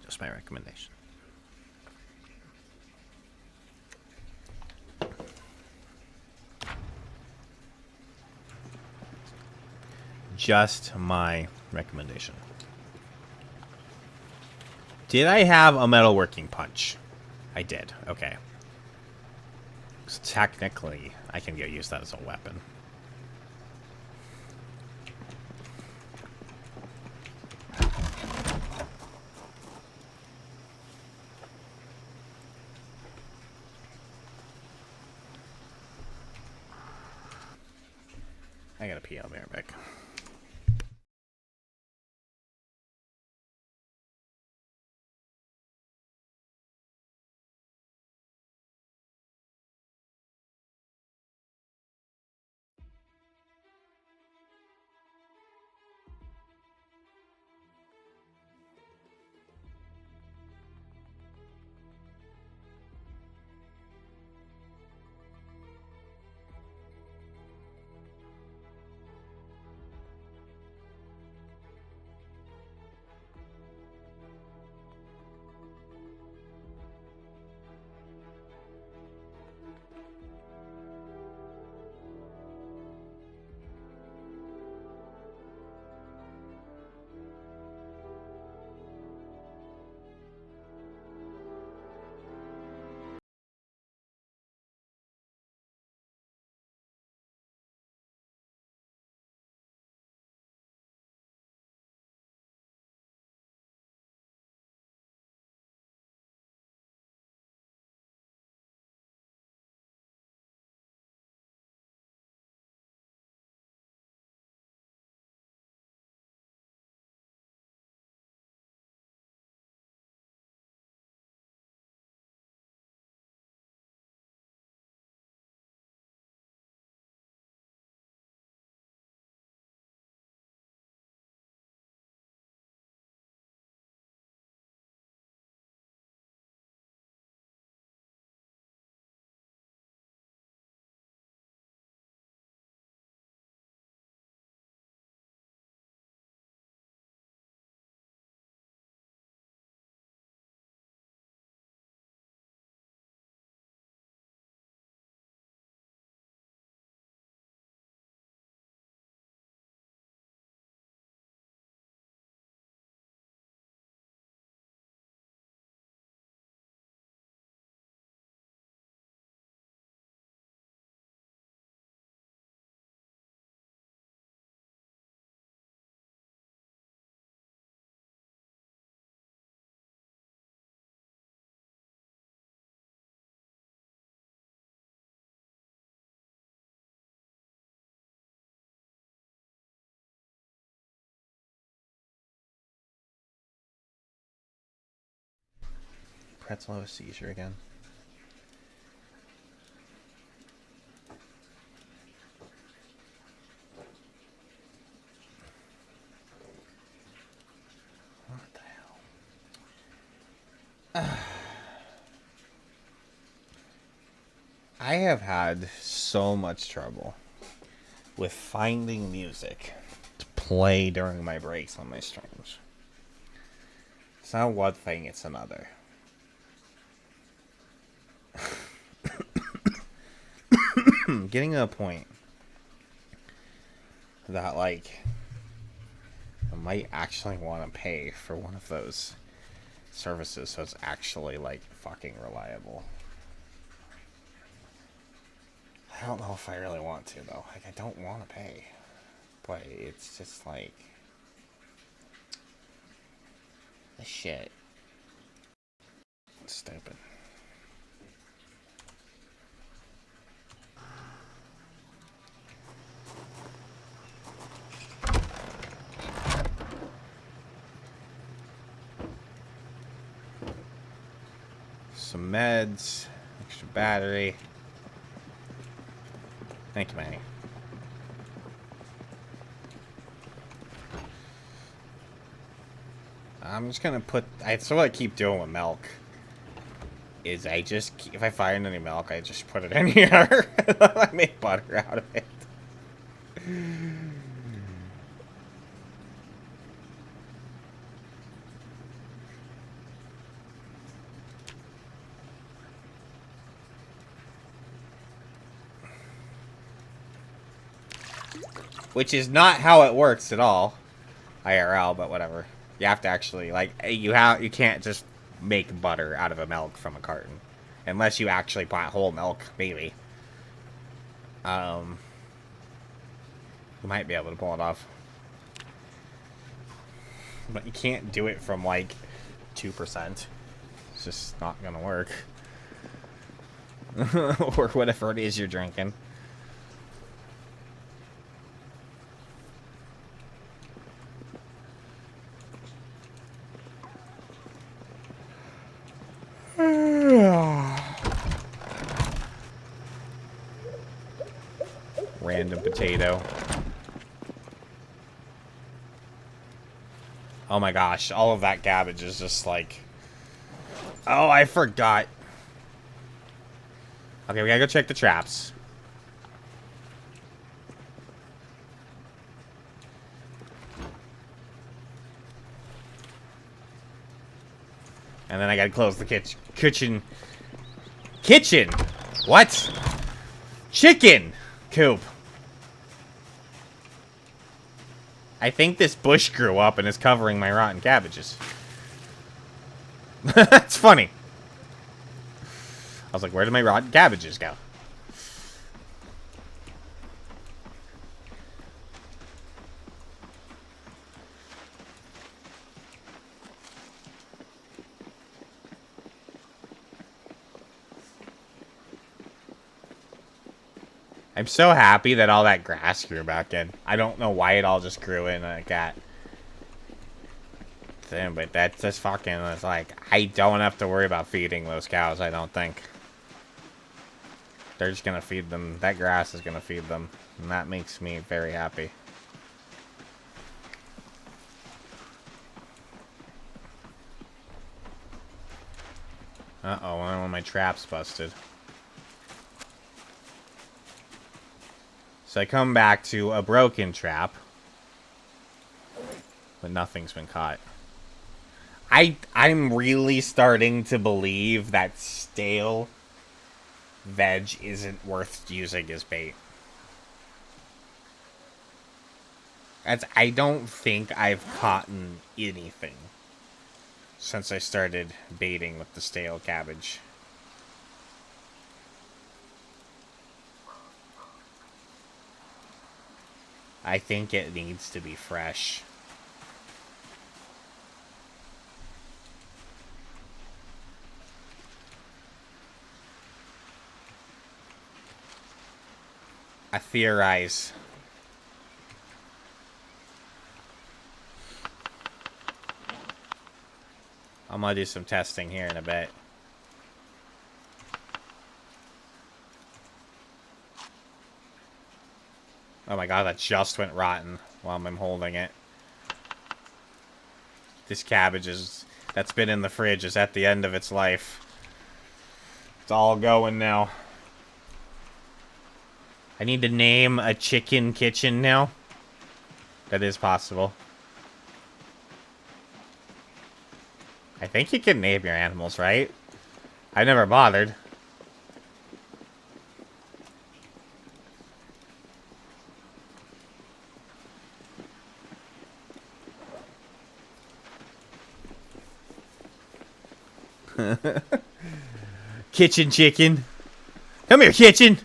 Just my recommendation. Just my recommendation. Did I have a metalworking punch? I did. Okay. So technically, I can go use that as a weapon. I gotta pee, I'll be right back. pretzel have a seizure again? What the hell? I have had so much trouble with finding music to play during my breaks on my streams. It's not one thing, it's another. Getting to a point that, like, I might actually want to pay for one of those services so it's actually, like, fucking reliable. I don't know if I really want to, though. Like, I don't want to pay. But it's just, like... the shit. It's stupid. Some meds, extra battery. Thank you, Manny. I'm just gonna put. That's what I keep doing with milk. Is I just, if I find any milk, I just put it in here. I make butter out of it. Which is not how it works at all, IRL. But whatever. You have to actually, like, you can't just make butter out of a milk from a carton, unless you actually buy whole milk, maybe. You might be able to pull it off, but you can't do it from like 2%. It's just not gonna work. Or whatever it is you're drinking. Random potato. Oh my gosh, all of that cabbage is just like... Oh, I forgot. Okay, we gotta go check the traps. And then I gotta close the kitchen. What? Chicken coop. I think this bush grew up and is covering my rotten cabbages. That's funny. I was like, where did my rotten cabbages go? I'm so happy that all that grass grew back in. I don't know why it all just grew in like that. But that's just fucking, it's like, I don't have to worry about feeding those cows, I don't think. They're just gonna feed them. That grass is gonna feed them. And that makes me very happy. Uh-oh, one of my traps busted. So I come back to a broken trap. But nothing's been caught. I'm really starting to believe that stale veg isn't worth using as bait. I don't think I've caught anything since I started baiting with the stale cabbage. I think it needs to be fresh. I theorize. I'm gonna do some testing here in a bit. Oh my god, that just went rotten while I'm holding it. This cabbage that's been in the fridge is at the end of its life. It's all going now. I need to name a chicken kitchen now. That is possible. I think you can name your animals, right? I never bothered. Kitchen chicken. Come here, kitchen.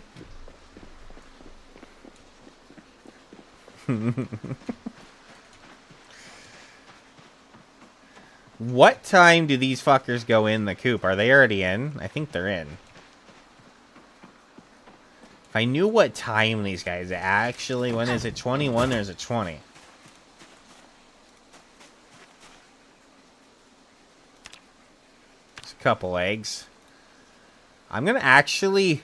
What time do these fuckers go in the coop? Are they already in? I think they're in. If I knew what time these guys actually... When is it? 21 or is it 20? It's a couple eggs. I'm gonna actually...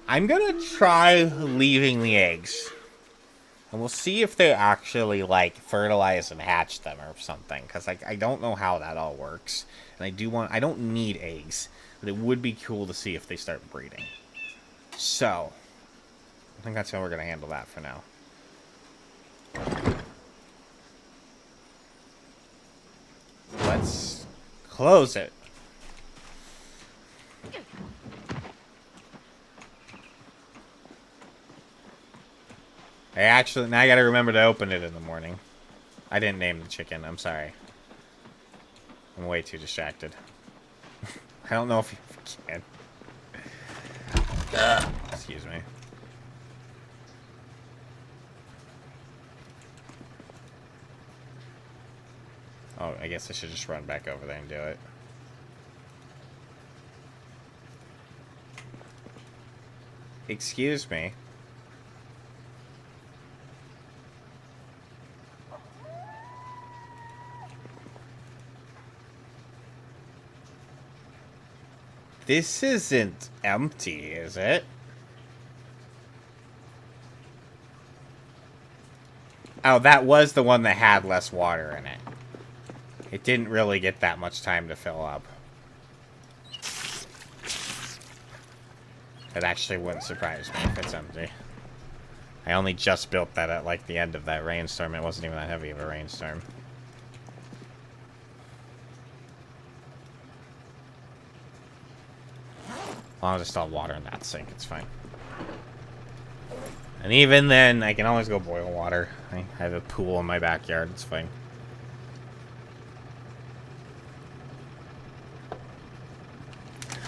I'm gonna try leaving the eggs. And we'll see if they actually, like, fertilize and hatch them or something. Because I don't know how that all works. And I don't need eggs. But it would be cool to see if they start breeding. So, I think that's how we're going to handle that for now. Let's close it. Now I gotta remember to open it in the morning. I didn't name the chicken, I'm sorry. I'm way too distracted. I don't know if you can. Excuse me. Oh, I guess I should just run back over there and do it. Excuse me. This isn't empty, is it? Oh, that was the one that had less water in it. It didn't really get that much time to fill up. It actually wouldn't surprise me if it's empty. I only just built that at, like, the end of that rainstorm. It wasn't even that heavy of a rainstorm. As long as I still have water in that sink, it's fine. And even then, I can always go boil water. I have a pool in my backyard, it's fine.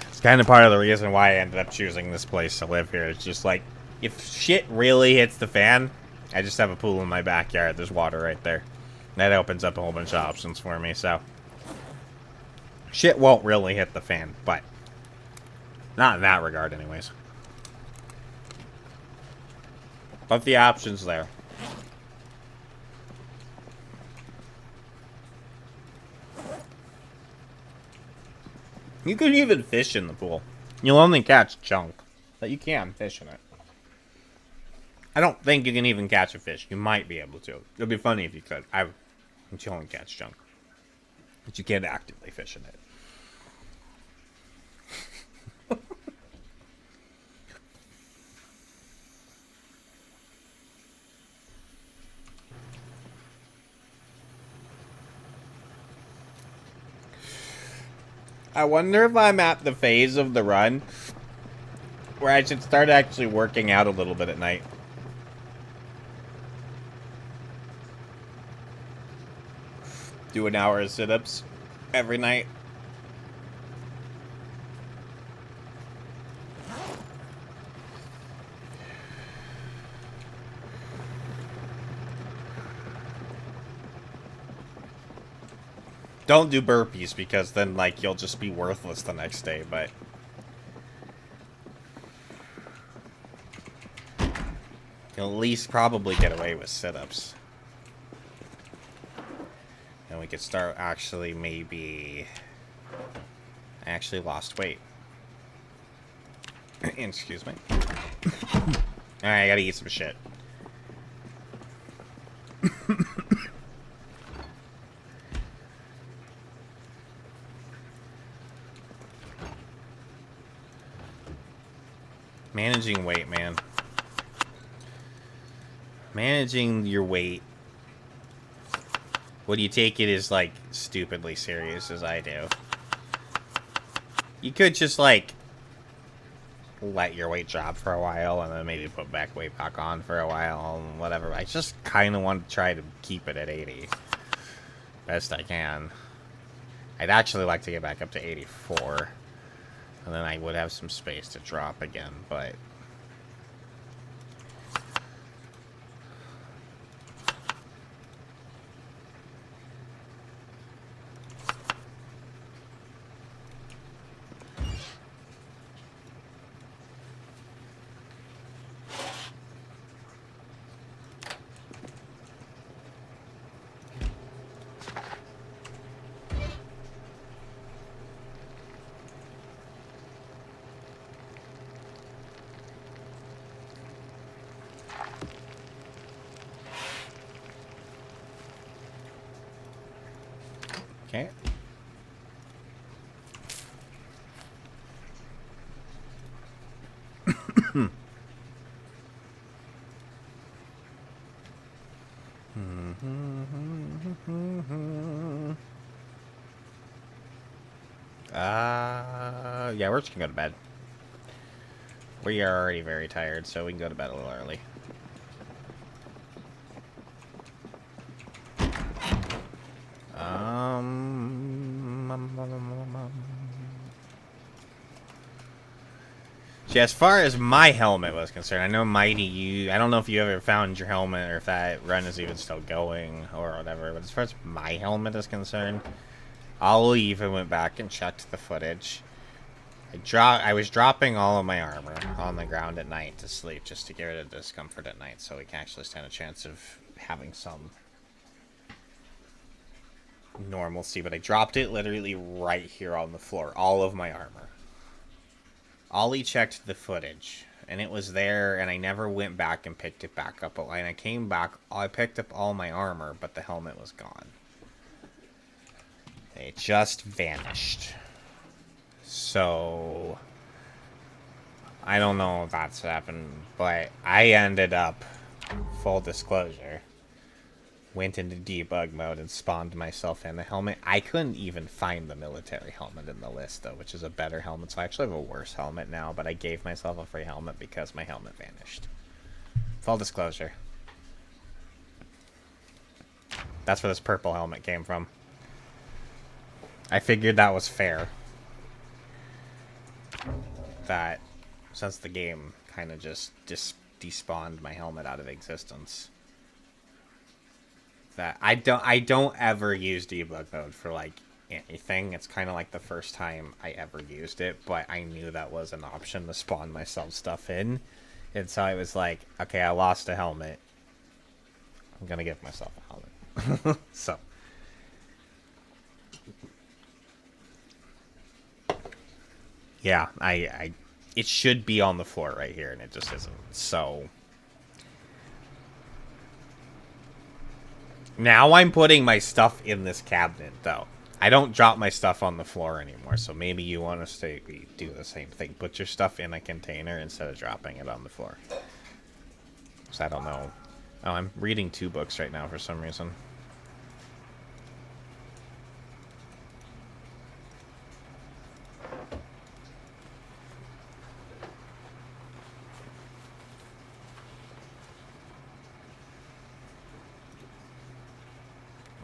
It's kind of part of the reason why I ended up choosing this place to live here. It's just like, if shit really hits the fan, I just have a pool in my backyard. There's water right there. That opens up a whole bunch of options for me, so. Shit won't really hit the fan, but not in that regard, anyways. But the option's there. You can even fish in the pool. You'll only catch junk, but you can fish in it. I don't think you can even catch a fish. You might be able to. It'd be funny if you could. But you only catch junk. But you can't actively fish in it. I wonder if I'm at the phase of the run where I should start actually working out a little bit at night. Do an hour of sit-ups every night. Don't do burpees, because then, like, you'll just be worthless the next day, but... You'll at least probably get away with sit-ups. And we could start actually maybe... I actually lost weight. Excuse me. Alright, I gotta eat some shit. Managing weight, man. Managing your weight. When you take it as, like, stupidly serious as I do. You could just, like, let your weight drop for a while and then maybe put weight back on for a while and whatever. I just kind of want to try to keep it at 80. Best I can. I'd actually like to get back up to 84. And then I would have some space to drop again, but... Okay. Yeah, we're just gonna go to bed. We are already very tired, so we can go to bed a little early. See, as far as my helmet was concerned, I know Mighty, I don't know if you ever found your helmet or if that run is even still going or whatever, but as far as my helmet is concerned, I'll even went back and checked the footage. I was dropping all of my armor on the ground at night to sleep just to get rid of discomfort at night so we can actually stand a chance of having some normalcy, but I dropped it literally right here on the floor, all of my armor. Ollie checked the footage, and it was there, and I never went back and picked it back up. And I came back, I picked up all my armor, but the helmet was gone. It just vanished. So, I don't know if that's happened, but I ended up, full disclosure, went into debug mode and spawned myself in the helmet. I couldn't even find the military helmet in the list, though, which is a better helmet. So I actually have a worse helmet now, but I gave myself a free helmet because my helmet vanished. Full disclosure. That's where this purple helmet came from. I figured that was fair. That, since the game kind of just despawned my helmet out of existence, that I don't ever use debug mode for like anything. It's kind of like the first time I ever used it, but I knew that was an option to spawn myself stuff in, and so I was like, okay, I lost a helmet, I'm gonna give myself a helmet. So yeah, I it should be on the floor right here, and it just isn't. So now I'm putting my stuff in this cabinet, though. I don't drop my stuff on the floor anymore, so maybe you want to do the same thing. Put your stuff in a container instead of dropping it on the floor. So I don't know. Oh, I'm reading 2 books right now for some reason.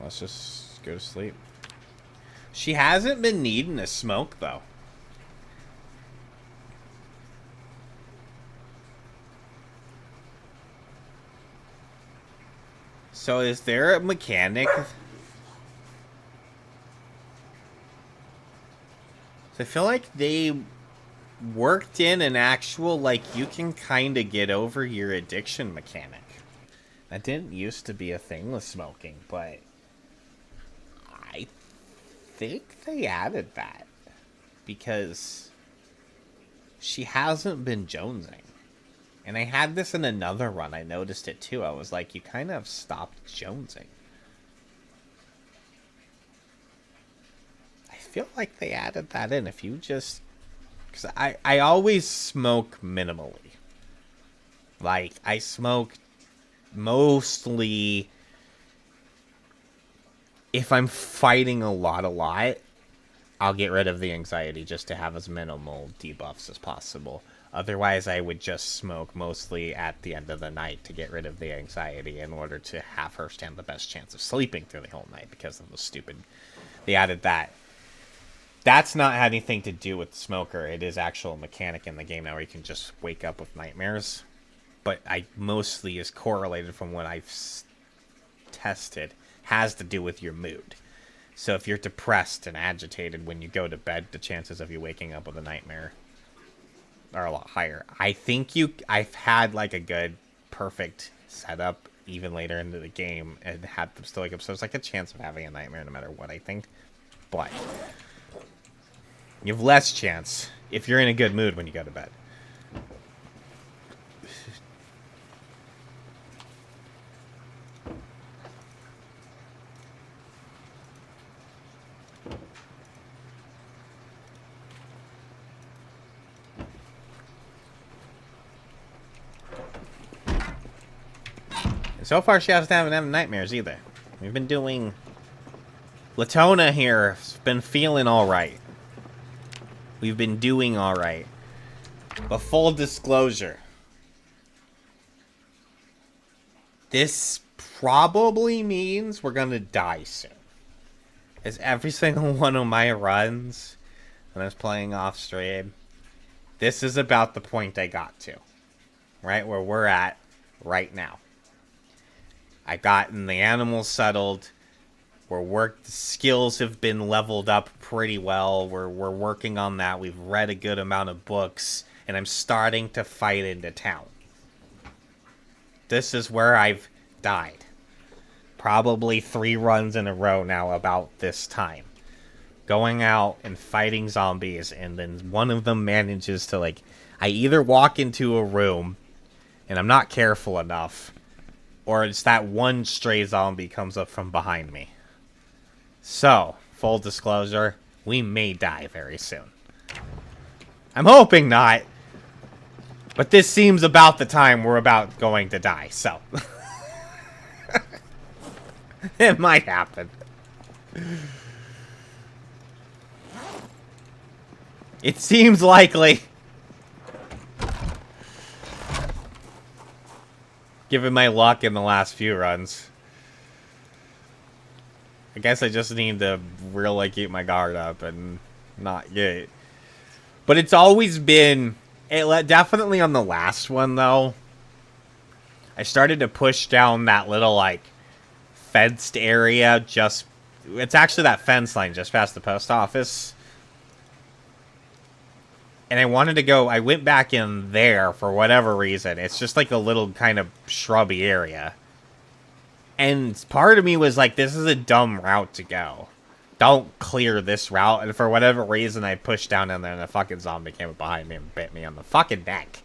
Let's just go to sleep. She hasn't been needing to smoke, though. So is there a mechanic? So I feel like they worked in an actual, like, you can kind of get over your addiction mechanic. That didn't used to be a thing with smoking, but I think they added that because she hasn't been jonesing. And I had this in another run. I noticed it too. I was like, you kind of stopped jonesing. I feel like they added that in. If you just... Because I always smoke minimally. Like, I smoke mostly... If I'm fighting a lot, I'll get rid of the anxiety just to have as minimal debuffs as possible. Otherwise, I would just smoke mostly at the end of the night to get rid of the anxiety in order to have her stand the best chance of sleeping through the whole night because of the stupid... They added that. That's not anything to do with the smoker. It is actual mechanic in the game now where you can just wake up with nightmares. But I mostly is correlated from what I've tested. Has to do with your mood. So if you're depressed and agitated when you go to bed, the chances of you waking up with a nightmare are a lot higher. I think I've had like a good, perfect setup even later into the game and had them still wake up. So it's like a chance of having a nightmare no matter what, I think. But you have less chance if you're in a good mood when you go to bed. So far, she hasn't having nightmares either. We've been doing... Latona here has been feeling alright. We've been doing alright. But full disclosure. This probably means we're gonna die soon. As every single one of my runs, when I was playing off stream, this is about the point I got to. Right where we're at right now. I gotten the animals settled. The skills have been leveled up pretty well. We're working on that. We've read a good amount of books. And I'm starting to fight into town. This is where I've died. Probably 3 runs in a row now about this time. Going out and fighting zombies. And then one of them manages to like... I either walk into a room. And I'm not careful enough. Or it's that one stray zombie comes up from behind me. So, full disclosure, we may die very soon. I'm hoping not. But this seems about the time we're about going to die, so. It might happen. It seems likely. Given my luck in the last few runs. I guess I just need to really keep my guard up and not get... But it's always been... definitely on the last one, though. I started to push down that little, like, fenced area just... It's actually that fence line just past the post office. And I wanted to go... I went back in there for whatever reason. It's just like a little kind of shrubby area. And part of me was like, this is a dumb route to go. Don't clear this route. And for whatever reason, I pushed down in there and a fucking zombie came up behind me and bit me on the fucking neck.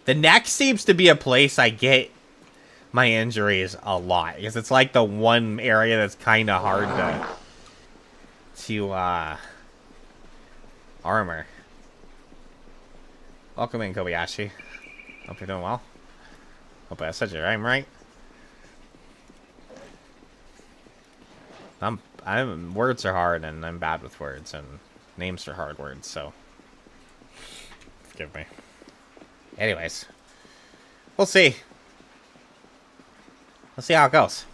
The neck seems to be a place I get my injuries a lot. Because it's like the one area that's kind of hard to armor. Welcome in, Kobayashi. Hope you're doing well. Hope I said your name right. Words are hard, and I'm bad with words, and names are hard words, so forgive me. Anyways, we'll see. Let's see how it goes.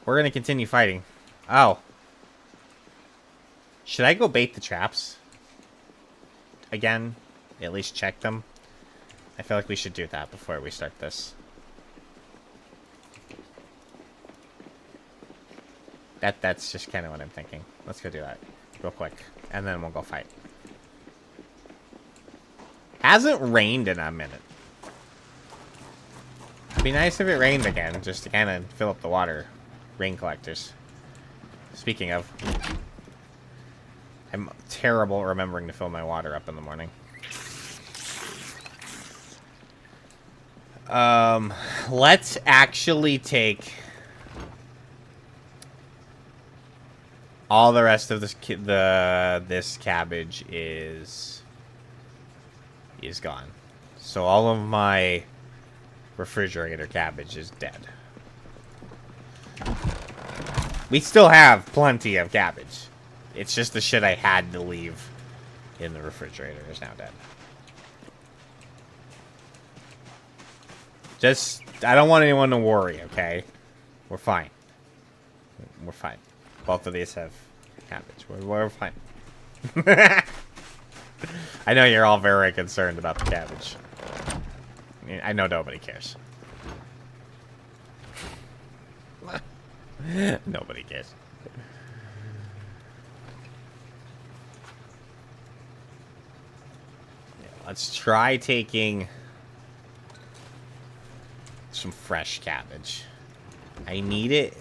We're gonna continue fighting. Oh. Should I go bait the traps? Again? At least check them? I feel like we should do that before we start this. That's just kind of what I'm thinking. Let's go do that real quick. And then we'll go fight. Hasn't rained in a minute. It'd be nice if it rained again, just to kind of fill up the water. Rain collectors. Speaking of... I'm terrible at remembering to fill my water up in the morning. Let's actually take all the rest of this this cabbage is gone. So all of my refrigerator cabbage is dead. We still have plenty of cabbage. It's just the shit I had to leave in the refrigerator is now dead. Just, I don't want anyone to worry, okay? We're fine. We're fine. Both of these have cabbage. We're fine. I know you're all very concerned about the cabbage. I know nobody cares. Nobody cares. Yeah, let's try taking some fresh cabbage. I need it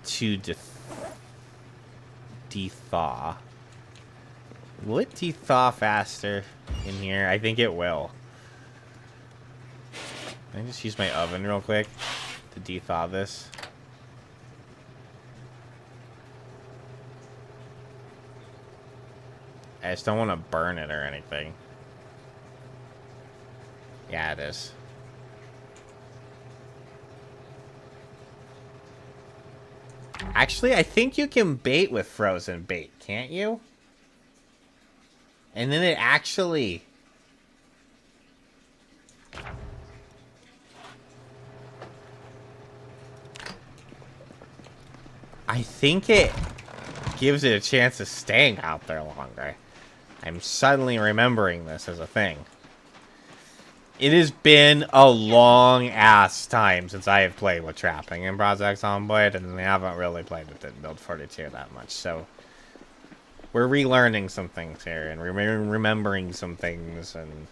to de-thaw. Will it de-thaw faster in here? I think it will. Can I just use my oven real quick to de-thaw this? I just don't want to burn it or anything. Yeah, it is. Actually, I think you can bait with frozen bait, can't you? And then it actually... I think it gives it a chance of staying out there longer. I'm suddenly remembering this as a thing. It has been a long-ass time since I have played with trapping in Project Zomboid, and I haven't really played with it in Build 42 that much, so... We're relearning some things here, and remembering some things, and...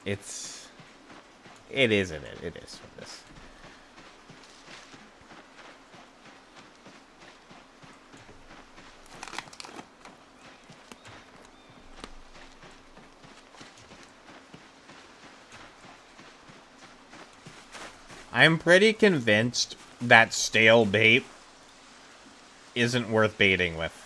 It is what it is for this. I'm pretty convinced that stale bait isn't worth baiting with.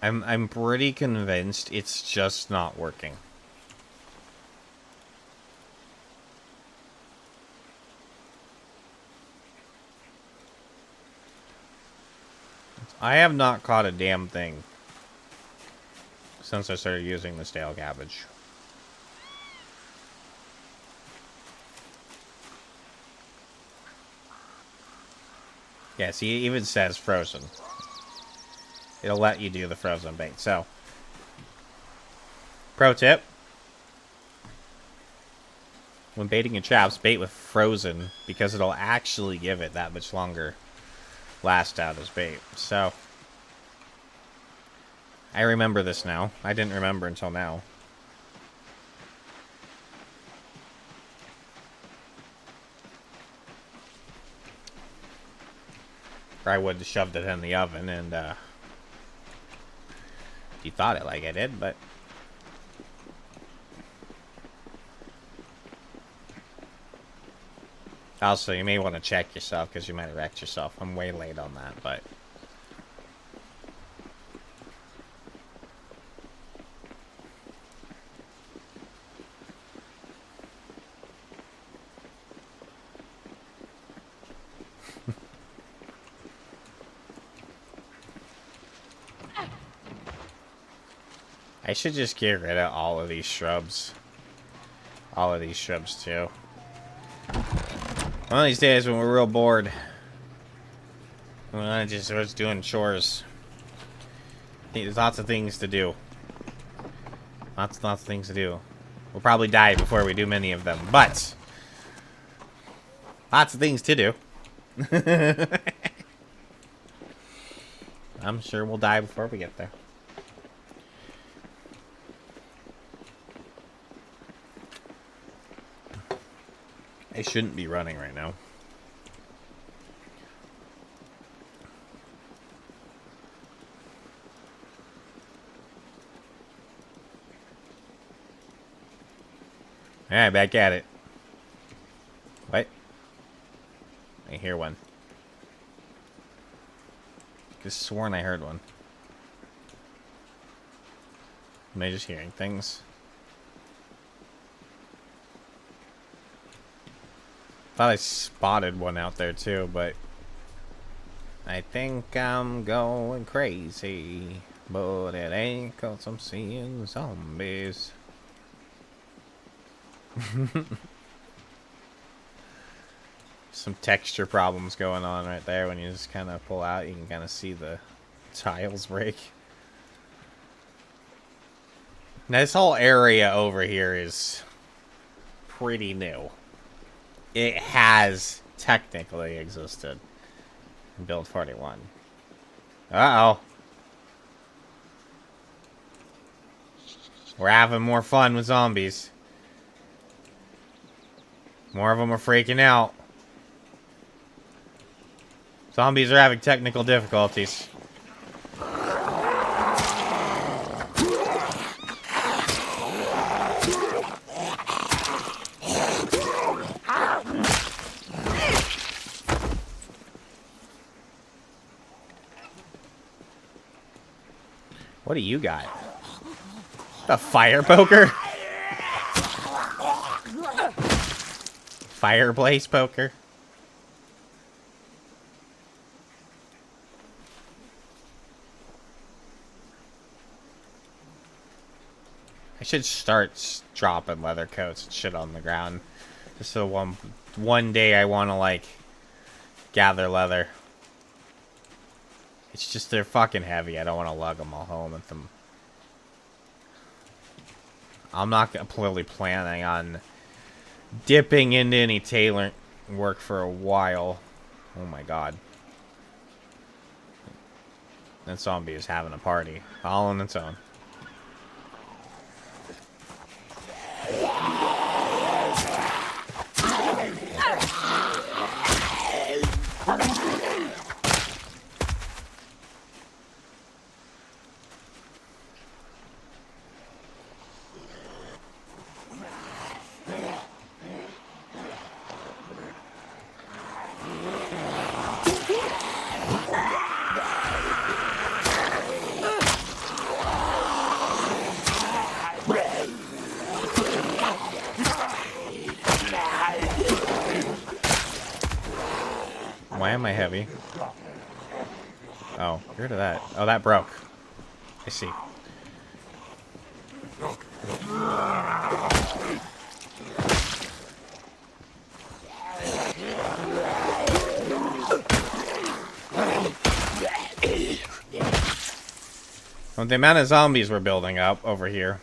I'm pretty convinced it's just not working. I have not caught a damn thing since I started using the stale cabbage. Yeah, see, it even says frozen. It'll let you do the frozen bait. So, pro tip. When baiting your traps, bait with frozen, because it'll actually give it that much longer last out as bait. So, I remember this now. I didn't remember until now. Or I would have shoved it in the oven and, you thought it like I did, but... Also, you may want to check yourself, because you might have wrecked yourself. I'm way late on that, but... I should just get rid of all of these shrubs. All of these shrubs, too. One of these days when we're real bored, we're just doing chores. There's lots of things to do. Lots of things to do. We'll probably die before we do many of them, but... lots of things to do. I'm sure we'll die before we get there. I shouldn't be running right now. Alright, back at it. What? I hear one. Just sworn I heard one. Am I just hearing things? Thought I spotted one out there too, but I think I'm going crazy. But it ain't 'cause I'm seeing zombies. Some texture problems going on right there. When you just kind of pull out, you can kind of see the tiles break. Now, this whole area over here is pretty new. It has technically existed in Build 41. Uh-oh. We're having more fun with zombies. More of them are freaking out. Zombies are having technical difficulties. What do you got? A fire poker? Fireplace poker? I should start dropping leather coats and shit on the ground. Just so one day I want to, like, gather leather. It's just they're fucking heavy. I don't want to lug them all home with them. I'm not completely planning on dipping into any tailoring work for a while. Oh my god. That zombie is having a party. All on its own. Why am I heavy? Oh, get rid of that. Oh, that broke. I see. Well, the amount of zombies we're building up over here,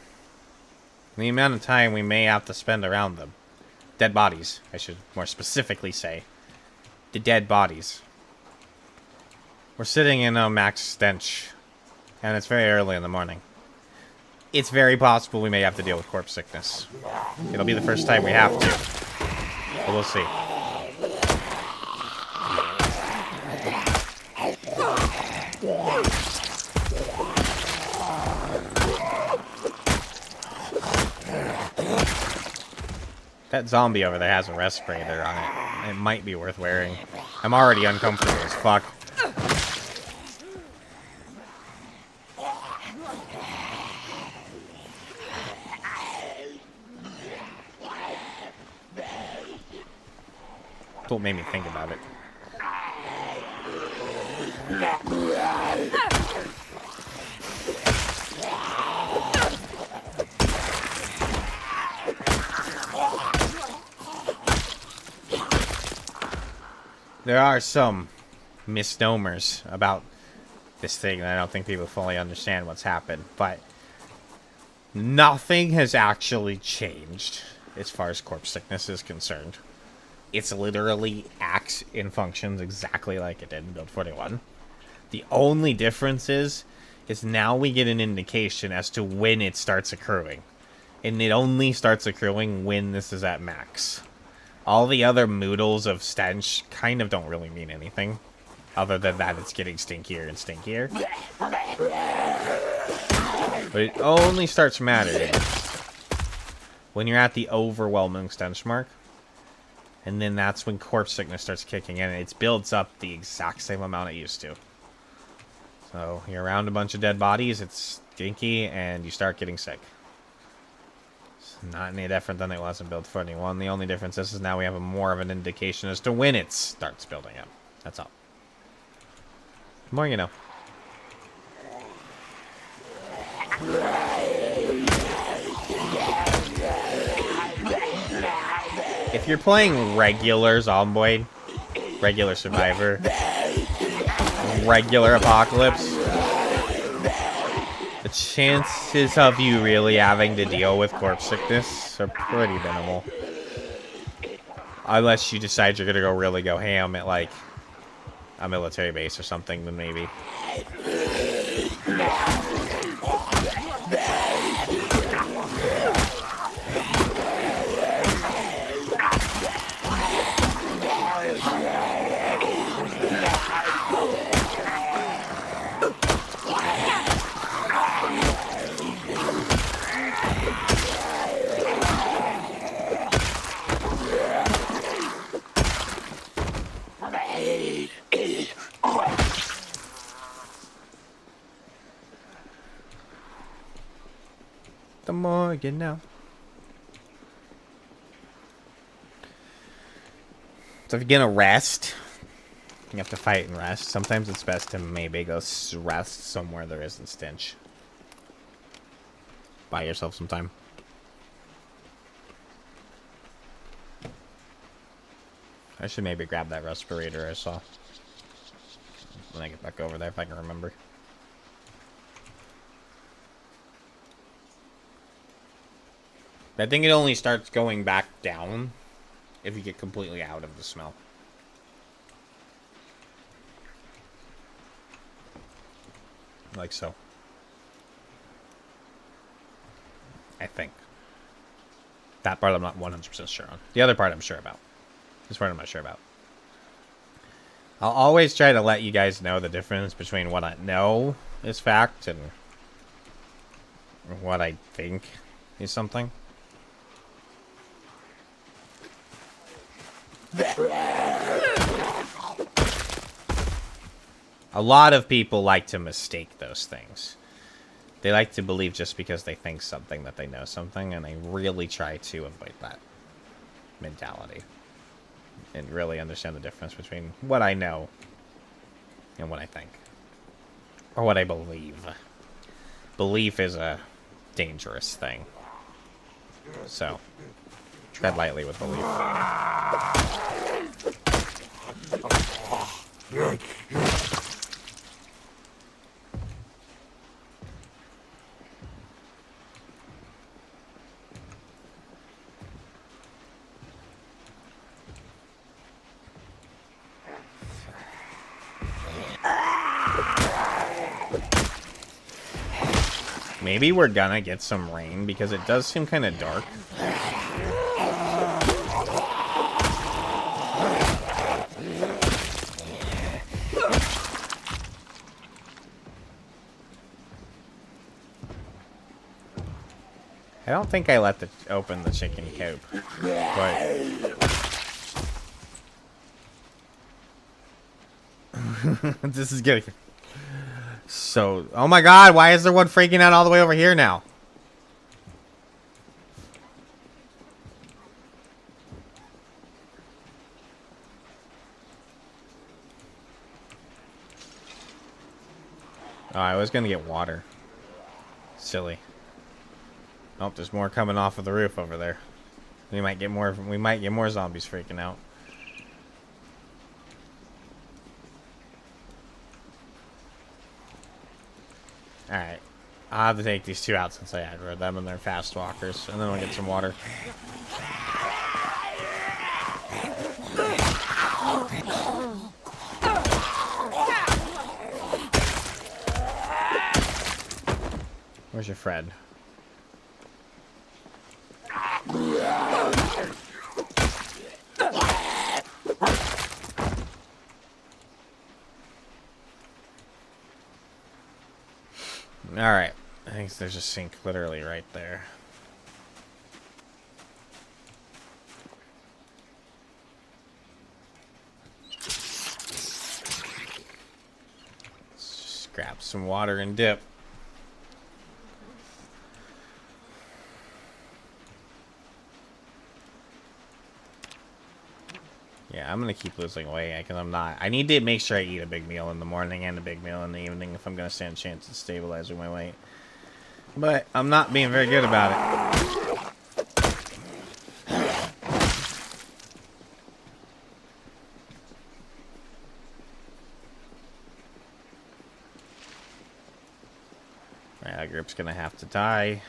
the amount of time we may have to spend around them. Dead bodies, I should more specifically say. The dead bodies. We're sitting in a max stench, and it's very early in the morning. It's very possible we may have to deal with corpse sickness. It'll be the first time we have to, but we'll see. That zombie over there has a respirator on it. It might be worth wearing. I'm already uncomfortable as fuck. That's what made me think about it. There are some misnomers about this thing, and I don't think people fully understand what's happened, but nothing has actually changed as far as corpse sickness is concerned. It's literally acts and functions exactly like it did in Build 41. The only difference is now we get an indication as to when it starts accruing. And it only starts accruing when this is at max. All the other moodles of stench kind of don't really mean anything. Other than that, it's getting stinkier and stinkier. But it only starts mattering when you're at the overwhelming stench mark. And then that's when corpse sickness starts kicking in. And it builds up the exact same amount it used to. So you're around a bunch of dead bodies, it's stinky, and you start getting sick. It's not any different than it was in Build 41. The only difference is now we have more of an indication as to when it starts building up. That's all. The more you know. If you're playing regular Zomboid, regular Survivor, regular Apocalypse, the chances of you really having to deal with corpse sickness are pretty minimal. Unless you decide you're gonna really go ham at like a military base or something, then maybe. The more you know. So if you're gonna rest, you have to fight and rest. Sometimes it's best to maybe go rest somewhere there isn't stench. Buy yourself some time. I should maybe grab that respirator I saw when I get back over there if I can remember. I think it only starts going back down if you get completely out of the smell. Like so. I think. That part I'm not 100% sure on. The other part I'm sure about. This part I'm not sure about. I'll always try to let you guys know the difference between what I know is fact and what I think is something. A lot of people like to mistake those things. They like to believe just because they think something that they know something, and I really try to avoid that mentality. And really understand the difference between what I know and what I think. Or what I believe. Belief is a dangerous thing. So, tread lightly with belief. Maybe we're gonna get some rain because it does seem kind of dark. I don't think I let open the chicken coop, but this is getting so. Oh my God! Why is there one freaking out all the way over here now? Oh, I was gonna get water. Silly. Oh, there's more coming off of the roof over there. We might get more. We might get more zombies freaking out. All right, I'll have to take these two out since I aggro them and they're fast walkers, and then we'll get some water. Where's your friend? Alright. I think there's a sink literally right there. Let's just grab some water and dip. Yeah, I'm gonna keep losing weight because I'm not. I need to make sure I eat a big meal in the morning and a big meal in the evening if I'm gonna stand a chance of stabilizing my weight. But I'm not being very good about it. Right, that group's gonna have to die.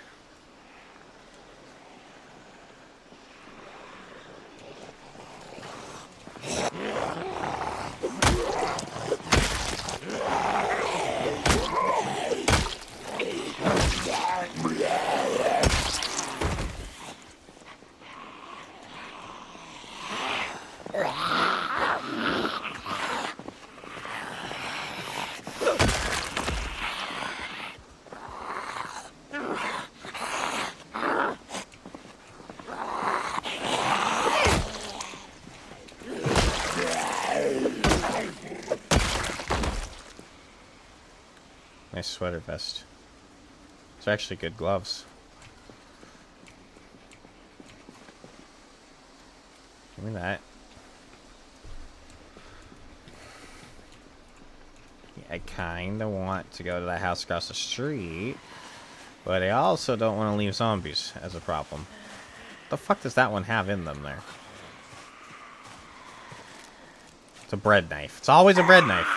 Nice sweater vest. It's actually good gloves. Give me that. Yeah, I kinda want to go to that house across the street, but I also don't want to leave zombies as a problem. The fuck does that one have in them there? It's a bread knife. It's always a bread knife.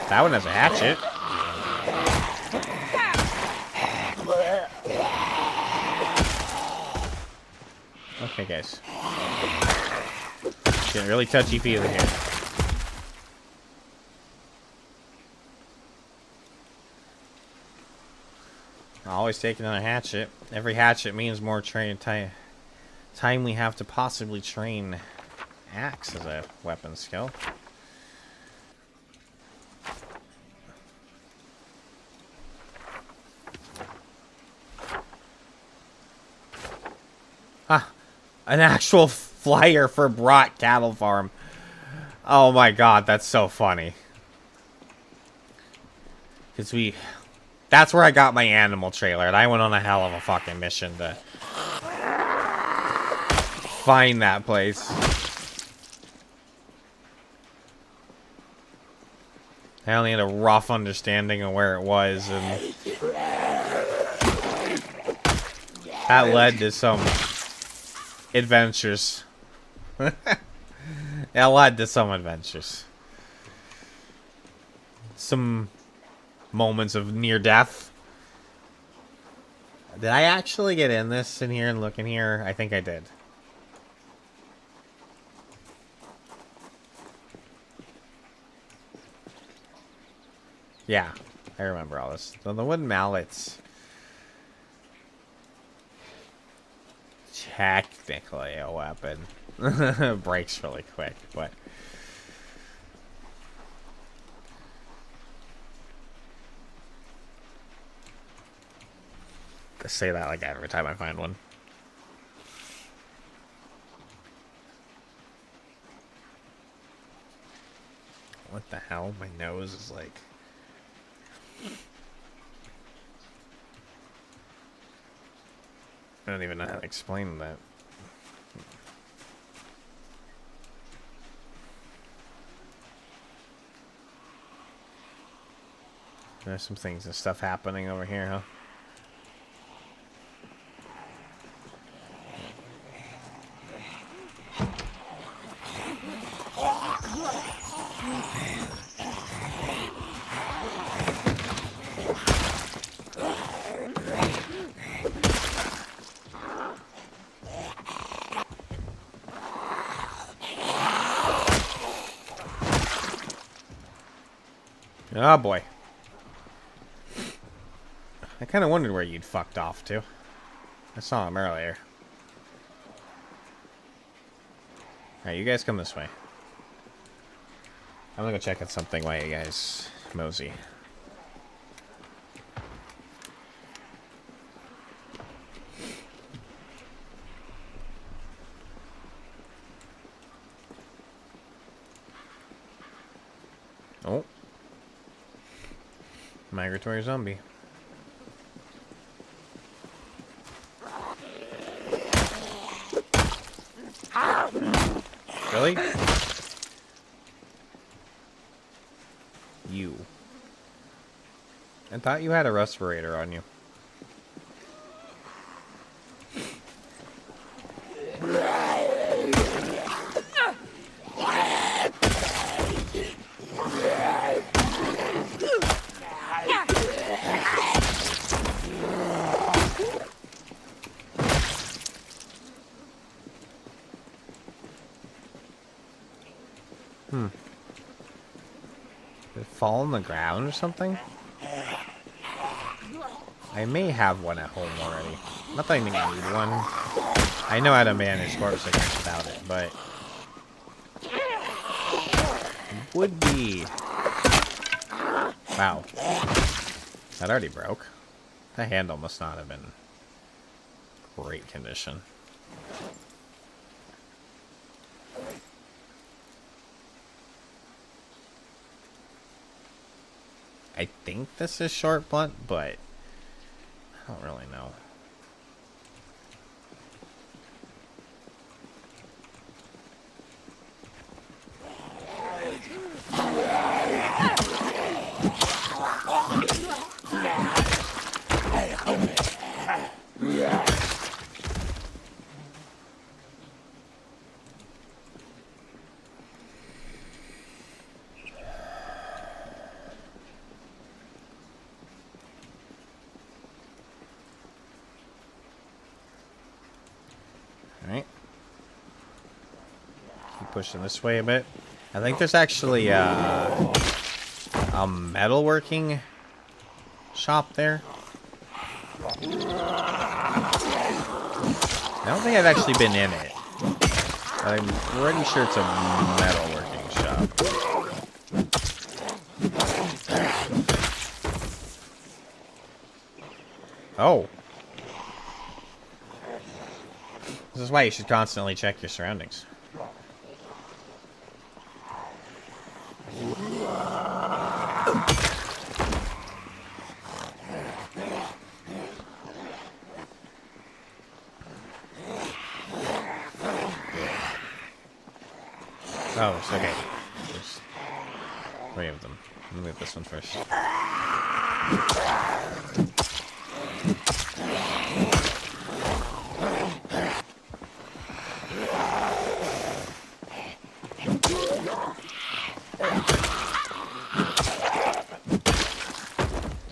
That one has a hatchet. Okay, guys. Getting really touchy-feely here. Always take another hatchet. Every hatchet means more time we have to possibly train axe as a weapon skill. Ah, an actual flyer for Brott Cattle Farm. Oh my god, that's so funny. Because that's where I got my animal trailer, and I went on a hell of a fucking mission to find that place. I only had a rough understanding of where it was, and that led to some adventures. That led to some adventures. Some moments of near death. Did I actually get in here and look in here? I think I did. Yeah, I remember all this. So the wooden mallets. Technically a weapon. Breaks really quick, but I say that like every time I find one. What the hell? My nose is like... I don't even know how to explain that. There's some things and stuff happening over here, huh? Oh boy. I kind of wondered where you'd fucked off to. I saw him earlier. Alright, you guys come this way. I'm gonna go check out something while you guys mosey. Oh. Migratory zombie. Really? You. I thought you had a respirator on you. Did it fall on the ground or something? I may have one at home already. Not that I need one. I know how to manage corpse sickness without it, but it would be. Wow. That already broke. The handle must not have been great condition. I think this is short blunt, but I don't really know. Alright. Keep pushing this way a bit. I think there's actually a metalworking shop there. I don't think I've actually been in it. But I'm pretty sure it's a metalworking shop. Oh. This is why you should constantly check your surroundings. Oh, it's okay. There's 3 of them. Let me get this one first.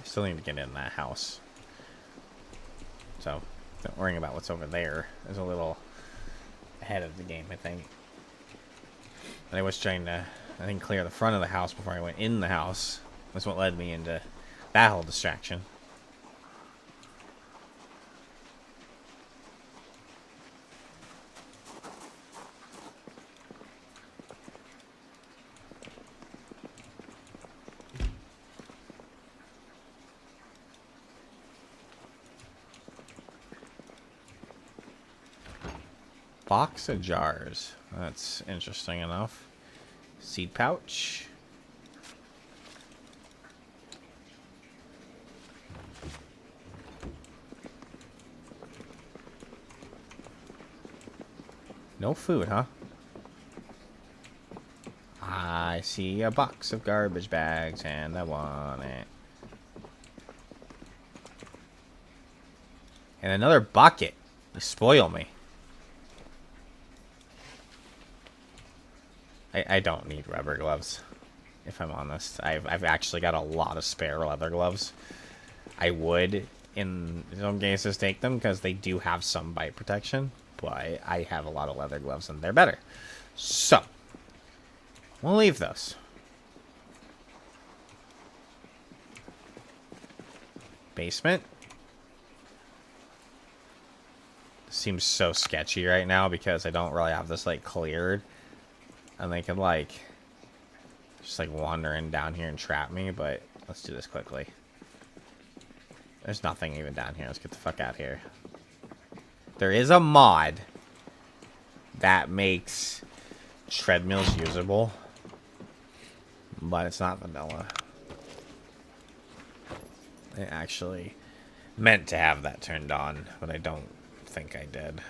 Still need to get in that house. So, don't worry about what's over there. There's a little ahead of the game, I think. And I was trying to, I think, clear the front of the house before I went in the house. That's what led me into that whole distraction. Box of jars. That's interesting enough. Seed pouch. No food, huh? I see a box of garbage bags and I want it. And another bucket. You spoil me. I don't need rubber gloves, if I'm honest. I've actually got a lot of spare leather gloves. I would, in some cases, take them because they do have some bite protection, but I have a lot of leather gloves and they're better. So, we'll leave those. Basement. seems so sketchy right now because I don't really have this, like, cleared. And they could, like, just, like, wander in down here and trap me, but let's do this quickly. There's nothing even down here. Let's get the fuck out of here. There is a mod that makes treadmills usable, but it's not vanilla. It actually meant to have that turned on, but I don't think I did.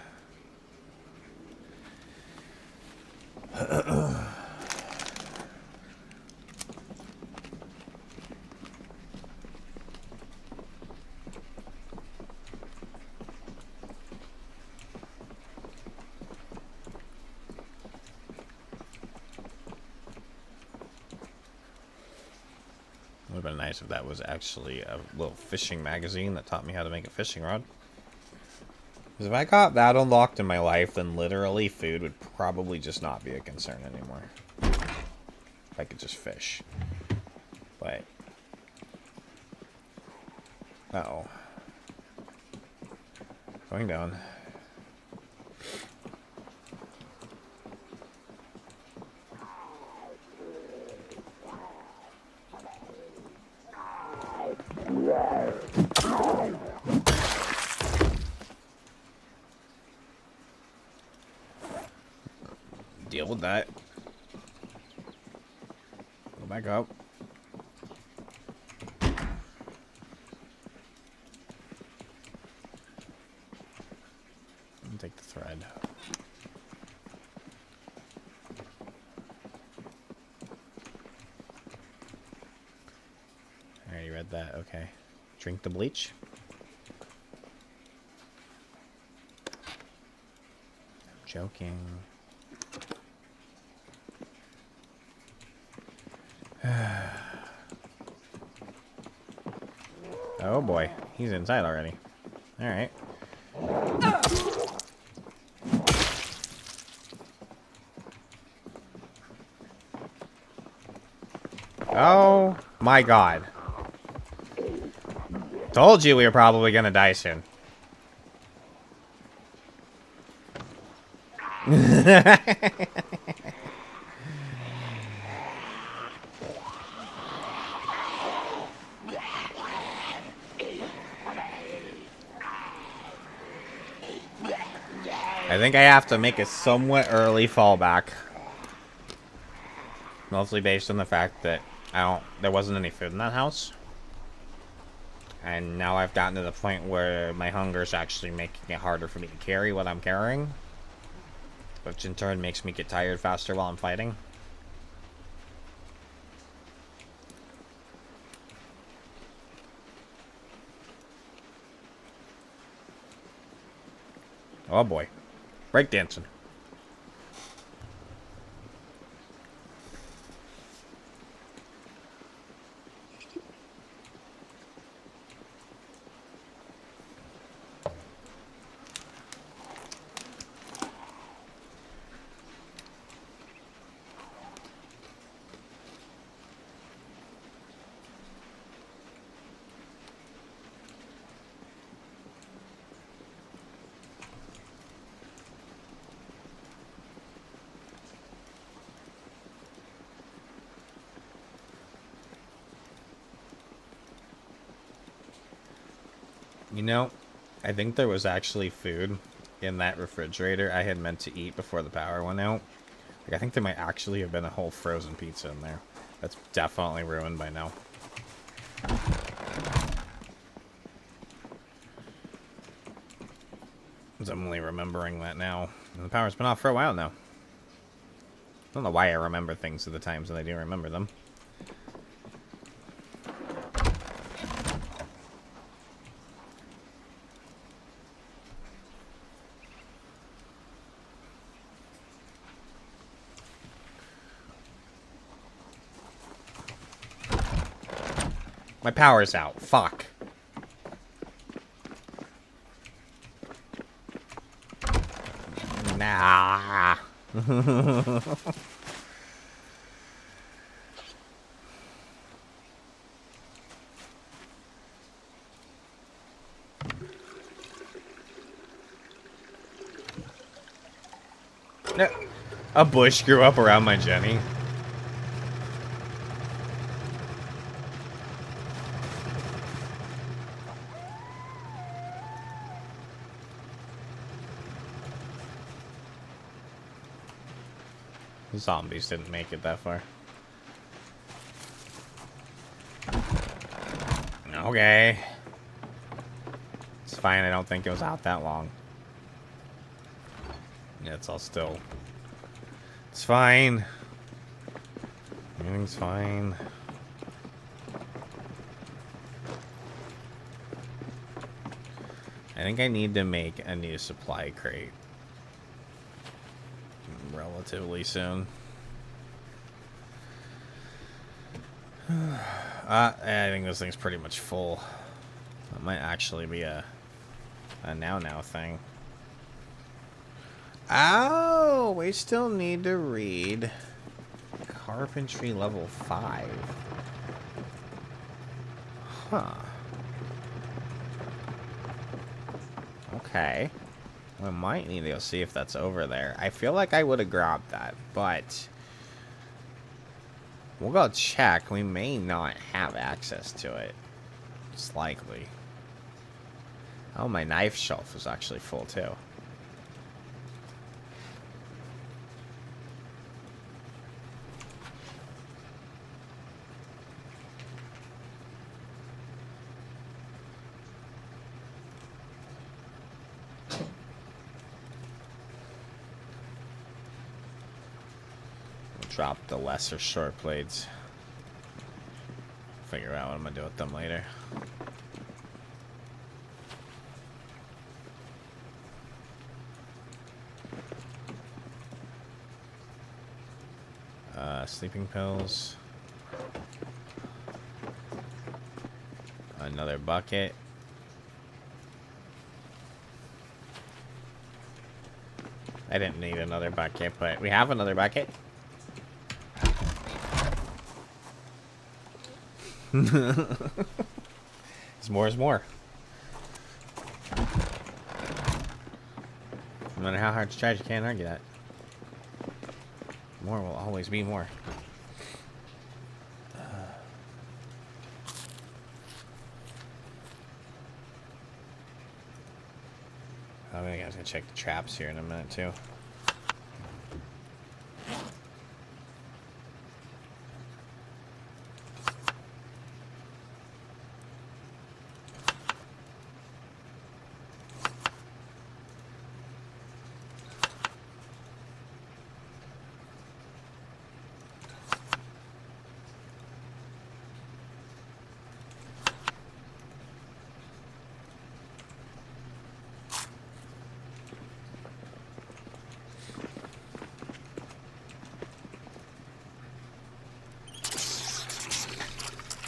Would have been nice if that was actually a little fishing magazine that taught me how to make a fishing rod. Because if I got that unlocked in my life, then literally food would probably just not be a concern anymore. If I could just fish. But... uh-oh. Going down. Deal with that. Go back up. And take the thread. Alright, you read that. Okay. Drink the bleach. I'm joking. Oh boy, he's inside already. Alright. Oh my god. Told you we were probably gonna die soon. I think I have to make a somewhat early fallback. Mostly based on the fact that there wasn't any food in that house. And now I've gotten to the point where my hunger is actually making it harder for me to carry what I'm carrying. Which in turn makes me get tired faster while I'm fighting. Oh boy. Breakdancing. You know, I think there was actually food in that refrigerator I had meant to eat before the power went out. Like, I think there might actually have been a whole frozen pizza in there. That's definitely ruined by now. I'm only remembering that now. And the power's been off for a while now. I don't know why I remember things at the times that I do remember them. My power's out. Fuck. Nah. A bush grew up around my Jenny. Zombies didn't make it that far. Okay. It's fine, I don't think it was out that long. Yeah, it's all still. It's fine. Everything's fine. I think I need to make a new supply crate relatively soon. I think this thing's pretty much full. That might actually be a now thing. Oh, we still need to read Carpentry level 5. Huh. Okay. We might need to go see if that's over there. I feel like I would have grabbed that, but we'll go check. We may not have access to it. It's likely. Oh, my knife shelf is actually full too. Drop the lesser short blades. Figure out what I'm gonna do with them later. Sleeping pills. Another bucket. I didn't need another bucket, but we have another bucket. More is more. No matter how hard to try, you can't argue that. More will always be more. I think I was gonna check the traps here in a minute too.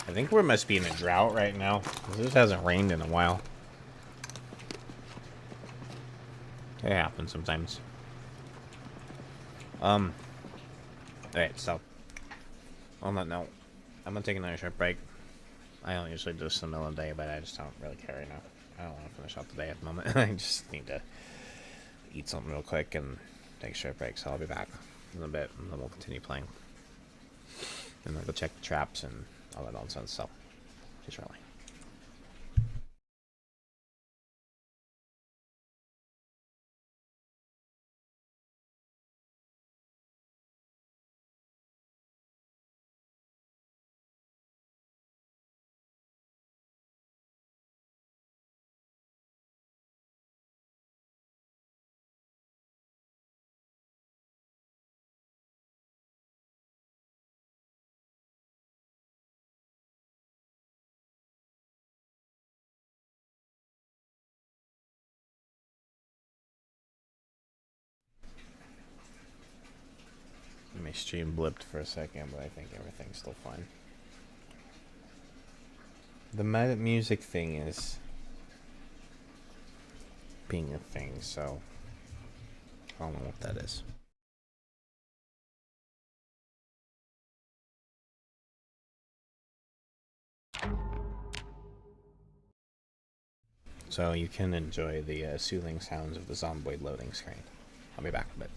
I think we must be in a drought right now. This hasn't rained in a while. It happens sometimes. Alright, so on that note, I'm gonna take another short break. I don't usually do this in the middle of the day, but I just don't really care right now. I don't want to finish off the day at the moment. I just need to eat something real quick and take a short break, so I'll be back in a bit, and then we'll continue playing. And then go check the traps and all that nonsense, so just really. My stream blipped for a second, but I think everything's still fine. The music thing is being a thing, so I don't know what that is. So you can enjoy the soothing sounds of the Zomboid loading screen. I'll be back in a bit.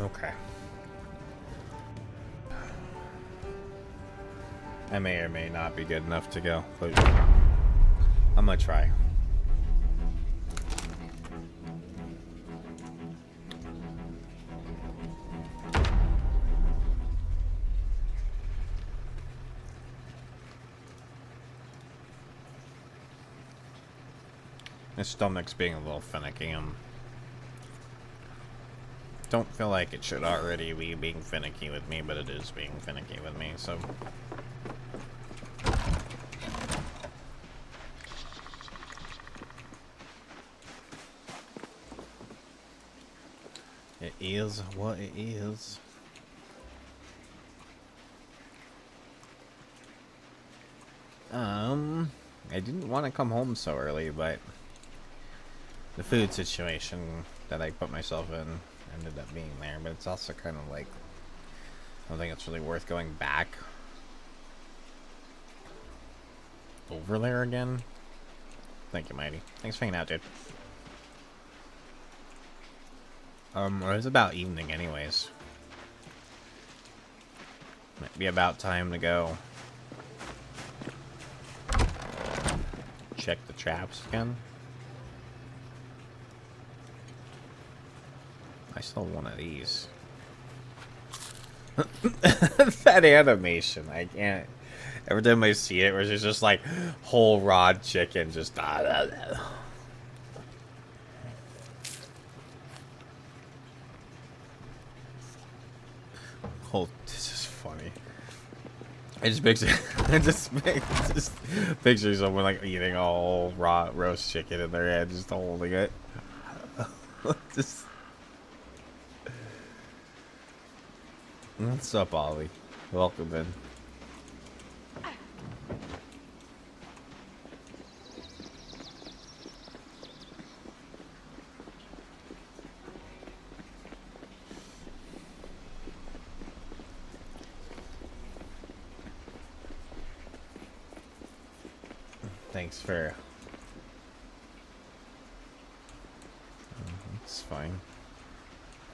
Okay. I may or may not be good enough to go, but I'm gonna try. My stomach's being a little finicky. Don't feel like it should already be being finicky with me, but it is being finicky with me, so. It is what it is. I didn't want to come home so early, but the food situation that I put myself in ended up being there, but it's also kind of like, I don't think it's really worth going back over there again. Thank you, Mighty. Thanks for hanging out, dude. It was about evening anyways. Might be about time to go check the traps again. I still have one of these. That animation, I can't. Every time I see it, where it's just like whole raw chicken, just. Oh, this is funny. I just picture someone like eating a whole raw roast chicken in their head, just holding it. Just. What's up, Ollie? Welcome in. Thanks for. It's fine.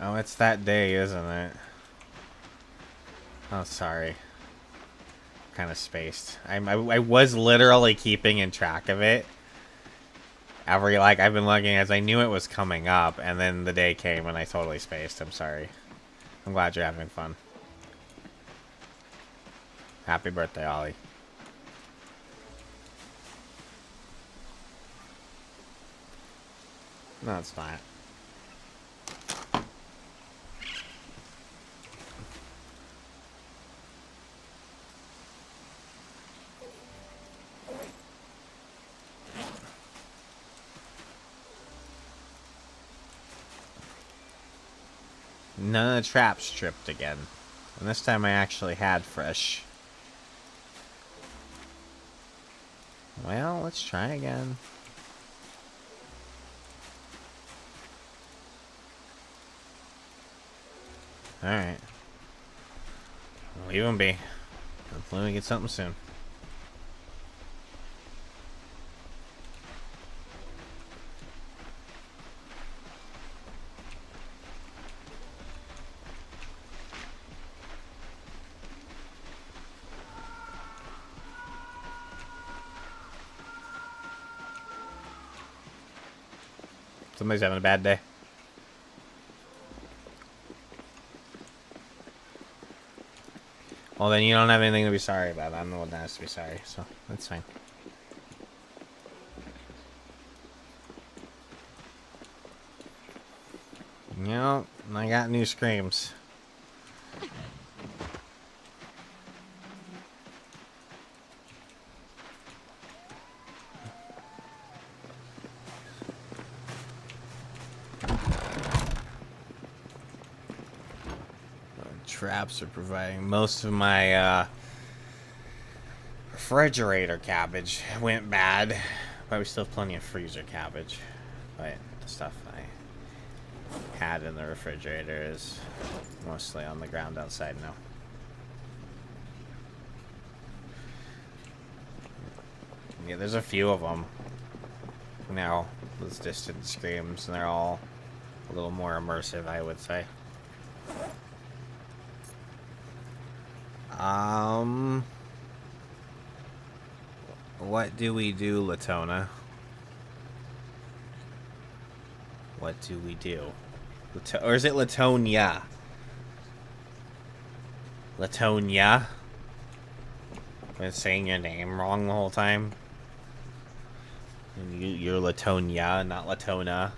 Oh, it's that day, isn't it? Oh, sorry. Kind of spaced. I was literally keeping in track of it. I've been looking as I knew it was coming up, and then the day came and I totally spaced. I'm sorry. I'm glad you're having fun. Happy birthday, Ollie. No, it's not. None of the traps tripped again. And this time I actually had fresh. Well, let's try again. Alright. Leave him be. Hopefully we get something soon. Somebody's having a bad day. Well, then you don't have anything to be sorry about. I'm the one that has to be sorry, so that's fine. You know, I got new screams. Traps are providing most of my refrigerator cabbage went bad, but we still have plenty of freezer cabbage. But the stuff I had in the refrigerator is mostly on the ground outside now. Yeah, there's a few of them now, those distant screams, and they're all a little more immersive, I would say. What do we do, Latona? What do we do? Or is it Latonia? Latonia? I've been saying your name wrong the whole time. You're Latonia, not Latona.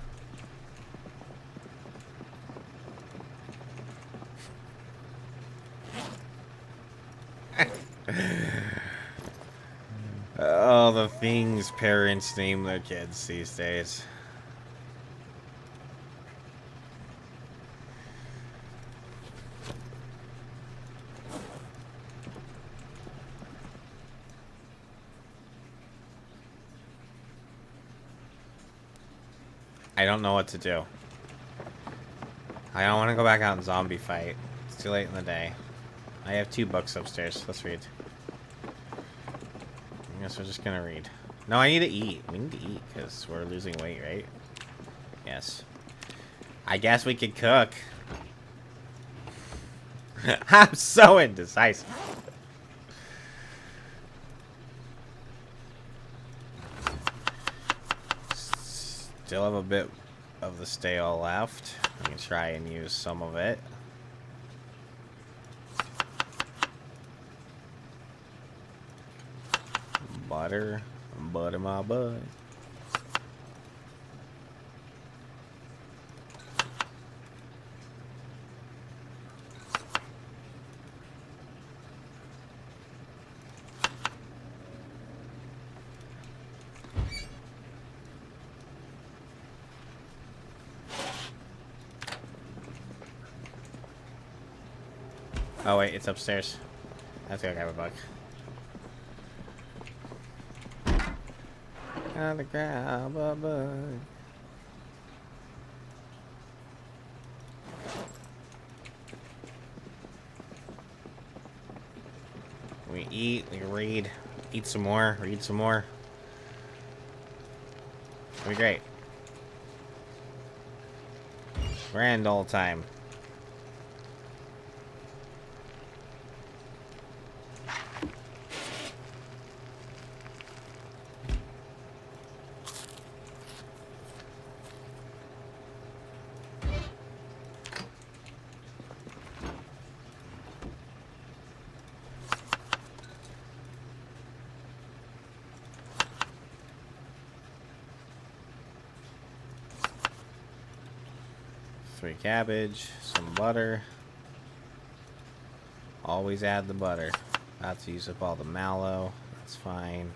Oh, the things parents name their kids these days. I don't know what to do. I don't want to go back out and zombie fight. It's too late in the day. I have 2 books upstairs. Let's read. I guess we're just gonna read. No, I need to eat. We need to eat because we're losing weight, right? Yes. I guess we could cook. I'm so indecisive. Still have a bit of the stale left. I'm gonna try and use some of it. Butter my butt. Oh wait, it's upstairs. I have to go grab a bug. Gotta grab a bug. We eat, we read, eat some more, read some more. It'll be great. Grand old time. Three cabbage, some butter. Always add the butter. About to use up all the mallow. That's fine.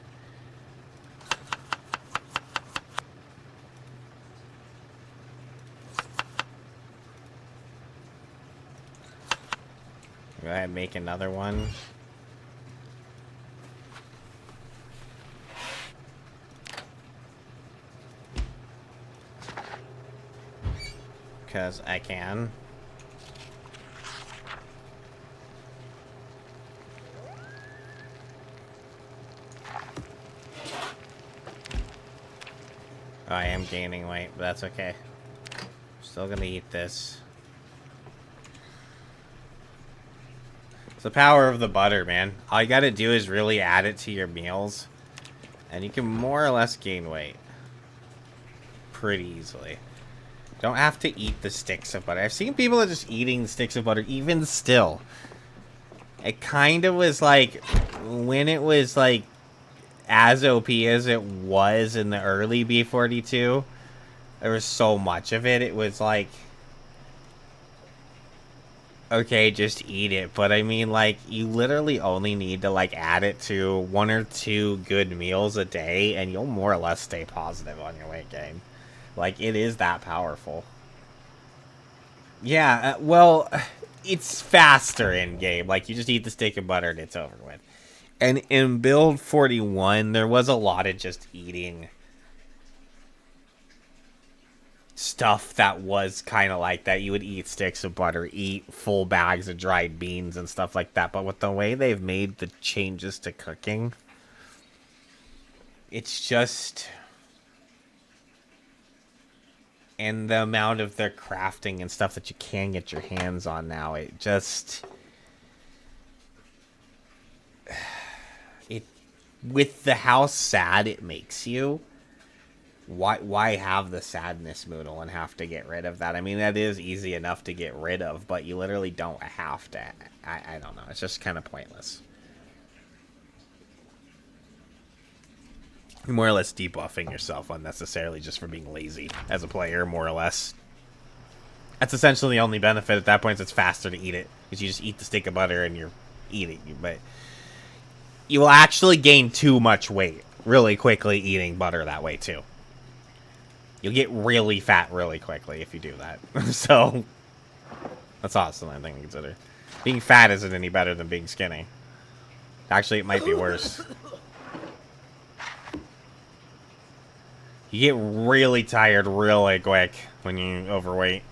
Go ahead and make another one. Because I can. Oh, I am gaining weight, but that's okay. Still gonna eat this. It's the power of the butter, man. All you gotta do is really add it to your meals, and you can more or less gain weight pretty easily. Don't have to eat the sticks of butter. I've seen people that are just eating the sticks of butter, even still. It kind of was like, when it was like as OP as it was in the early B42, there was so much of it, it was like, okay, just eat it. But I mean, like, you literally only need to like add it to 1 or 2 good meals a day, and you'll more or less stay positive on your weight gain. Like, it is that powerful. Yeah, well, it's faster in game. Like, you just eat the steak and butter and it's over with. And in build 41, there was a lot of just eating stuff that was kind of like that. You would eat sticks of butter, eat full bags of dried beans and stuff like that. But with the way they've made the changes to cooking, it's just... And the amount of their crafting and stuff that you can get your hands on now, it just... It, with the how sad it makes you, why have the sadness moodle and have to get rid of that? I mean, that is easy enough to get rid of, but you literally don't have to. I don't know. It's just kind of pointless. You're more or less debuffing yourself unnecessarily just for being lazy as a player, more or less. That's essentially the only benefit at that point. Is it's faster to eat it because you just eat the stick of butter and you're eating. But you will actually gain too much weight really quickly eating butter that way too. You'll get really fat really quickly if you do that. So that's also another thing to consider. Being fat isn't any better than being skinny. Actually, it might be worse. You get really tired really quick when you're overweight.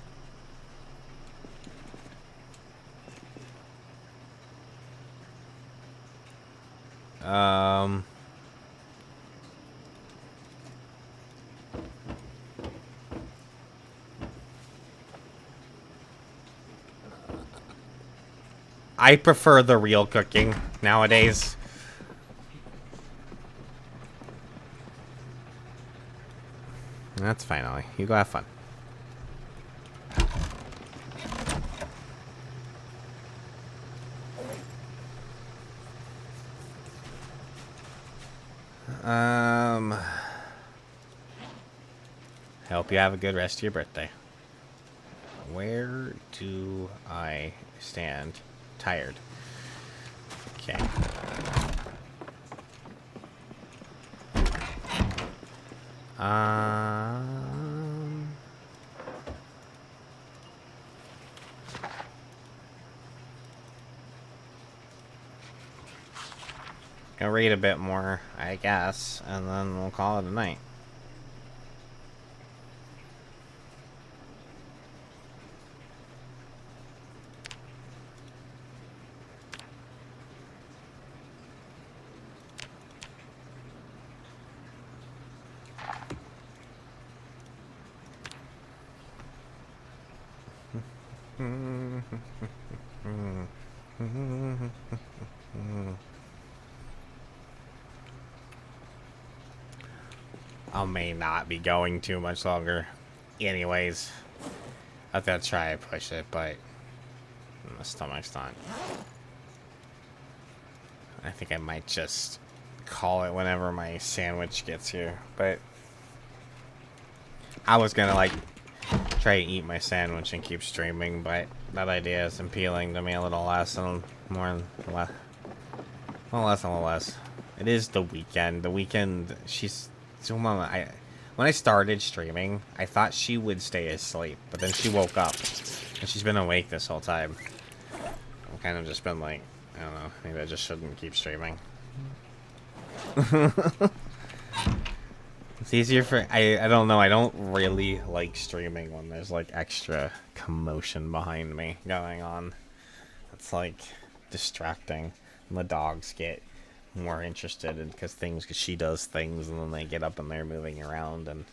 I prefer the real cooking nowadays. That's fine, Ollie. You go have fun. Hope you have a good rest of your birthday. Where do I stand? Tired. Okay. Gonna read a bit more, I guess, and then we'll call it a night. I may not be going too much longer. Anyways, I'm gonna try to push it, but my stomach's not. I think I might just call it whenever my sandwich gets here. But I was gonna like try to eat my sandwich and keep streaming, but that idea is appealing to me a little less and more less. Well, less and less. It is the weekend. The weekend, she's... So, Mama, when I started streaming, I thought she would stay asleep, but then she woke up, and she's been awake this whole time. I've kind of just been like, I don't know, maybe I just shouldn't keep streaming. It's easier for... I don't know, I don't really like streaming when there's, like, extra commotion behind me going on. It's, like, distracting. And the dogs get more interested in because she does things, and then they get up and they're moving around, and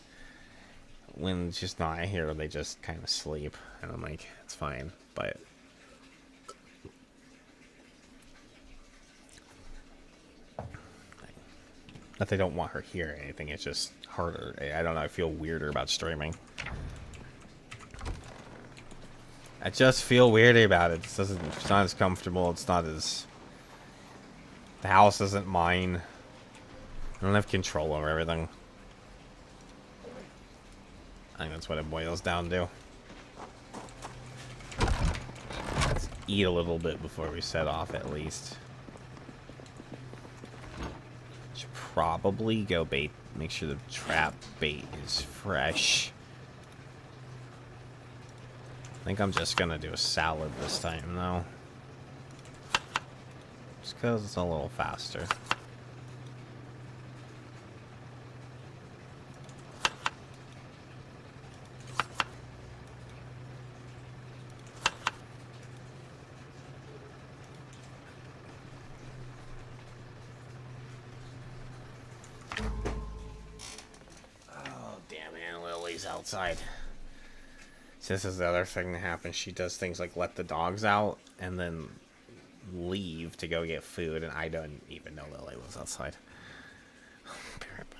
when she's not here, they just kind of sleep, and I'm like, it's fine, but not they don't want her here or anything. It's just harder. I don't know. I feel weirder about streaming. I just feel weirder about it. It's not as comfortable. It's not as... The house isn't mine. I don't have control over everything. I think that's what it boils down to. Let's eat a little bit before we set off, at least. Should probably go bait. Make sure the trap bait is fresh. I think I'm just gonna do a salad this time, though. Just because it's a little faster. Oh, damn it, Lily's outside. So this is the other thing that happens. She does things like let the dogs out and then leave to go get food, and I don't even know Lily was outside. Be right back.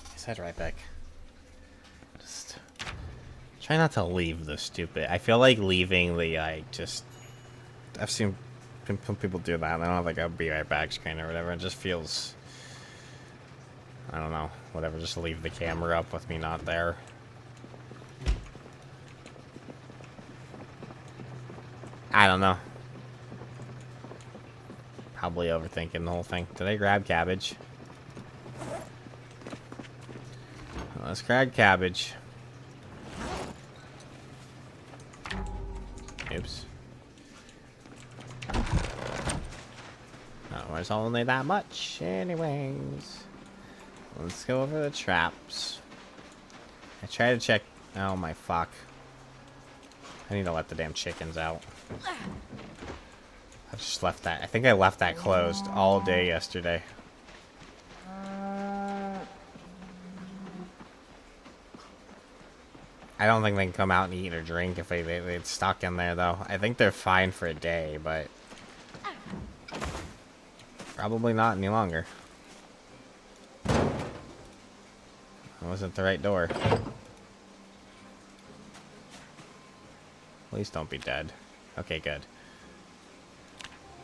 I said right back. Just try not to leave the stupid. I feel like leaving the just. I've seen people do that. And I don't have like a be right back screen or whatever. It just feels. I don't know. Whatever. Just leave the camera up with me not there. I don't know. Probably overthinking the whole thing. Did I grab cabbage? Let's grab cabbage. Oops. Oh, there's only that much. Anyways. Let's go over the traps. I try to check. Oh my fuck. I need to let the damn chickens out. I just left that. I think I left that closed all day yesterday. I don't think they can come out and eat or drink if they're stuck in there, though. I think they're fine for a day, but probably not any longer. That wasn't the right door. Please don't be dead. Okay, good.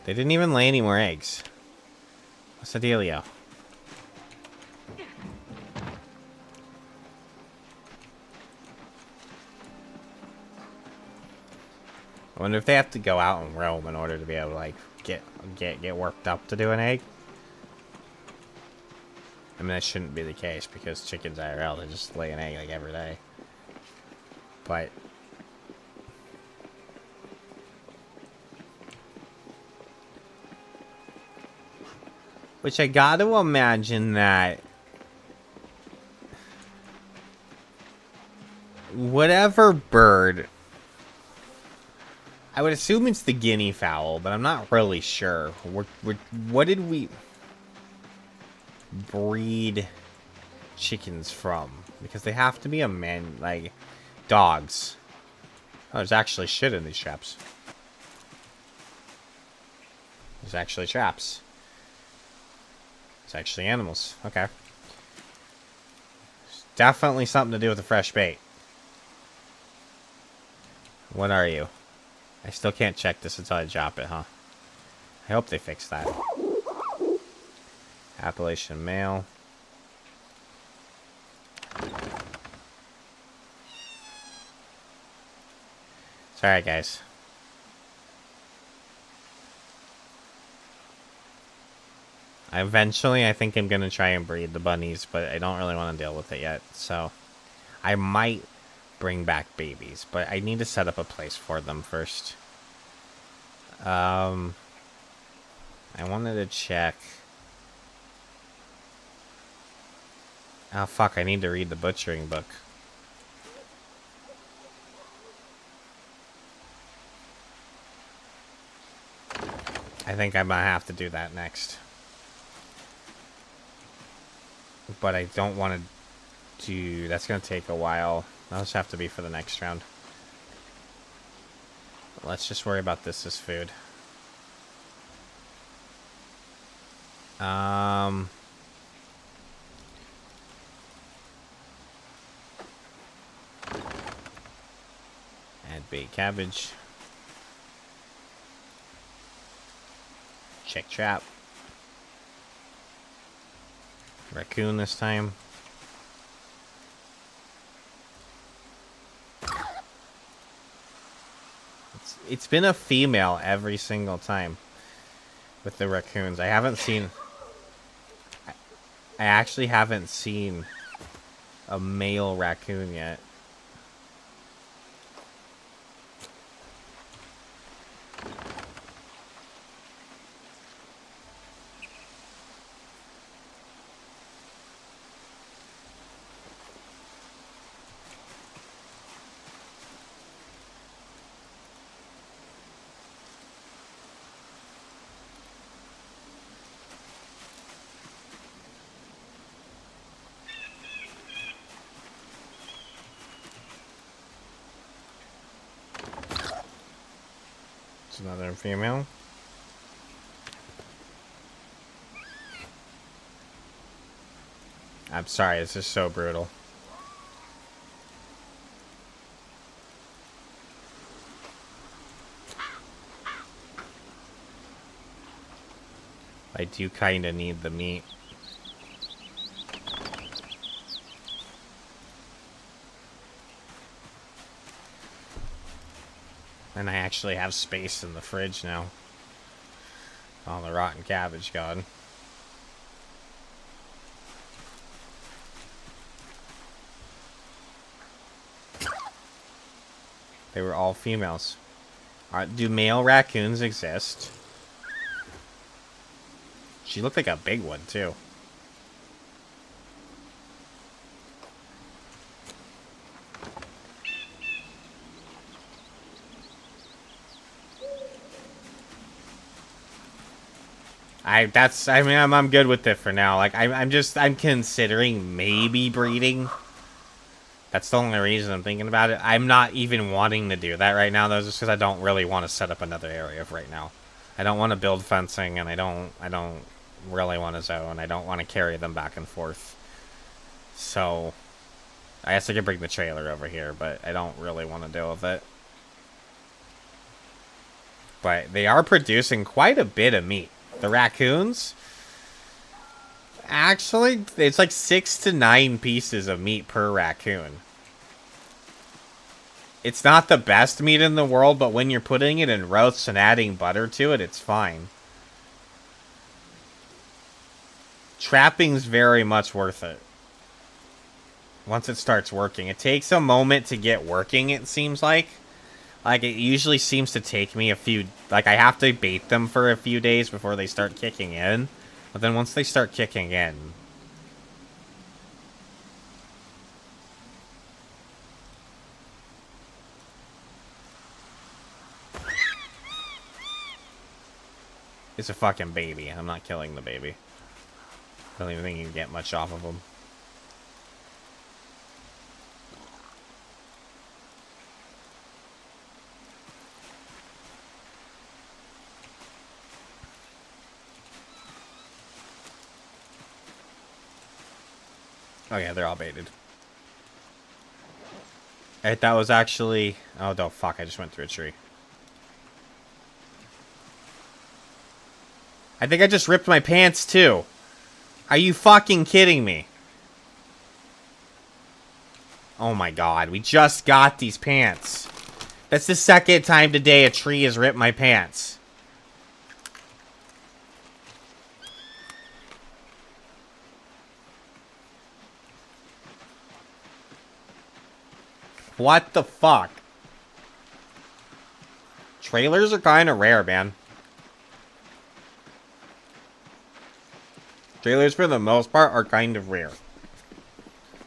They didn't even lay any more eggs. What's the dealio? I wonder if they have to go out and roam in order to be able to like get worked up to do an egg. I mean, that shouldn't be the case because chickens IRL, they just lay an egg like every day. But which I gotta imagine that whatever bird, I would assume it's the guinea fowl, but I'm not really sure. What did we breed chickens from? Because they have to be a man, like dogs. Oh, there's actually shit in these traps. There's actually traps. It's actually animals. Okay. There's definitely something to do with the fresh bait. What are you? I still can't check this until I drop it, huh? I hope they fix that. Appalachian male. Sorry, guys. Eventually, I think I'm going to try and breed the bunnies, but I don't really want to deal with it yet. So, I might bring back babies, but I need to set up a place for them first. I wanted to check. Oh, fuck, I need to read the butchering book. I think I might have to do that next. But I don't want to do... That's going to take a while. That'll just have to be for the next round. Let's just worry about this as food. Add bait cabbage. Check trap. Raccoon this time. It's been a female every single time with the raccoons. I haven't seen... I actually haven't seen a male raccoon yet. It's another female. I'm sorry, this is so brutal. I do kind of need the meat. And I actually have space in the fridge now. All the rotten cabbage gone. They were all females. Do male raccoons exist? She looked like a big one, too. I'm good with it for now. Like, I'm considering maybe breeding. That's the only reason I'm thinking about it. I'm not even wanting to do that right now, though, just because I don't really want to set up another area right now. I don't want to build fencing, and I don't really want to zone. I don't want to carry them back and forth. So, I guess I could bring the trailer over here, but I don't really want to deal with it. But they are producing quite a bit of meat. The raccoons, actually, it's like 6 to 9 pieces of meat per raccoon. It's not the best meat in the world, but when you're putting it in roasts and adding butter to it, it's fine. Trapping's very much worth it. Once it starts working. It takes a moment to get working, it seems like. Like, it usually seems to take me a few... Like, I have to bait them for a few days before they start kicking in. But then once they start kicking in... It's a fucking baby. I'm not killing the baby. I don't even think you can get much off of them. Oh yeah, they're all baited. That was actually... Oh, no, fuck, I just went through a tree. I think I just ripped my pants, too. Are you fucking kidding me? Oh my god, we just got these pants. That's the second time today a tree has ripped my pants. What the fuck? Trailers are kind of rare, man. Trailers, for the most part, are kind of rare.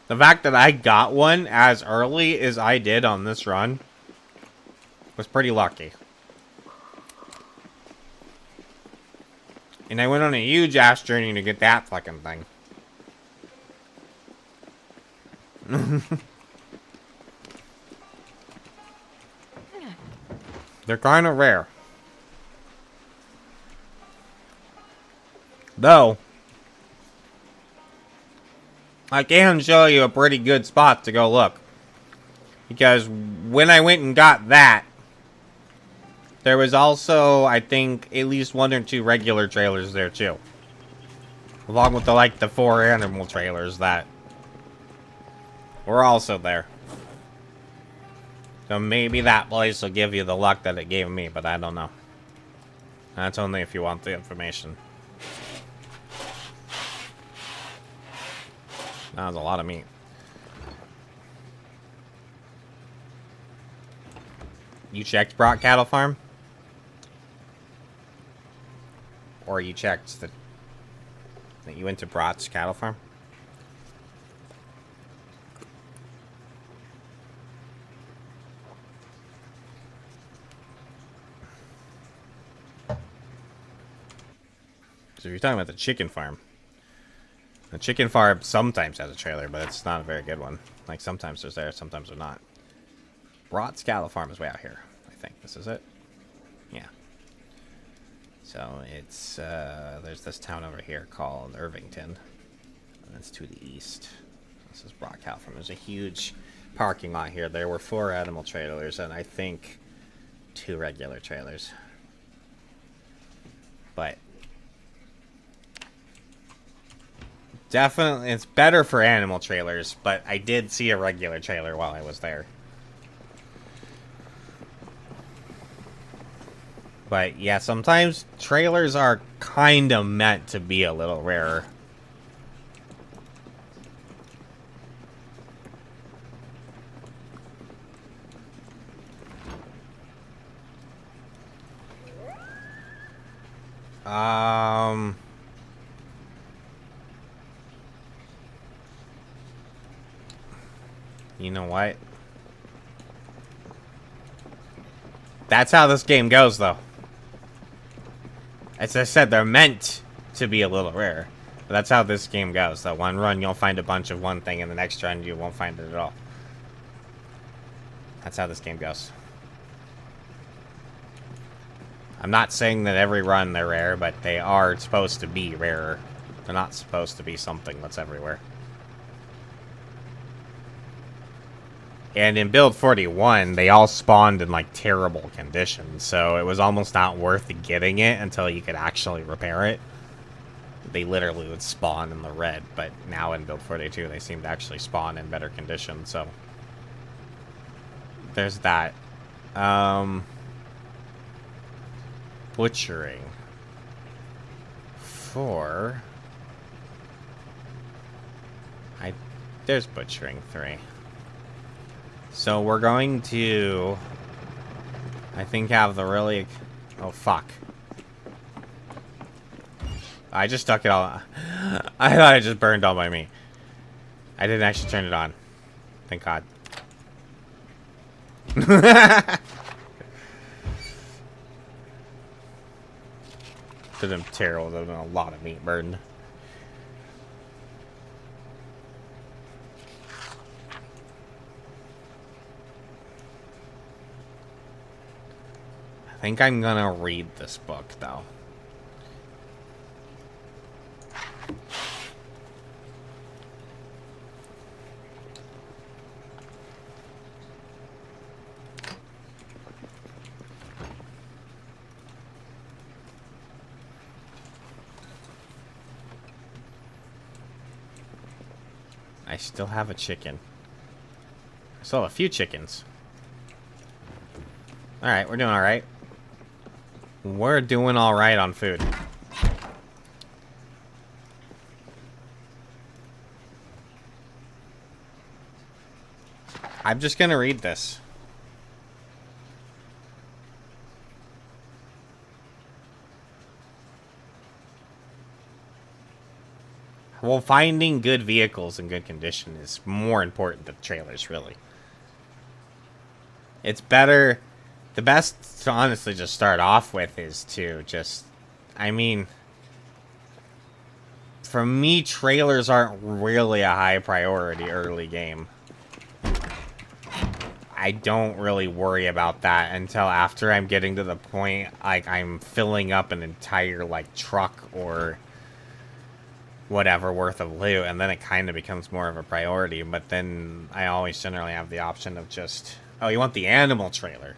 The fact that I got one as early as I did on this run was pretty lucky. And I went on a huge ass journey to get that fucking thing. They're kind of rare. Though, I can show you a pretty good spot to go look. Because when I went and got that, there was also, I think, at least 1 or 2 regular trailers there too. Along with the 4 animal trailers that were also there. So maybe that place will give you the luck that it gave me, but I don't know. That's only if you want the information. That was a lot of meat. You checked Brock Cattle Farm? Or you checked that you went to Brock's Cattle Farm? So you're talking about the chicken farm. The chicken farm sometimes has a trailer, but it's not a very good one. Like, sometimes there's there, sometimes they're not. Brott's Cattle Farm is way out here. I think this is it. Yeah. So it's, there's this town over here called Irvington. And it's to the east. This is Brockhalford. There's a huge parking lot here. There were 4 animal trailers and I think 2 regular trailers. But definitely, it's better for animal trailers, but I did see a regular trailer while I was there. But yeah, sometimes trailers are kind of meant to be a little rarer. You know what? That's how this game goes, though. As I said, they're meant to be a little rare. But that's how this game goes. That one run, you'll find a bunch of one thing, and the next run, you won't find it at all. That's how this game goes. I'm not saying that every run they're rare, but they are supposed to be rarer. They're not supposed to be something that's everywhere. And in Build 41, they all spawned in, like, terrible conditions, so it was almost not worth getting it until you could actually repair it. They literally would spawn in the red, but now in Build 42, they seem to actually spawn in better condition, so... There's that. Butchering. 4... There's Butchering 3. So we're going to, I think, have the really... Oh, fuck. I just stuck it all... I thought it just burned all by me. I didn't actually turn it on. Thank God. Could have been terrible. There would have been a lot of meat burned. I think I'm gonna read this book, though. I still have a chicken. I still have a few chickens. Alright, we're doing alright. We're doing alright on food. I'm just gonna read this. Well, finding good vehicles in good condition is more important than trailers, really. It's better... The best to honestly just start off with is to just... I mean... For me, trailers aren't really a high priority early game. I don't really worry about that until after I'm getting to the point, like, I'm filling up an entire, like, truck or... whatever worth of loot, and then it kind of becomes more of a priority. But then I always generally have the option of just, oh, you want the animal trailer?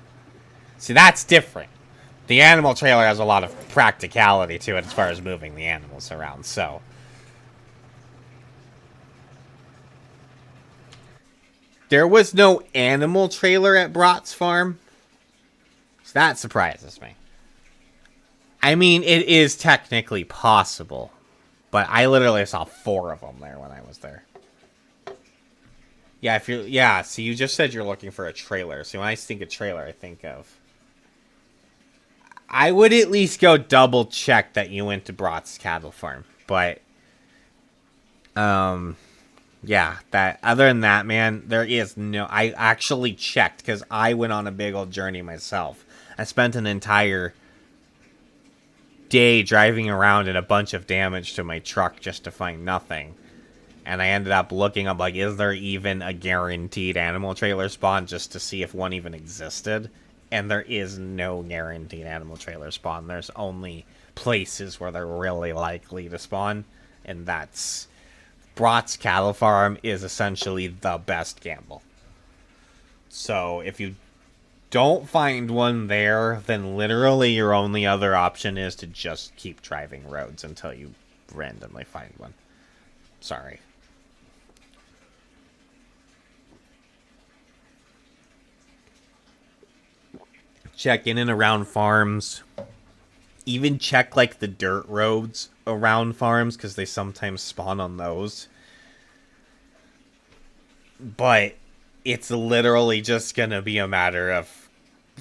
See, that's different. The animal trailer has a lot of practicality to it as far as moving the animals around, so. There was no animal trailer at Brat's farm, so that surprises me. I mean, it is technically possible. But I literally saw 4 of them there when I was there. Yeah, so you just said you're looking for a trailer. So when I think of trailer, I think of... I would at least go double check that you went to Brat's cattle farm. But, yeah, other than that, man, there is no... I actually checked because I went on a big old journey myself. I spent an entire... day driving around in a bunch of damage to my truck just to find nothing. And I ended up looking up, like, is there even a guaranteed animal trailer spawn just to see if one even existed? And there is no guaranteed animal trailer spawn. There's only places where they're really likely to spawn, and that's Brot's Cattle Farm is essentially the best gamble. So if you don't find one there, then literally your only other option is to just keep driving roads until you randomly find one. Sorry. Check in and around farms. Even check like the dirt roads around farms, because they sometimes spawn on those. But it's literally just gonna be a matter of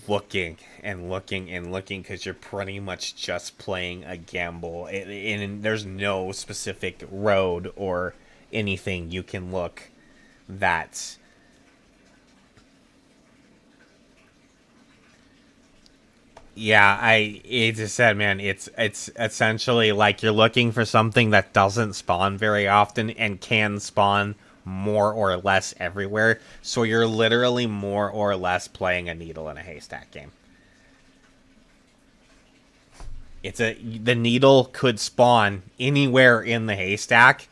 looking and looking and looking, because you're pretty much just playing a gamble, and there's no specific road or anything you can look that it just said, man, it's essentially like you're looking for something that doesn't spawn very often and can spawn more or less everywhere. So you're literally more or less playing a needle in a haystack game. The needle could spawn anywhere in the haystack.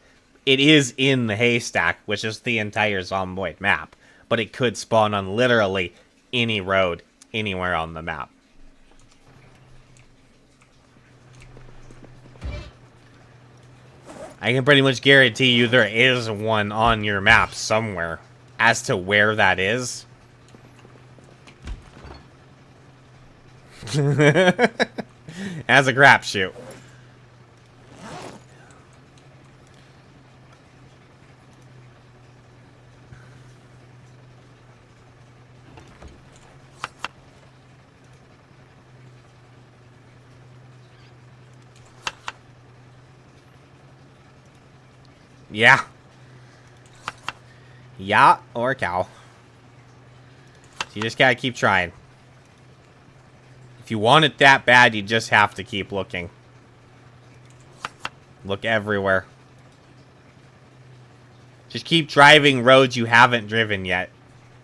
It is in the haystack, which is the entire Zomboid map, but it could spawn on literally any road anywhere on the map. I can pretty much guarantee you there is one on your map somewhere. As to where that is, as a crapshoot. Yeah. Yeah, or cow. So you just gotta keep trying. If you want it that bad, you just have to keep looking. Look everywhere. Just keep driving roads you haven't driven yet.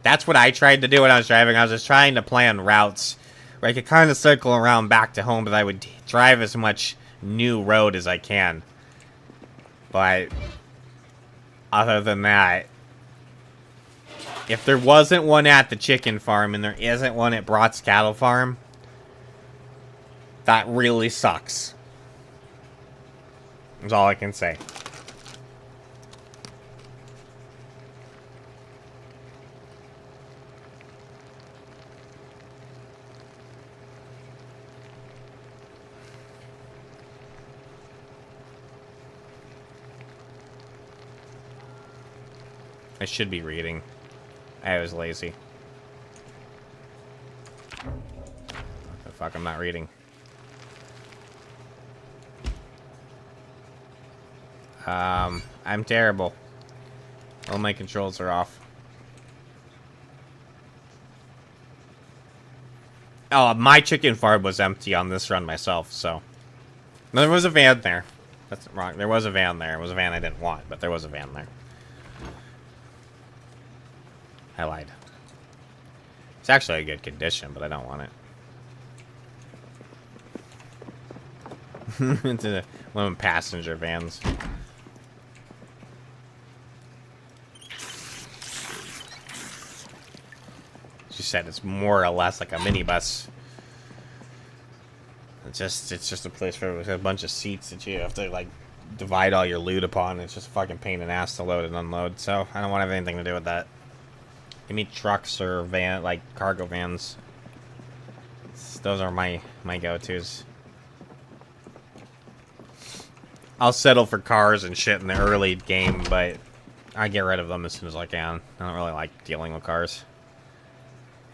That's what I tried to do when I was driving. I was just trying to plan routes where I could kind of circle around back to home, but I would drive as much new road as I can. But other than that, if there wasn't one at the chicken farm and there isn't one at Brot's Cattle Farm, that really sucks. That's all I can say. I should be reading. I was lazy. What the fuck? I'm not reading. I'm terrible. All my controls are off. Oh, my chicken farm was empty on this run myself, so. There was a van there. That's wrong. There was a van there. It was a van I didn't want, but there was a van there. I lied. It's actually a good condition, but I don't want it. It's one of them passenger vans. She said it's more or less like a minibus. It's just a place for a bunch of seats that you have to like divide all your loot upon. It's just a fucking pain in the ass to load and unload. So I don't want to have anything to do with that. Give me trucks or van, like cargo vans. Those are my go-tos. I'll settle for cars and shit in the early game, but I get rid of them as soon as I can. I don't really like dealing with cars.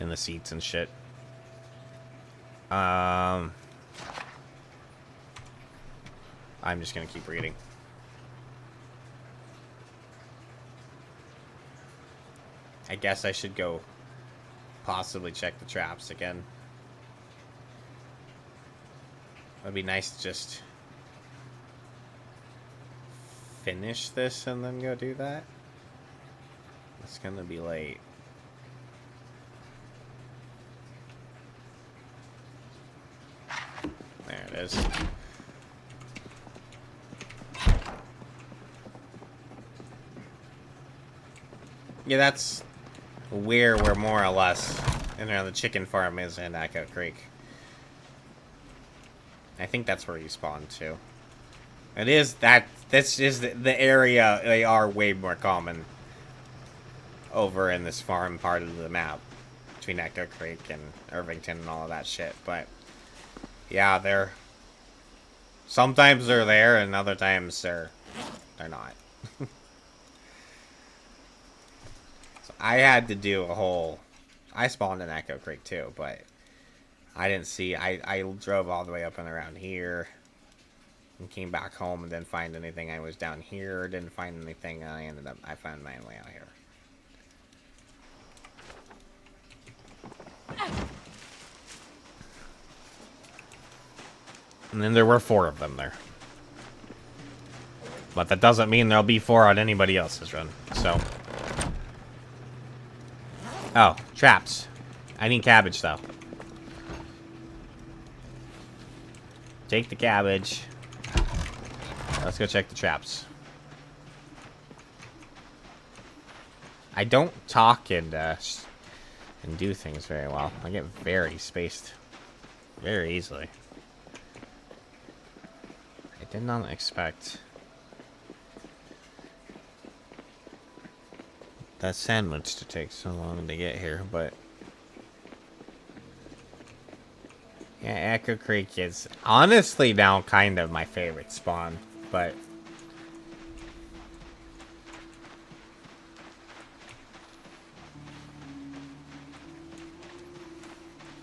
And the seats and shit. I'm just gonna keep reading. I guess I should go possibly check the traps again. It'd be nice to just finish this and then go do that. It's gonna be late. There it is. Yeah, that's where we're more or less and around the chicken farm is in Echo Creek. I think that's where you spawn too. It is that. This is the area. They are way more common over in this farm part of the map between Echo Creek and Irvington and all of that shit. But yeah, they're sometimes they're there and other times they're not. So I had to do a whole. I spawned in Echo Creek too, but I didn't see. I drove all the way up and around here. And came back home and didn't find anything. I was down here, didn't find anything, and I found my way out here. And then there were 4 of them there. But that doesn't mean there'll be 4 on anybody else's run, so. Oh, traps. I need cabbage, though. Take the cabbage. Let's go check the traps. I don't talk and do things very well. I get very spaced very easily. I did not expect that sandwich to take so long to get here, but yeah, Echo Creek is honestly now kind of my favorite spawn. But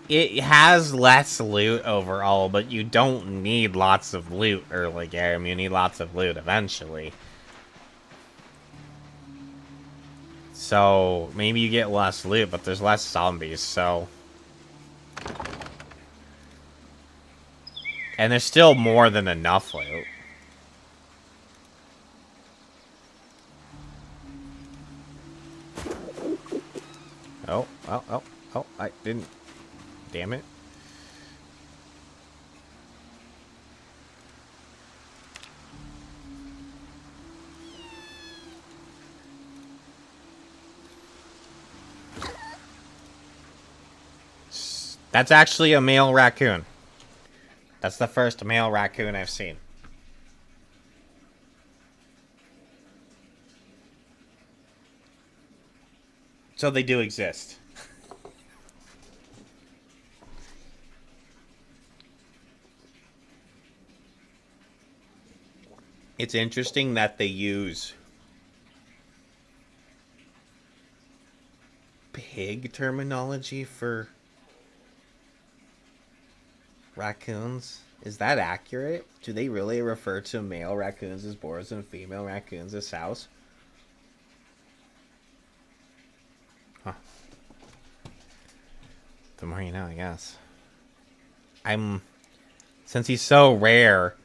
it has less loot overall, but you don't need lots of loot early game. You need lots of loot eventually. So maybe you get less loot, but there's less zombies, so. And there's still more than enough loot. Oh, I didn't. Damn it. That's actually a male raccoon. That's the first male raccoon I've seen. So they do exist. It's interesting that they use pig terminology for raccoons. Is that accurate? Do they really refer to male raccoons as boars and female raccoons as sows? Huh. The more you know, I guess. Since he's so rare,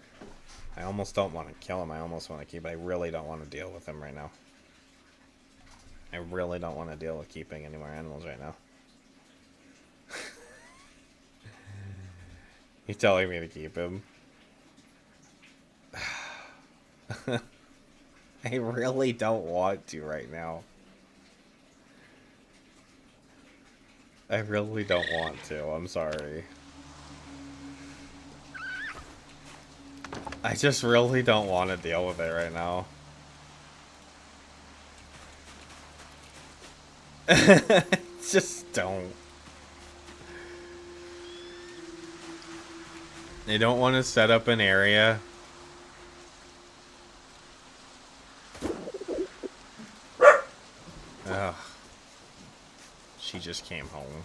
I almost don't want to kill him. I almost want to keep. I really don't want to deal with him right now. I really don't want to deal with keeping any more animals right now. You're telling me to keep him? I really don't want to right now. I really don't want to. I'm sorry. I just really don't want to deal with it right now. Just don't. I don't want to set up an area. Ugh. She just came home.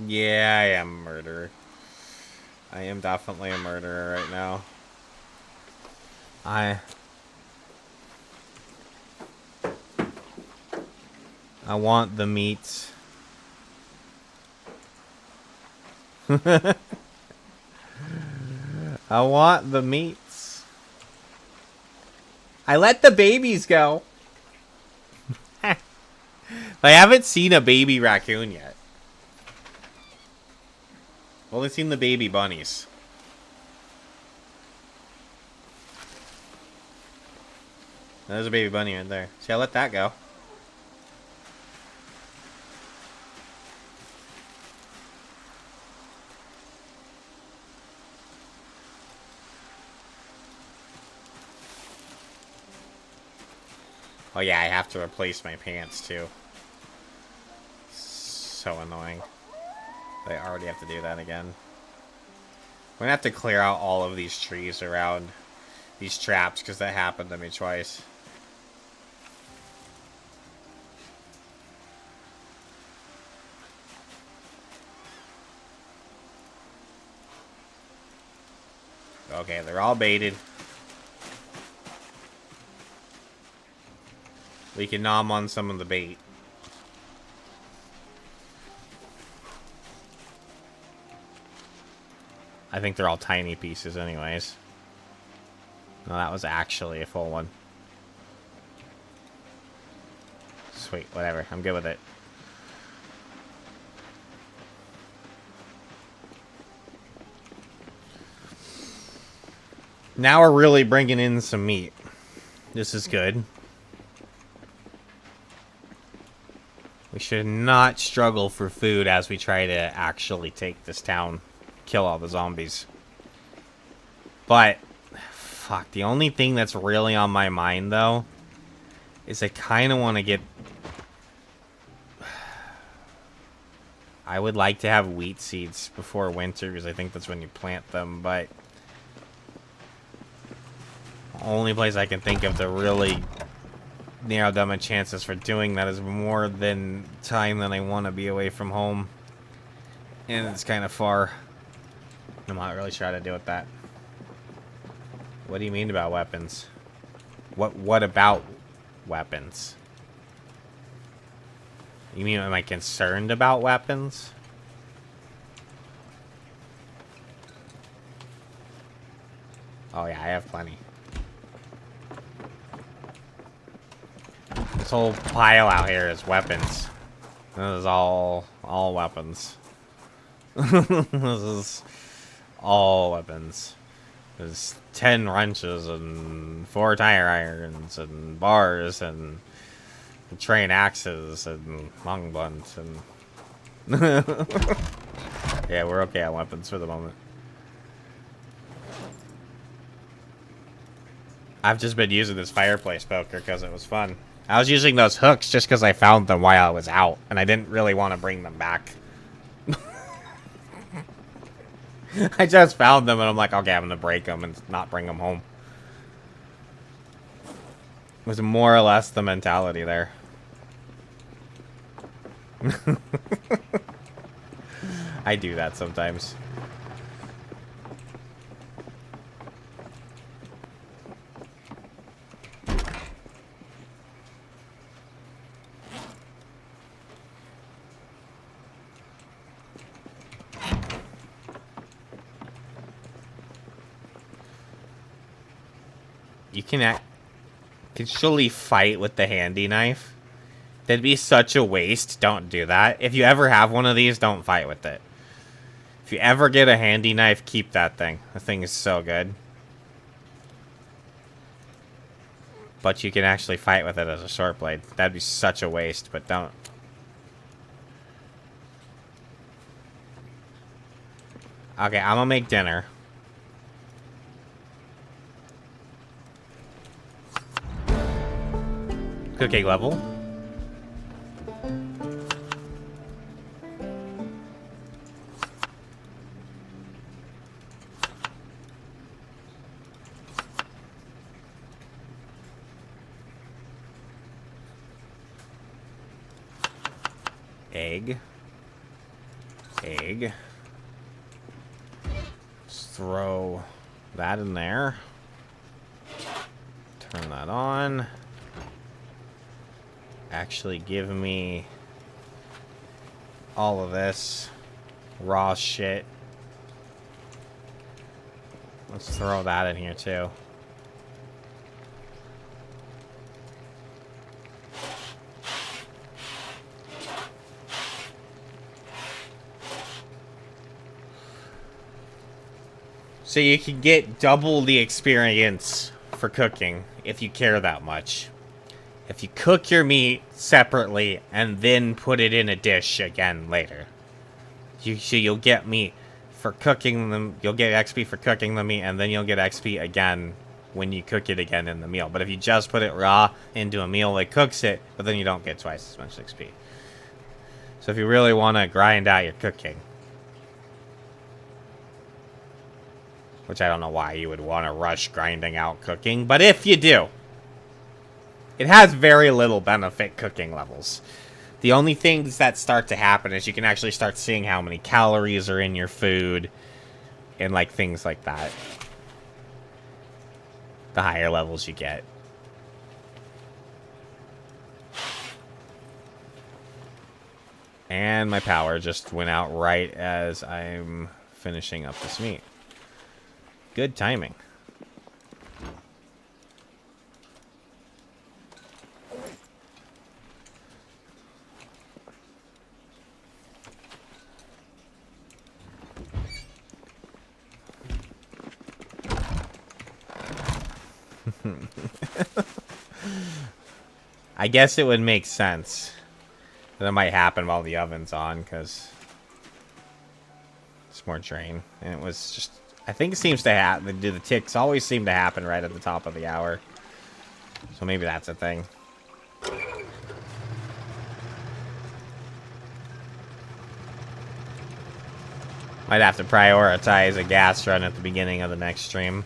Yeah, I am a murderer. I am definitely a murderer right now. I want the meat. I want the meats. I let the babies go. I haven't seen a baby raccoon yet. I've only seen the baby bunnies. There's a baby bunny right there. See, I let that go. Oh yeah, I have to replace my pants too. So annoying. I already have to do that again. We're gonna have to clear out all of these trees around these traps because that happened to me twice. Okay, they're all baited. We can nom on some of the bait. I think they're all tiny pieces anyways. No, that was actually a full one. Sweet, whatever. I'm good with it. Now we're really bringing in some meat. This is good. We should not struggle for food as we try to actually take this town. Kill all the zombies. But, fuck, the only thing that's really on my mind, though, is I kind of want to get... I would like to have wheat seeds before winter, because I think that's when you plant them, but... the only place I can think of to really narrow down my chances for doing that is more than time than I want to be away from home. And it's kind of far. I'm not really sure how to deal with that. What do you mean about weapons? What about weapons? You mean, am I concerned about weapons? Oh yeah, I have plenty. This whole pile out here is weapons. This is all weapons. This is all weapons. There's 10 wrenches and 4 tire irons and bars and train axes and long blunts and... yeah, we're okay on weapons for the moment. I've just been using this fireplace poker because it was fun. I was using those hooks just because I found them while I was out, and I didn't really want to bring them back. I just found them, and I'm like, okay, I'm going to break them and not bring them home. It was more or less the mentality there. I do that sometimes. You can actually fight with the handy knife. That'd be such a waste. Don't do that. If you ever have one of these, don't fight with it. If you ever get a handy knife, keep that thing. The thing is so good. But you can actually fight with it as a short blade. That'd be such a waste, but don't. Okay, I'm gonna make dinner. Cooking level. Egg. Egg. Let's throw that in there. Turn that on. Actually give me all of this raw shit. Let's throw that in here too. So you can get double the experience for cooking, if you care that much. If you cook your meat separately and then put it in a dish again later, you'll get meat for cooking them. You'll get XP for cooking the meat, and then you'll get XP again when you cook it again in the meal. But if you just put it raw into a meal, it cooks it, but then you don't get twice as much XP. So if you really want to grind out your cooking, which I don't know why you would want to rush grinding out cooking, but if you do, it has very little benefit cooking levels. The only things that start to happen is you can actually start seeing how many calories are in your food and like things like that. The higher levels you get. And my power just went out right as I'm finishing up this meat. Good timing. I guess it would make sense that it might happen while the oven's on, because it's more drain. And it was just, I think it seems to happen, the ticks always seem to happen right at the top of the hour. So maybe that's a thing. Might have to prioritize a gas run at the beginning of the next stream.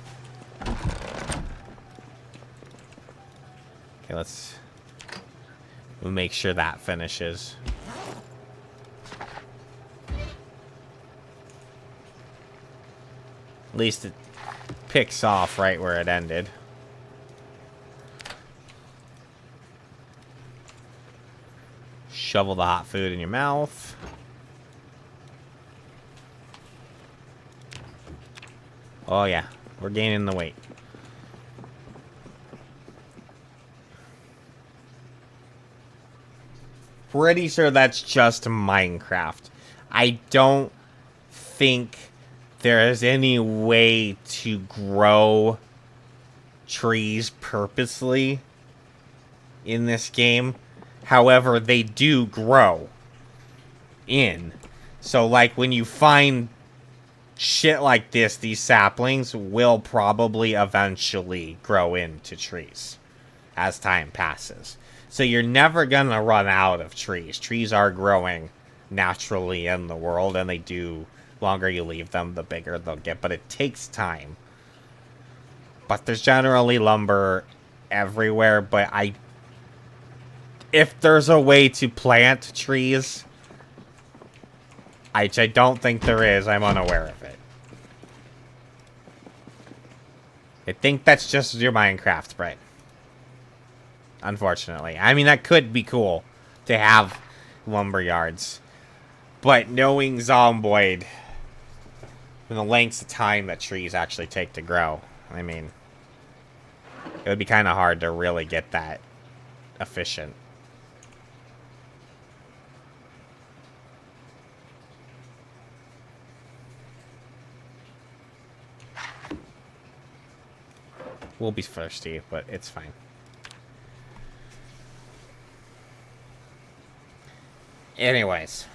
Okay, we'll make sure that finishes. At least it picks off right where it ended. Shovel the hot food in your mouth. Oh yeah, we're gaining the weight. Pretty sure that's just Minecraft. I don't think there is any way to grow trees purposely in this game. However, they do grow in. So, like, when you find shit like this, these saplings will probably eventually grow into trees as time passes. So you're never gonna run out of trees. Trees are growing naturally in the world, and they do. Longer you leave them, the bigger they'll get, but it takes time. But there's generally lumber everywhere, but if there's a way to plant trees, I don't think there is. I'm unaware of it. I think that's just your Minecraft brain. Unfortunately. I mean, that could be cool to have lumber yards. But knowing Zomboid and the lengths of time that trees actually take to grow, I mean, it would be kind of hard to really get that efficient. We'll be thirsty, but it's fine. Anyways,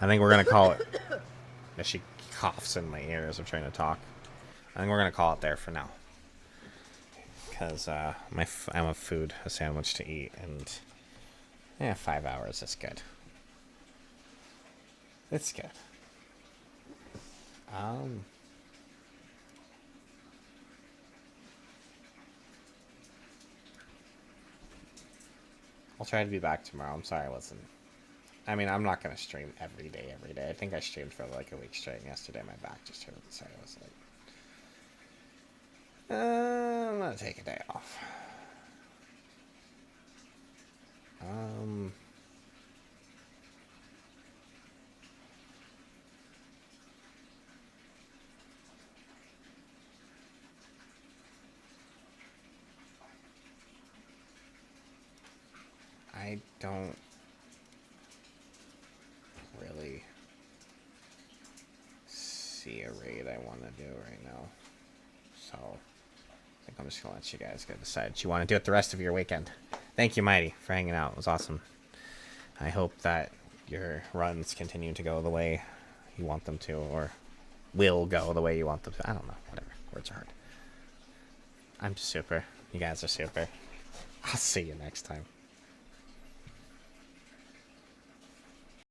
I think we're gonna call it. She coughs in my ear as I'm trying to talk. I think we're gonna call it there for now, because I have a sandwich to eat, and 5 hours is good. It's good. I'll try to be back tomorrow. I'm sorry, listen. I mean, I'm not going to stream every day. I think I streamed for like a week straight. And yesterday, my back just hurt. So I was like, I'm going to take a day off. I don't really see a raid I want to do right now. So I think I'm just gonna let you guys go decide what you want to do with the rest of your weekend. Thank you, Mighty, for hanging out. It was awesome. I hope that your runs continue to go the way you want them to, or will go the way you want them to. I don't know. Whatever. Words are hard. I'm super. You guys are super. I'll see you next time.